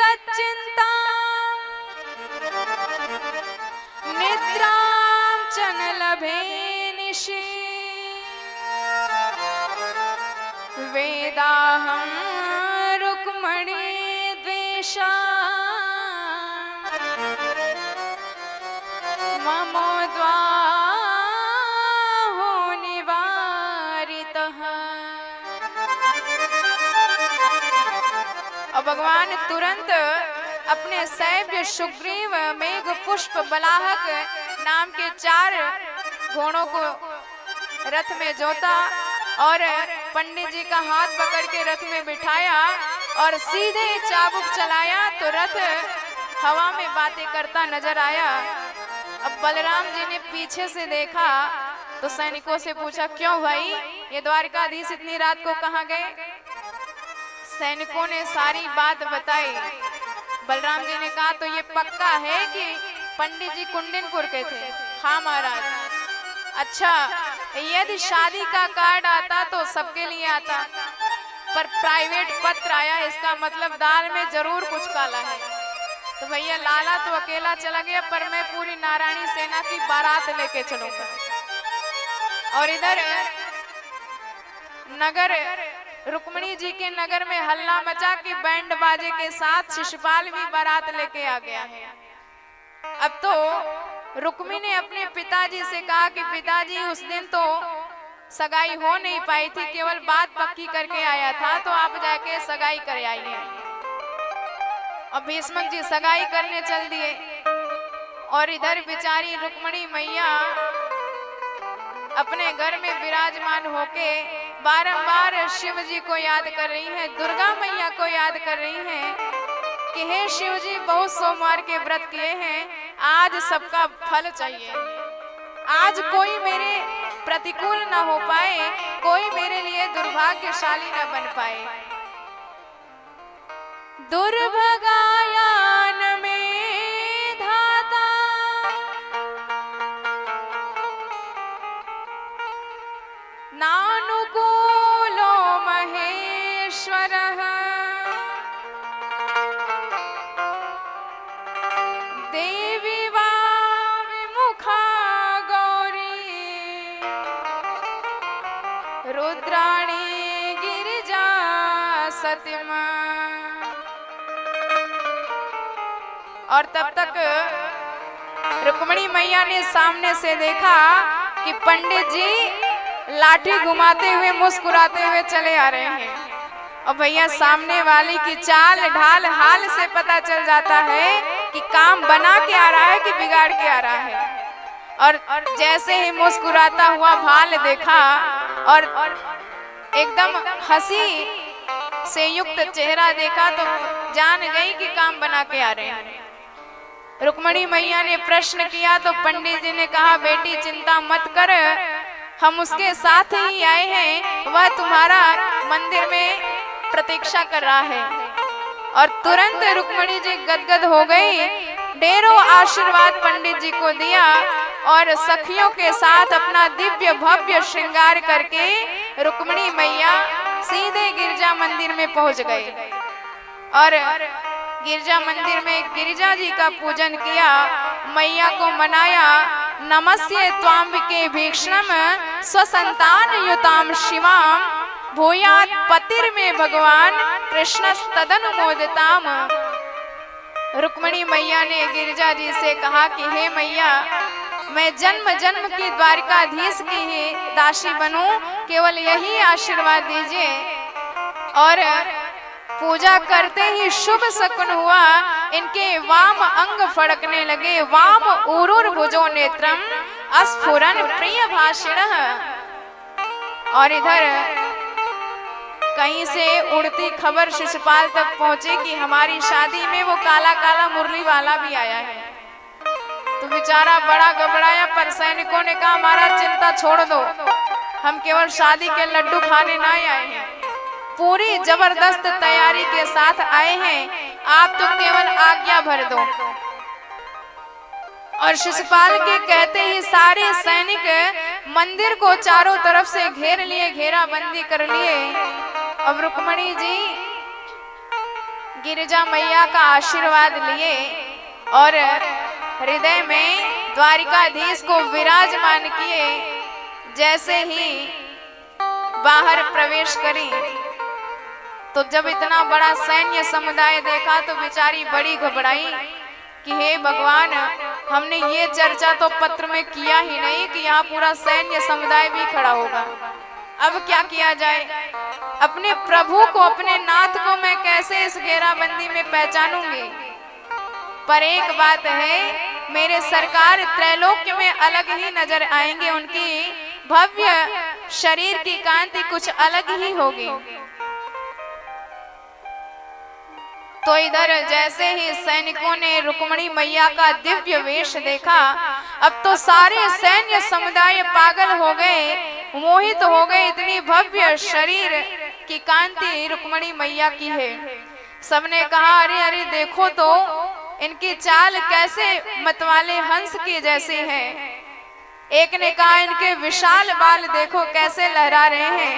तच्चिंता निद्रां च न लभे निशि वेदाहं रुक्मिणी द्वेषा ममोद्वार और भगवान तुरंत अपने सैव्य सुग्रीव मेघ पुष्प बलाहक नाम के 4 घोड़ों को रथ में जोता और पंडित जी का हाथ पकड़ के रथ में बिठाया और सीधे चाबुक चलाया तो रथ हवा में बातें करता नजर आया। अब बलराम जी ने पीछे से देखा तो सैनिकों से पूछा, क्यों भाई, ये द्वारकाधीश इतनी रात को कहाँ गए? सैनिकों ने सारी बात बताई। बलराम जी ने कहा, तो ये पक्का है कि पंडित जी कुंडनपुर के थे? हाँ महाराज। अच्छा, यदि शादी का कार्ड आता तो सबके लिए आता, पर प्राइवेट पत्र आया, इसका मतलब दाल में जरूर कुछ काला है। तो भैया लाला तो अकेला चला गया, पर मैं पूरी नारायणी सेना की बारात लेके चलूंगा। और इधर नगर रुक्मिणी जी के नगर में हल्ला मचा कि बैंड बाजे के साथ शिशुपाल भी बारात लेके आ गया है। अब तो रुक्मी ने अपने पिताजी से कहा कि पिताजी, उस दिन तो सगाई हो नहीं पाई थी, केवल बात पक्की करके आया था, तो आप जाके सगाई कर आइए। और भीष्मक जी सगाई करने चल दिए। और इधर बेचारी रुक्मिणी मैया अपने घर में विराजमान होके बारंबार शिव जी को याद कर रही है, दुर्गा मैया को याद कर रही है कि हे शिव जी, बहुत सोमवार के व्रत किए हैं, आज सबका फल चाहिए, आज कोई मेरे प्रतिकूल ना हो पाए, कोई मेरे लिए दुर्भाग्यशाली ना बन पाए। दुर्भगायान में धाता नानुकूलो महेश्वरः देवी वा विमुखा गौरी रुद्राणी गिरिजा सतीमा। और तब तक रुक्मिणी मैया ने सामने से देखा कि पंडित जी लाठी घुमाते हुए मुस्कुराते हुए चले आ रहे हैं। और भैया सामने वाली की चाल ढाल हाल से पता चल जाता है कि काम बना के आ रहा है कि बिगाड़ के आ रहा है। और जैसे ही मुस्कुराता हुआ भाल देखा और एकदम हंसी से युक्त चेहरा देखा तो जान गई कि काम बना के आ रहे हैं। रुक्मिणी मैया ने प्रश्न किया तो पंडित जी ने कहा, बेटी चिंता मत कर, हम उसके साथ ही आए हैं, वह तुम्हारा मंदिर में प्रतीक्षा कर रहा है। और तुरंत रुक्मिणी जी गदगद हो गई, ढेरों आशीर्वाद पंडित जी को दिया और सखियों के साथ अपना दिव्य भव्य श्रृंगार करके रुक्मिणी मैया सीधे गिरजा मंदिर में पहुंच गई। और गिरजा मंदिर में गिरिजा जी का पूजन किया, मैया को मनाया। नमस्ये त्वाम्बिके भीक्षणम स्वसंतान युताम शिवाम भूयात पतिर में भगवान कृष्णस्तदनुमोदिताम। रुक्मिणी मैया ने गिरिजा जी से कहा कि हे मैया, मैं जन्म जन्म की द्वारकाधीश की ही दासी बनूं, केवल यही आशीर्वाद दीजिए। और पूजा करते ही शुभ शकुन हुआ, इनके वाम अंग फड़कने लगे, वाम ऊरुर्भुजो नेत्रम अस्फुरन प्रिय भाषिणः। और इधर कहीं से उड़ती खबर शिशुपाल तक पहुंची कि हमारी शादी में वो काला काला मुरली वाला भी आया है। तो बेचारा बड़ा घबराया, पर सैनिकों ने कहा, महाराज चिंता छोड़ दो, हम केवल शादी के लड्डू खाने ना आए हैं, पूरी जबरदस्त तैयारी के साथ आए हैं, आप तो केवल आज्ञा भर दो। और शिशुपाल के कहते ही सारे सैनिक मंदिर को चारों तरफ से घेर लिए, घेराबंदी कर लिए। अब रुक्मिणी जी गिरिजा मैया का आशीर्वाद लिए और हृदय में द्वारिकाधीश को विराजमान किए। जैसे ही बाहर प्रवेश करी तो जब इतना बड़ा सैन्य समुदाय देखा तो बेचारी बड़ी घबराई कि हे भगवान, हमने ये चर्चा तो पत्र में किया ही नहीं कि यहाँ पूरा सैन्य समुदाय भी खड़ा होगा। अब क्या किया जाए, अपने प्रभु को, अपने नाथ को मैं कैसे इस घेराबंदी में पहचानूंगी। पर एक बात है, मेरे सरकार त्रैलोक्य में अलग ही नजर आएंगे, उनकी भव्य शरीर की कांति कुछ अलग ही होगी। तो इधर जैसे ही सैनिकों ने रुक्मिणी मैया का दिव्य वेश देखा, अब तो सारे सैन्य समुदाय पागल हो गए, मोहित हो गए। इतनी भव्य शरीर की कांति रुक्मिणी मैया की है। सबने कहा अरे अरे देखो तो इनकी चाल कैसे मतवाले हंस की जैसी है। एक ने कहा इनके विशाल बाल देखो कैसे लहरा रहे हैं।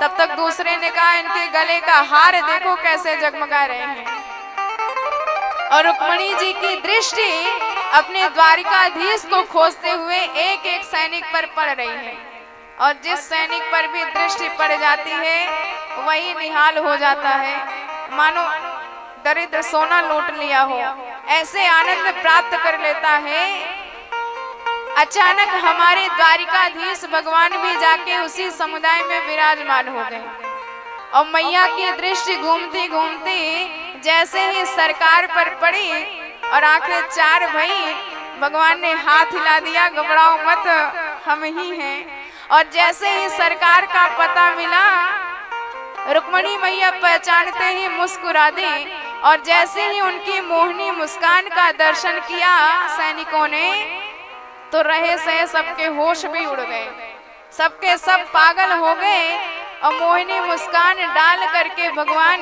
तब तक दूसरे ने कहा इनके गले का हार देखो कैसे जगमगा रहे हैं। और रुक्मिणी जी की दृष्टि अपने द्वारिकाधीश को खोजते हुए एक एक सैनिक पर पड़ रही है। और जिस सैनिक पर भी दृष्टि पड़ जाती है वही निहाल हो जाता है, मानो दरिद्र सोना लूट लिया हो, ऐसे आनंद प्राप्त कर लेता है। अचानक हमारे द्वारिकाधीश भगवान भी जाके उसी समुदाय में विराजमान हो गए। और मैया की दृष्टि घूमती घूमती जैसे ही सरकार पर पड़ी और आंखें चार भई, भगवान ने हाथ हिला दिया, घबराओ मत हम ही हैं। और जैसे ही सरकार का पता मिला, रुक्मिणी मैया पहचानते ही मुस्कुरा दी। और जैसे ही उनकी मोहनी मुस्कान का दर्शन किया सैनिकों ने, तो रहे सहे सबके होश भी उड़ गए, सबके सब पागल हो गए। और मोहिनी मुस्कान डाल करके भगवान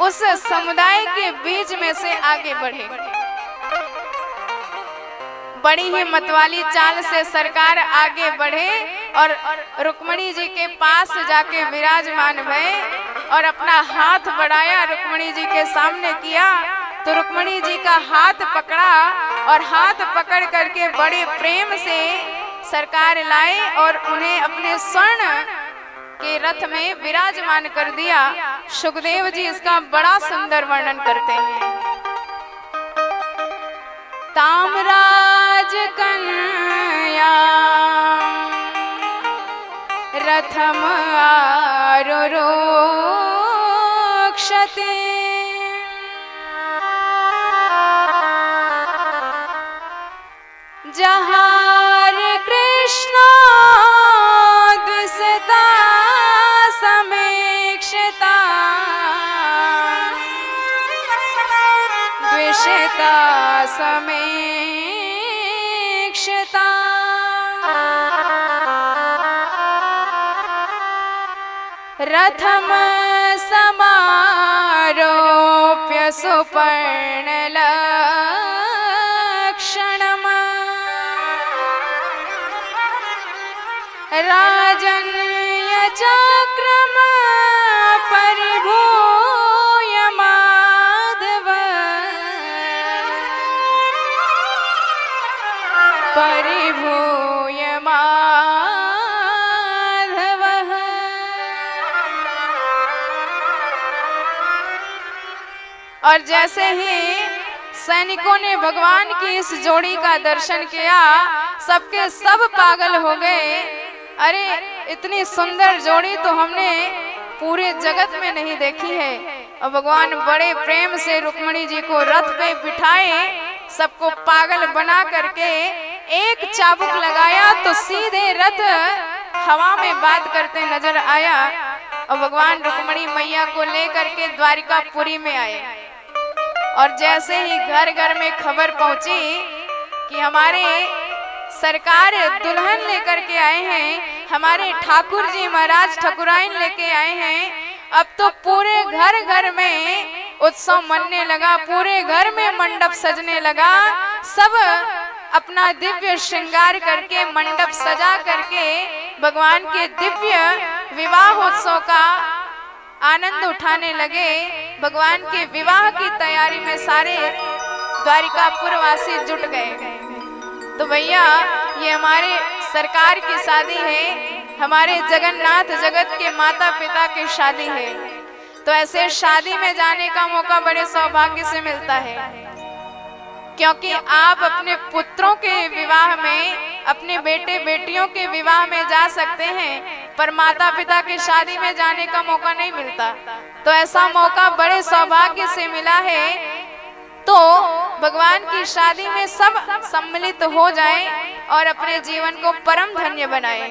उस समुदाय के बीच में से आगे बढ़े। बड़ी ही मतवाली चाल से सरकार आगे बढ़े और रुक्मिणी जी के पास जाके विराजमान भये और अपना हाथ बढ़ाया, रुक्मिणी जी के सामने किया। तो रुक्मिणी जी का हाथ पकड़ा और हाथ पकड़ करके बड़े प्रेम से सरकार लाए और उन्हें अपने स्वर्ण के रथ में विराजमान कर दिया। सुखदेव जी इसका बड़ा सुंदर वर्णन करते हैं। ताम्राज कन्या रथम आरुरोक्षते जहार कृष्ण द्विषता समीक्षता द्विषता समीक्षता रथम समारोप्य सुपर्णलक्षणम् राजन्यचक्रम परिभूय माधव परिभूय माधव। और जैसे ही सैनिकों ने भगवान की इस जोड़ी का दर्शन किया, सबके सब पागल हो गए। अरे इतनी सुंदर जोड़ी तो हमने पूरे जगत में नहीं देखी है। और भगवान बड़े प्रेम से रुक्मिणी जी को रथ पे बिठाए, सबको पागल बना करके एक चाबुक लगाया तो सीधे रथ हवा में बात करते नजर आया। और भगवान रुक्मिणी मैया को लेकर के द्वारिकापुरी में आए। और जैसे ही घर घर में खबर पहुंची कि हमारे सरकार दुल्हन लेकर के आए हैं, हमारे ठाकुर जी महाराज ठाकुराइन लेके आए हैं, अब तो पूरे घर घर में उत्सव मनने लगा, पूरे घर में मंडप सजने लगा। सब अपना दिव्य श्रृंगार करके मंडप सजा करके भगवान के दिव्य विवाह उत्सव का आनंद उठाने लगे। भगवान के विवाह की तैयारी में सारे द्वारिकापुर वासी जुट गए। तो भैया ये हमारे सरकार की शादी है, हमारे जगन्नाथ जगत के माता पिता की शादी है। तो ऐसे शादी में जाने का मौका बड़े सौभाग्य से मिलता है। क्योंकि आप अपने पुत्रों के विवाह में, अपने बेटे बेटियों के विवाह में जा सकते हैं, पर माता पिता की शादी में जाने का मौका नहीं मिलता। तो ऐसा मौका बड़े सौभाग्य से मिला है, तो भगवान की शादी में सब सम्मिलित हो जाएं और अपने जीवन को परम धन्य बनाएं।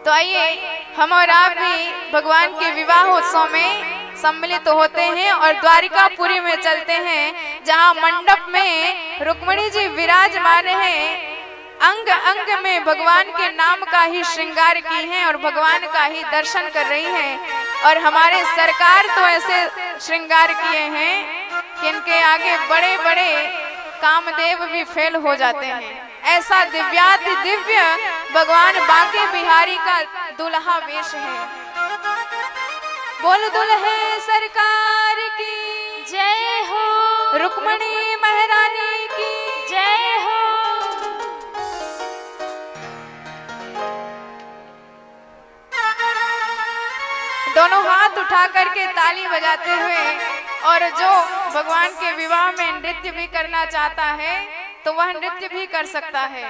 तो आइए हम और आप भी भगवान के विवाह उत्सव में सम्मिलित होते हैं और द्वारिकापुरी में चलते हैं, जहां मंडप में रुक्मिणी जी विराजमान हैं, अंग अंग में भगवान के नाम का ही श्रृंगार की हैं और भगवान का ही दर्शन कर रही हैं। और हमारे सरकार तो ऐसे श्रृंगार किए हैं कि इनके आगे बड़े बड़े कामदेव भी फेल हो जाते हैं। ऐसा दिव्याति दिव्य भगवान बांके बिहारी का दुल्हा वेश है। बोल दुल्हे सरकार की
जय हो,
रुक्मिणी महारानी की
जय हो।
दोनों हाथ उठा करके ताली बजाते हुए, और जो भगवान के विवाह में नृत्य भी करना चाहता है तो वह नृत्य भी कर सकता है,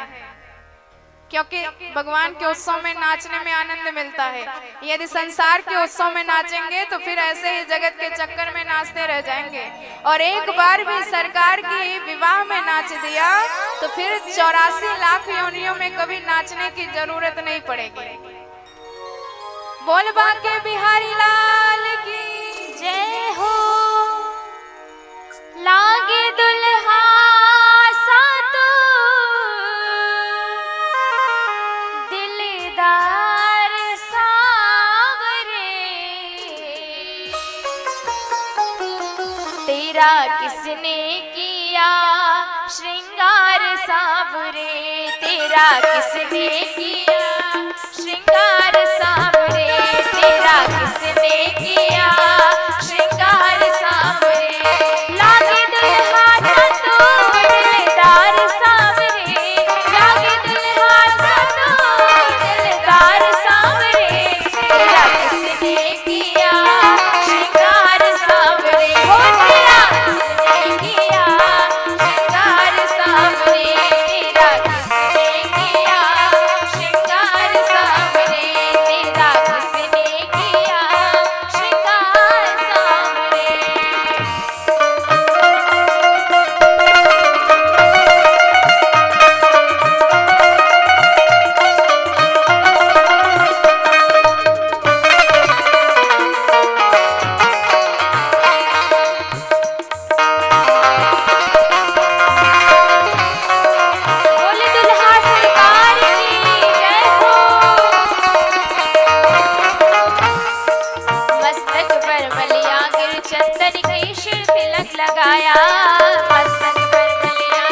क्योंकि भगवान के उत्सव में नाचने में आनंद मिलता है। यदि संसार के उत्सव में नाचेंगे तो फिर ऐसे ही जगत के चक्कर में नाचते रह जाएंगे, और एक बार भी सरकार की विवाह में नाच दिया तो फिर 84 लाख योनियों में कभी नाचने की जरूरत नहीं पड़ेगी। बोल बांके बिहारी लाल की
जय हो। लागे दुल्हा सातो दिलदार सावरे, तेरा किसने किया श्रृंगार सावरे, तेरा किसने किया श्रृंगार सावरे, तेरा किसने किया श्रृंगार सावरे। लागे दुल्हा सातो दिलदार सावरे, लागे दुल्हा सातो दिलदार सावरे, तेरा किसने किया श्रृंगार सावरे, हो तेरा किसने किया श्रृंगार सावरे, तेरा किसने किया श्रृंगार सावरे, तेरा किसने किया श्रृंगार सावरे। बोले दुल्हा सरकार की जय हो। मस्तक पर बलिया गिर चंदन की शिर तिलक लगाया, मस्तक पर बलिया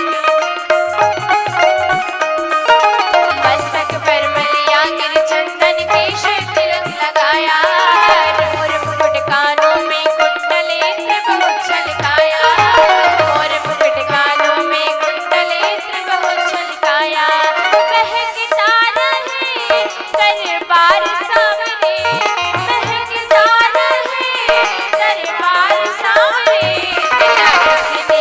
मस्तक पर बलिया गिर चंदन की शिर तिलक लगाया, मोर मुकुट कानों में कुंडले बहुत छलकाया, मोर मुकुट कानों में कुंडले बहुत छलकाया, महकता रहे दरबार सावरे, महकता रहे दरबार सावरे, तेरा किसने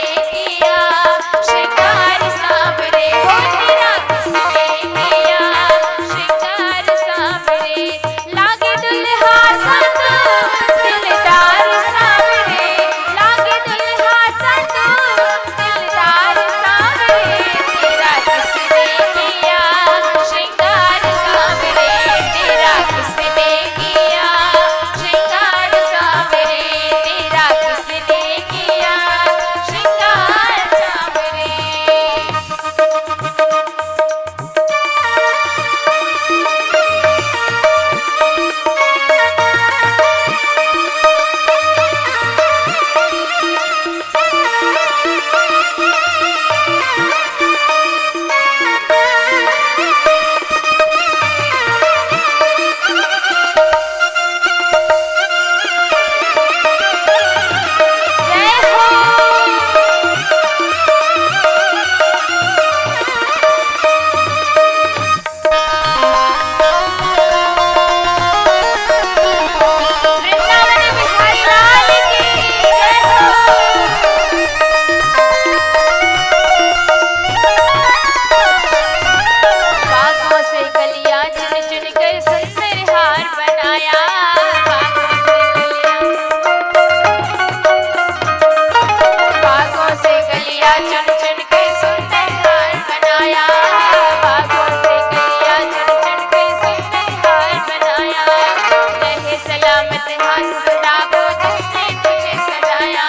हाथ सदा वो जिसने तुझे सजाया,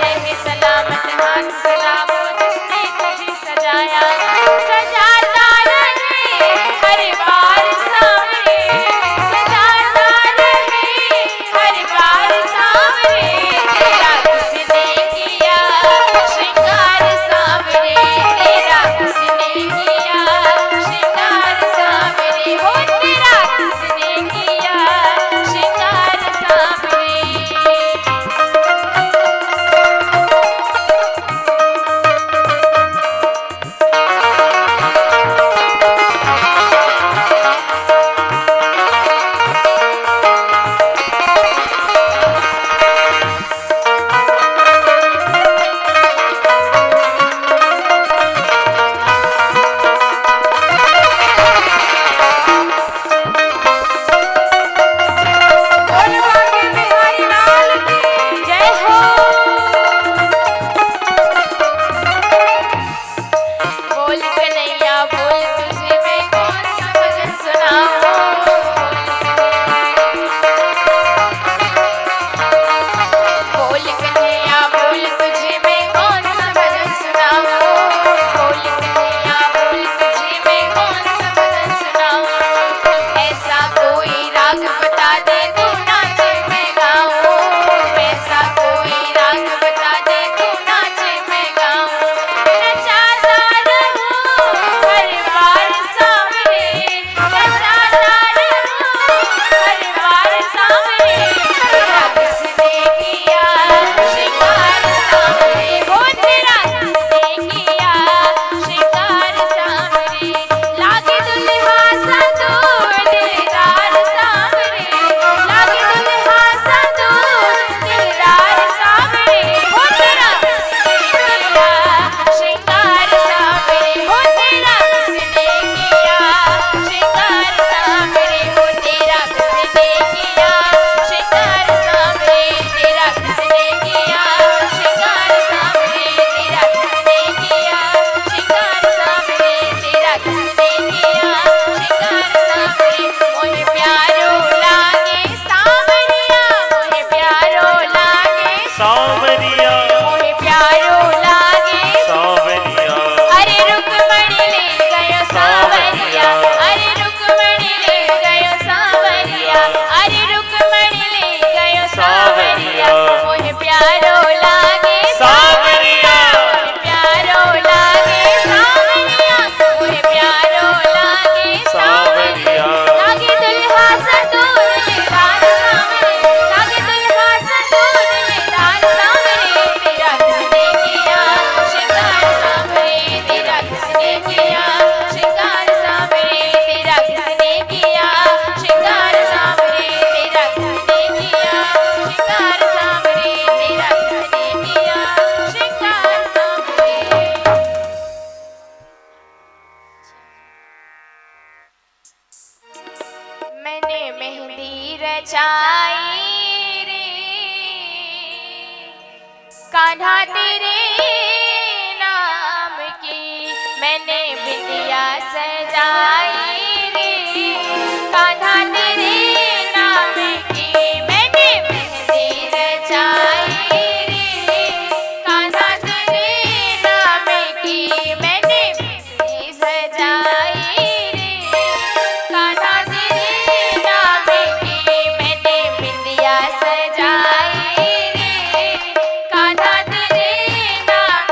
रहे सलामत हाथ सदा वो जिसने तुझे सजाया। सजाता रहे हर बार सांवरे, सजाता रहे हर बार सांवरे, तेरा किसने किया श्रृंगार सांवरे, तेरा किसने किया श्रृंगार सांवरे, हो तेरा किसने किया श्रृंगार सांवरे। जय हो। बोल कन्हैया बोल तुझे मैं कौन सा भजन सुनाऊं, बोल कन्हैया बोल तुझे मैं कौन सा भजन सुनाऊं, बोल कन्हैया बोल तुझे मैं कौन सा भजन सुनाऊं। ऐसा कोई राग बता दे तू नाचे मैं गाऊं, ऐसा कोई राग बता दे तू नाचे मैं गाऊं। नचाता रहूं हर बार सांवरे, नचाता रहूं हर बार सांवरे, तेरा किसने किया श्रृंगार सांवरे, हो तेरा किसने किया श्रृंगार सांवरे। लागे दुल्हा संदूर दिलदार सांवरे, लागे दुल्हा संदूर दिलदार सांवरे, हो तेरा किसने किया श्रृंगार सांवरे, हो तेरा किसने किया श्रृंगार सांवरे, हो तेरा किसने किया श्रृंगार सांवरे, तेरा किसने किया श्रृंगार सांवरे, तेरा किसने किया श्रृंगार सांवरे, तेरा किसने किया श्रृंगार सांवरे। मोहे प्यारो लागे सांवरिया, मोहे प्यारो लागे
सांवरिया
मोहे प्यारो लागे,
सांवरिया
अरे रुक्मणी ले गयो सांवरिया, अरे रुक्मणी ले गयो सांवरिया, अरे रुक्मणी ले गयो सांवरिया। मोहे प्यारो लागे
सांवरिया
मोहे प्यारो लागे सांवरिया, मोहे प्यारो लागे सांवरिया। लागे दुल्हा संदूर दिलदार सांवरे, लागे दुल्हा संदूर दिलदार सांवरे, तेरा किसने किया श्रृंगार सांवरे, तेरा किसने किया श्रृंगार सांवरे, तेरा किसने किया श्रृंगार सांवरे, तेरा किसने किया श्रृंगार सांवरे, तेरा किसने किया श्रृंगार सांवरे। मैंने मेहंदी रचाई रे कान्हा तेरे नाम की, मैंने बिंदिया सजाई रे कान्हा तेरे नाम की, मैंने मेहंदी रचाई रे कान्हा तेरे नाम की, मैंने बिंदी सजाई रे कान्हा तेरे नाम की, मैंने बिंदिया सजाई रे कान्हा तेरे नाम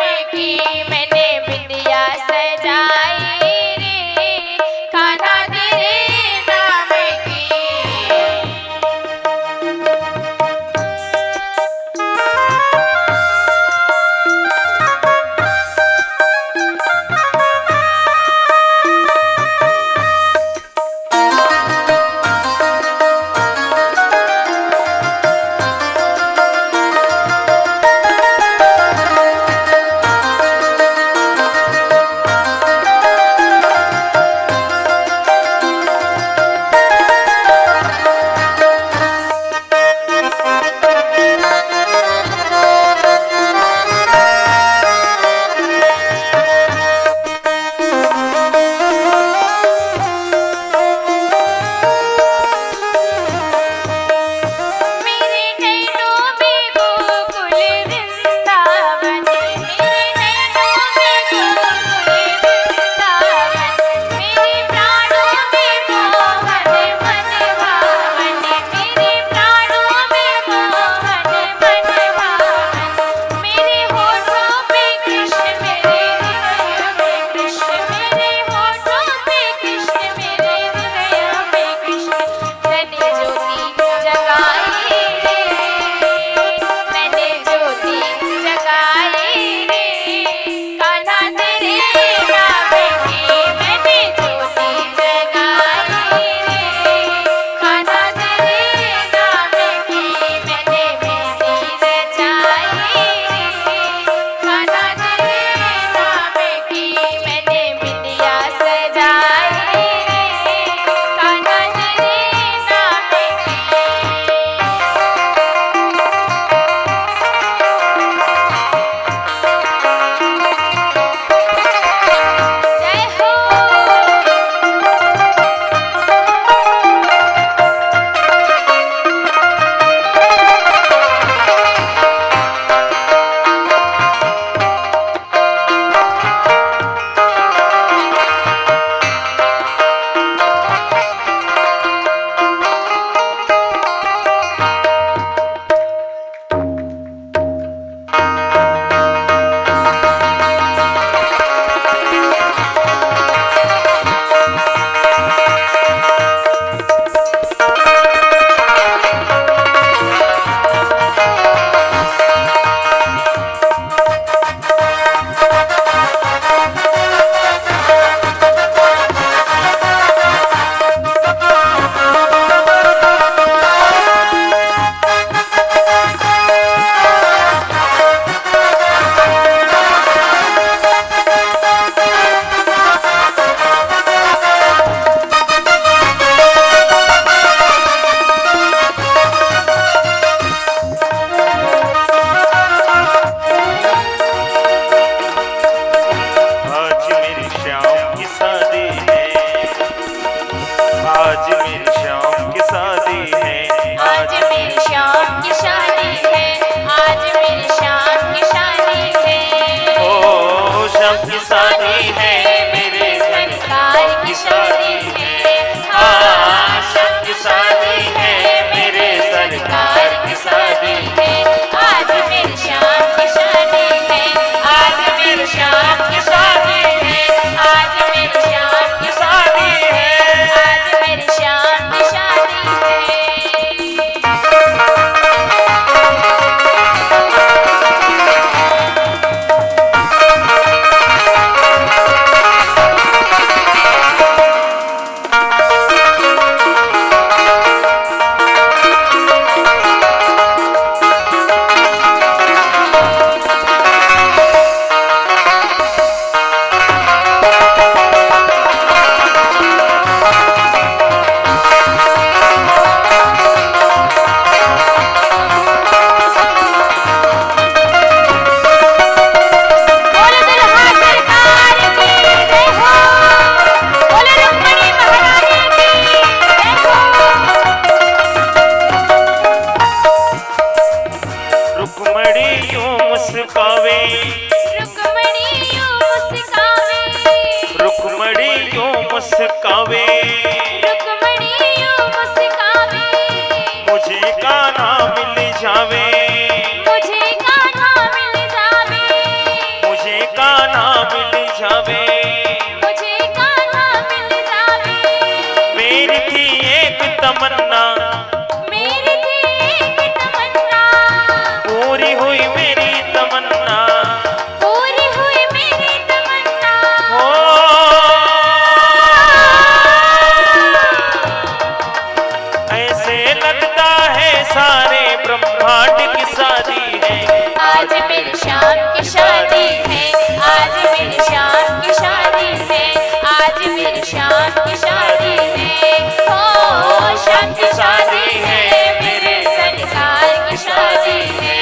लगता है सारे ब्रह्मांड की शादी है।
आज मेरी शाम की शादी है, आज मेरी शाम की शादी है, आज मेरी शाम की शादी है। ओ शाम की शादी है, मेरे सरकार की शादी है।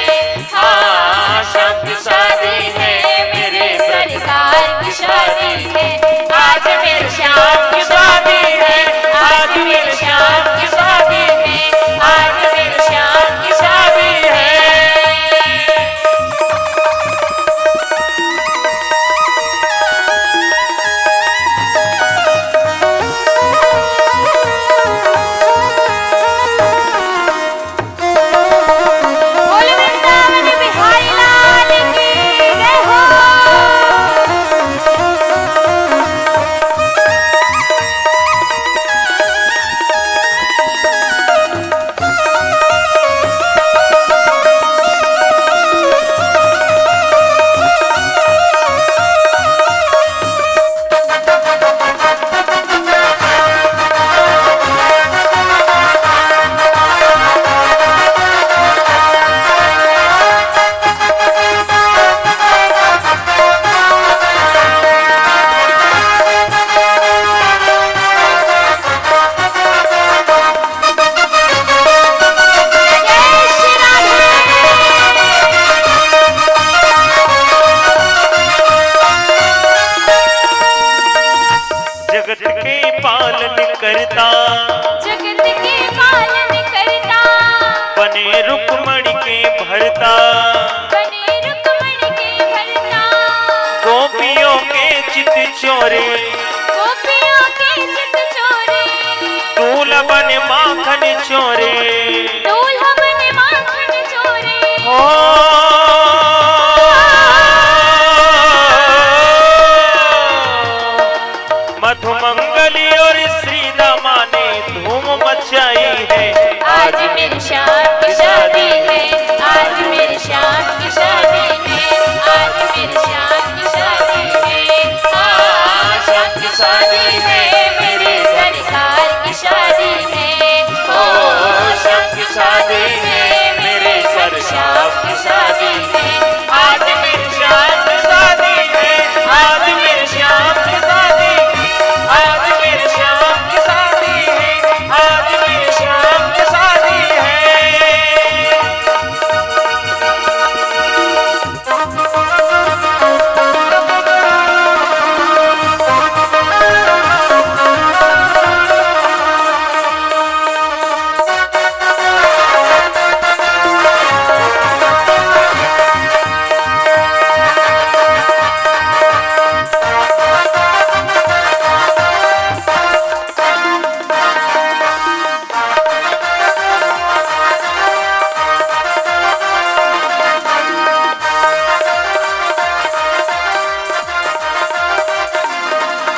हाँ शाम की शादी है, मेरे सरकार की शादी है। आज मेरी शाम की शादी है, आज मेरी शाम की शादी है, आज मेरी शाम की शादी है। बोल वृंदावन बिहारी लाल की जय हो। जय श्री
जगत के पालन करता
जगत के पालन करता,
बने रुक्मणी के भरता,
बने रुक्मणी के भरता,
गोपियों के चित चोरे,
गोपियों के चित चोरे,
दूल्हा बने माखन चोरे।
दूल्हा बने माखन चोरे।
ओ मधुमंगली और श्री दामा ने धूम मचाई है।
आज मेरी शाम की शादी है, आज मेरी शाम की शादी है, आज मेरी शाम की शादी है। हाँ शाम की शादी है, मेरे सरकार की शादी है। ओ शाम की शादी है, मेरे सरकार की शादी है। आज मेरी शाम की शादी है, आज मेरी शाम की शादी है, आज मेरी शाम की शादी है, आज मेरी शाम की शादी है।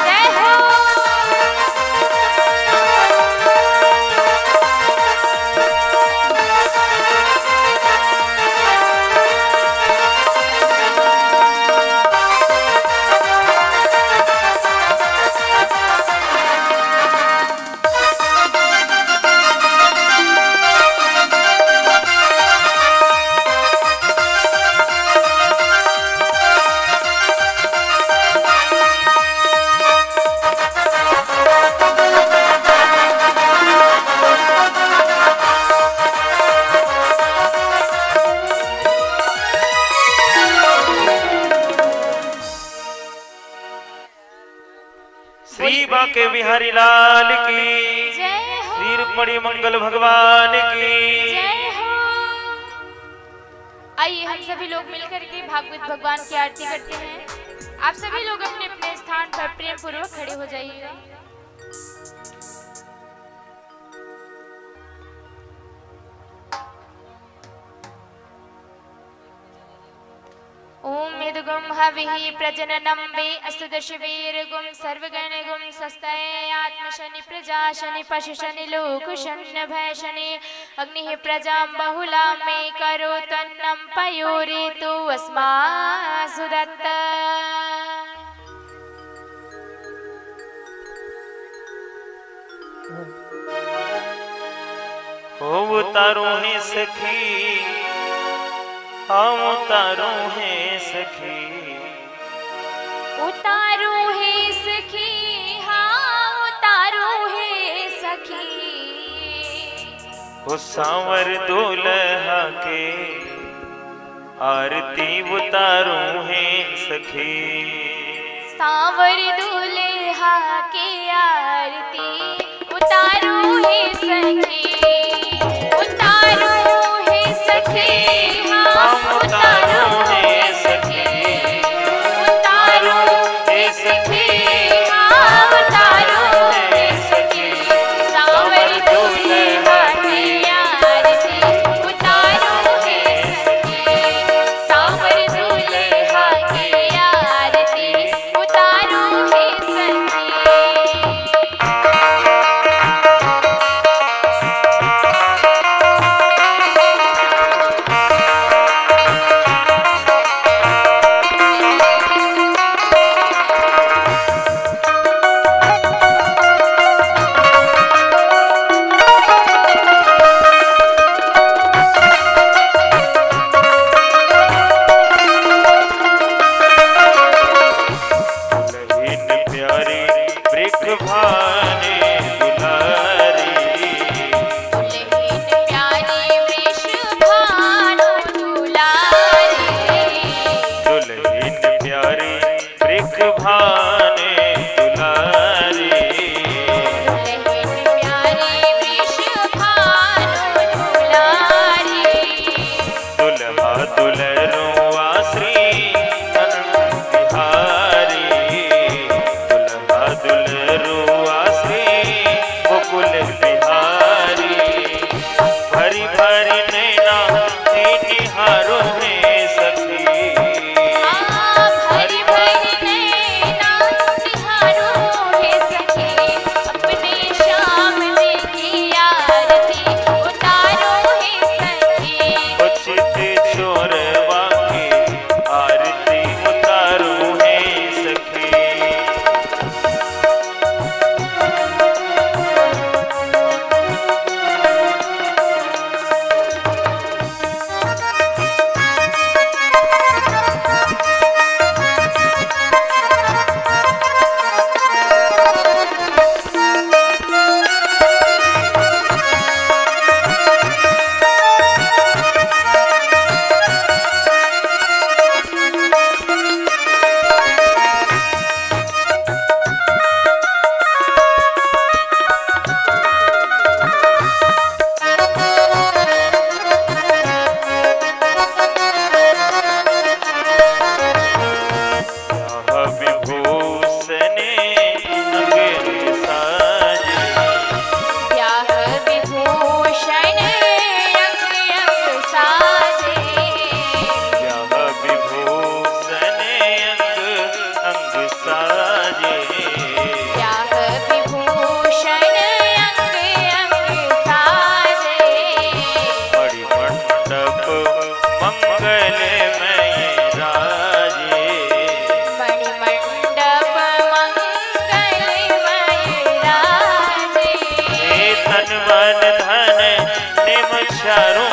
जय हो।
श्री बांके बिहारी लाल की,
जय हो।
श्री रुक्मणी मंगल भगवान की।
जय हो। आइए हम सभी लोग मिलकर के भागवत भगवान की आरती करते हैं। आप सभी लोग अपने अपने स्थान पर प्रेम पूर्वक खड़े हो जाइएगा। ओम यदुगुम हविः प्रजननं वे अस्तु दशवीरगुम सर्वगणगुम स्वस्तये आत्मशनि प्रजा शनि पशु शनि लोक शनि भय शनि अग्निः प्रजां बहुलां मे करो तन्नं पयोरितु अस्मासु दत्त।
हो उतारू है सखी, हम उतारू है सखी,
उतारू है सखी, हाँ उतारू है सखी।
वो सांवर दुल्हा के आरती उतारू है सखी,
सांवर दूल्हा के आरती उतारू है सखी, उतारू है सखी,
हम उतारू है सखी,
उतारू है सखी, हाँ उतारू है सखी। सांवर दूल्हा की आरती उतारू है सखी, सांवर दूल्हा की आरती उतारू है सखी।
दुल्हन प्यारी वृक्ष भाने दुलारी,
दुल्हन प्यारी वृषभानु दुलारी,
दुल्हन प्यारी वृक्ष भाने दुलारी,
दुल्हन प्यारी वृषभानु दुलारी।
दुल्हा दुल्हनुआ श्री बिहारी, दुल्हा दुल्हनुआ श्री गोकुल बिहारी, भरी भरी नैना निहारो है सखी,
भरी भरी नैना निहारो है सखी, अपने श्याम जी की आरती उतारो है सखी।
उचित छोरवा की आरती उतारू है सखी, विभूषणे अंग साजे,
ब्याह विभूषण अंग अंग साजे,
ब्याह विभूषणे अंग अंग साजे,
ब्याह विभूषण अंग अंग साजे।
बड़ी मंडप मंगलमय राजे,
मणिमंडप मंगलमय राजे।
हे तन मन धन निम चारों